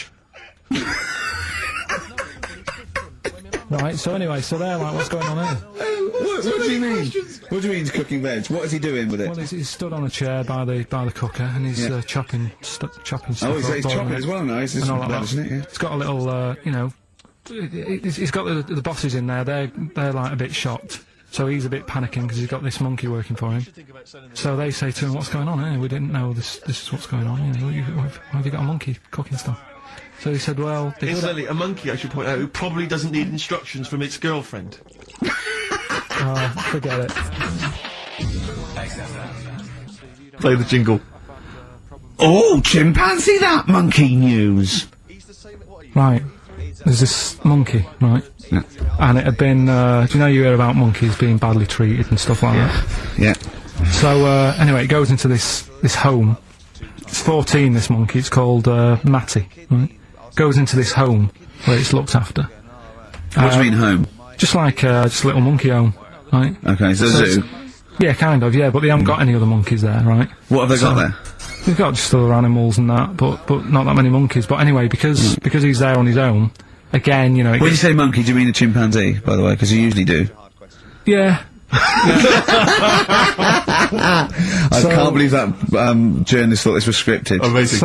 Right, so anyway, so they're like, what's going on here? What do you mean? What do you mean he's cooking veg? What is he doing with it? Well, he's stood on a chair by the cooker and he's chopping stuff. Oh, he's up, chopping boiling as well now. He's just and all like veg, that. isn't it? Yeah. It's got a little, you know, he's got the bosses in there. They're like a bit shocked. So he's a bit panicking because he's got this monkey working for him. So they say to him, "What's going on here? We didn't know this is what's going on. You know, why have you got a monkey cooking stuff?" So he said, "Well, they could Incidentally, a monkey, I should point out, who probably doesn't need instructions from its girlfriend. forget it." Play the jingle. Oh, chimpanzee, that monkey news. Right, there's this monkey, right, Yeah. and it had been. Do you know you hear about monkeys being badly treated and stuff like that? Yeah. So anyway, it goes into this home. It's 14. This monkey. It's called Matty. Right? Goes into this home where it's looked after. What do you mean home? Just like just a little monkey home, right? Okay, so So zoo. Yeah, kind of. Yeah, but they haven't got any other monkeys there, right? What have they got there? They've got just other animals and that, but not that many monkeys. But anyway, because he's there on his own, again, you know. It When you gets- say monkey, do you mean a chimpanzee, by the way? Because you usually do. yeah. I can't believe that journalist thought this was scripted. Amazing.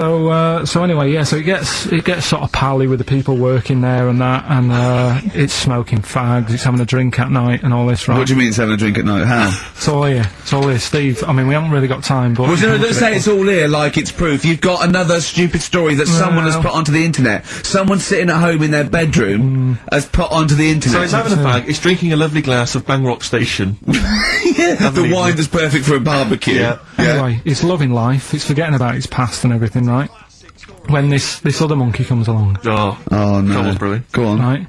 So anyway, yeah. So it gets sort of pally with the people working there and that, and it's smoking fags, it's having a drink at night and all this, right? What do you mean it's having a drink at night? How? It's all here, Steve. I mean, we haven't really got time, but Well, you know, let's say it's all here like it's proof. You've got another stupid story that someone has put onto the internet. Someone sitting at home in their bedroom has put onto the internet. So it's having a fag, it's drinking a lovely glass of Bangrock Station. yeah, the wine that's perfect for a barbecue. Yeah. Anyway, it's loving life. It's forgetting about its past and everything, right? When this other monkey comes along, Oh, Oh, no. come on, Brilliant. Go on. right?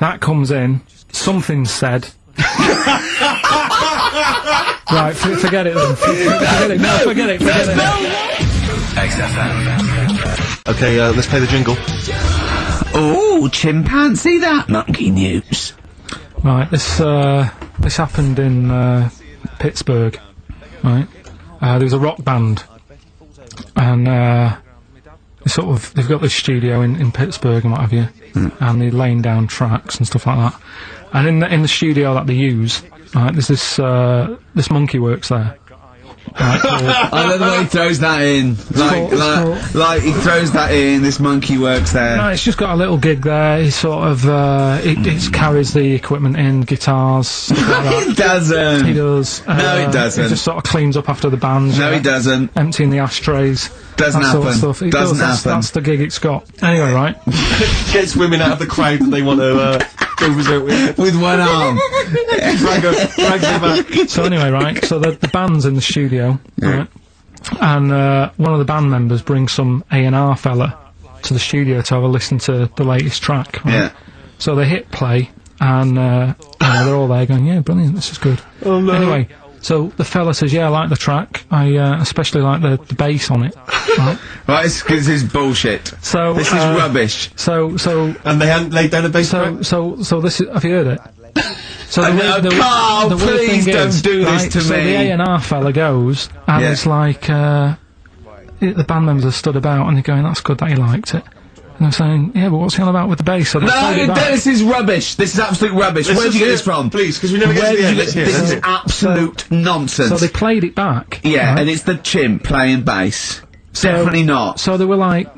That comes in. Something's said. Right, forget it then. Forget it. No, forget it. Okay, let's play the jingle. Oh, chimpanzee, that monkey news. Right, this happened in Pittsburgh, right? There was a rock band, and they've got this studio in Pittsburgh and what have you, and they're laying down tracks and stuff like that. And in the studio that they use, right, there's this monkey works there. Right, called- I love the way he throws that in. Like he throws that in, this monkey works there. No, it's just got a little gig there. He sort of it carries the equipment in, guitars, stuff like that. He doesn't. He does. No, he doesn't. He just sort of cleans up after the bands. No, he doesn't. Emptying the ashtrays. Doesn't that sort of happen. stuff. He Doesn't does. happen. That's the gig it's got. Anyway, right. Gets women out of the crowd that they want to go visit with. With one arm. Drags them back. So anyway, right. So the band's in the studio, right? And one of the band members brings some A&R fella to the studio to have a listen to the latest track. Right? Yeah. So they hit play, and they're all there going, "Yeah, brilliant, this is good." Oh no. Anyway, so the fella says, "Yeah, I like the track. I especially like the bass on it." Right? Right, this is bullshit. So This is rubbish. So And they hadn't laid down a bass track? so this is. Have you heard it? So No, Carl, the weird please thing don't is, do this right, to so me. the A&R fella goes, and Yeah. it's like the band members are stood about, and they're going, "That's good that he liked it." And they're saying, "Yeah, but what's he on about with the bass?" So they played it No, back. this is rubbish. This is absolute rubbish. Where did you get this from? Please, because we never get Where to the did end. you Let's get hear this? it. Is absolute nonsense. So they played it back. Yeah, right? and it's the chimp playing bass. Definitely not. So they were like,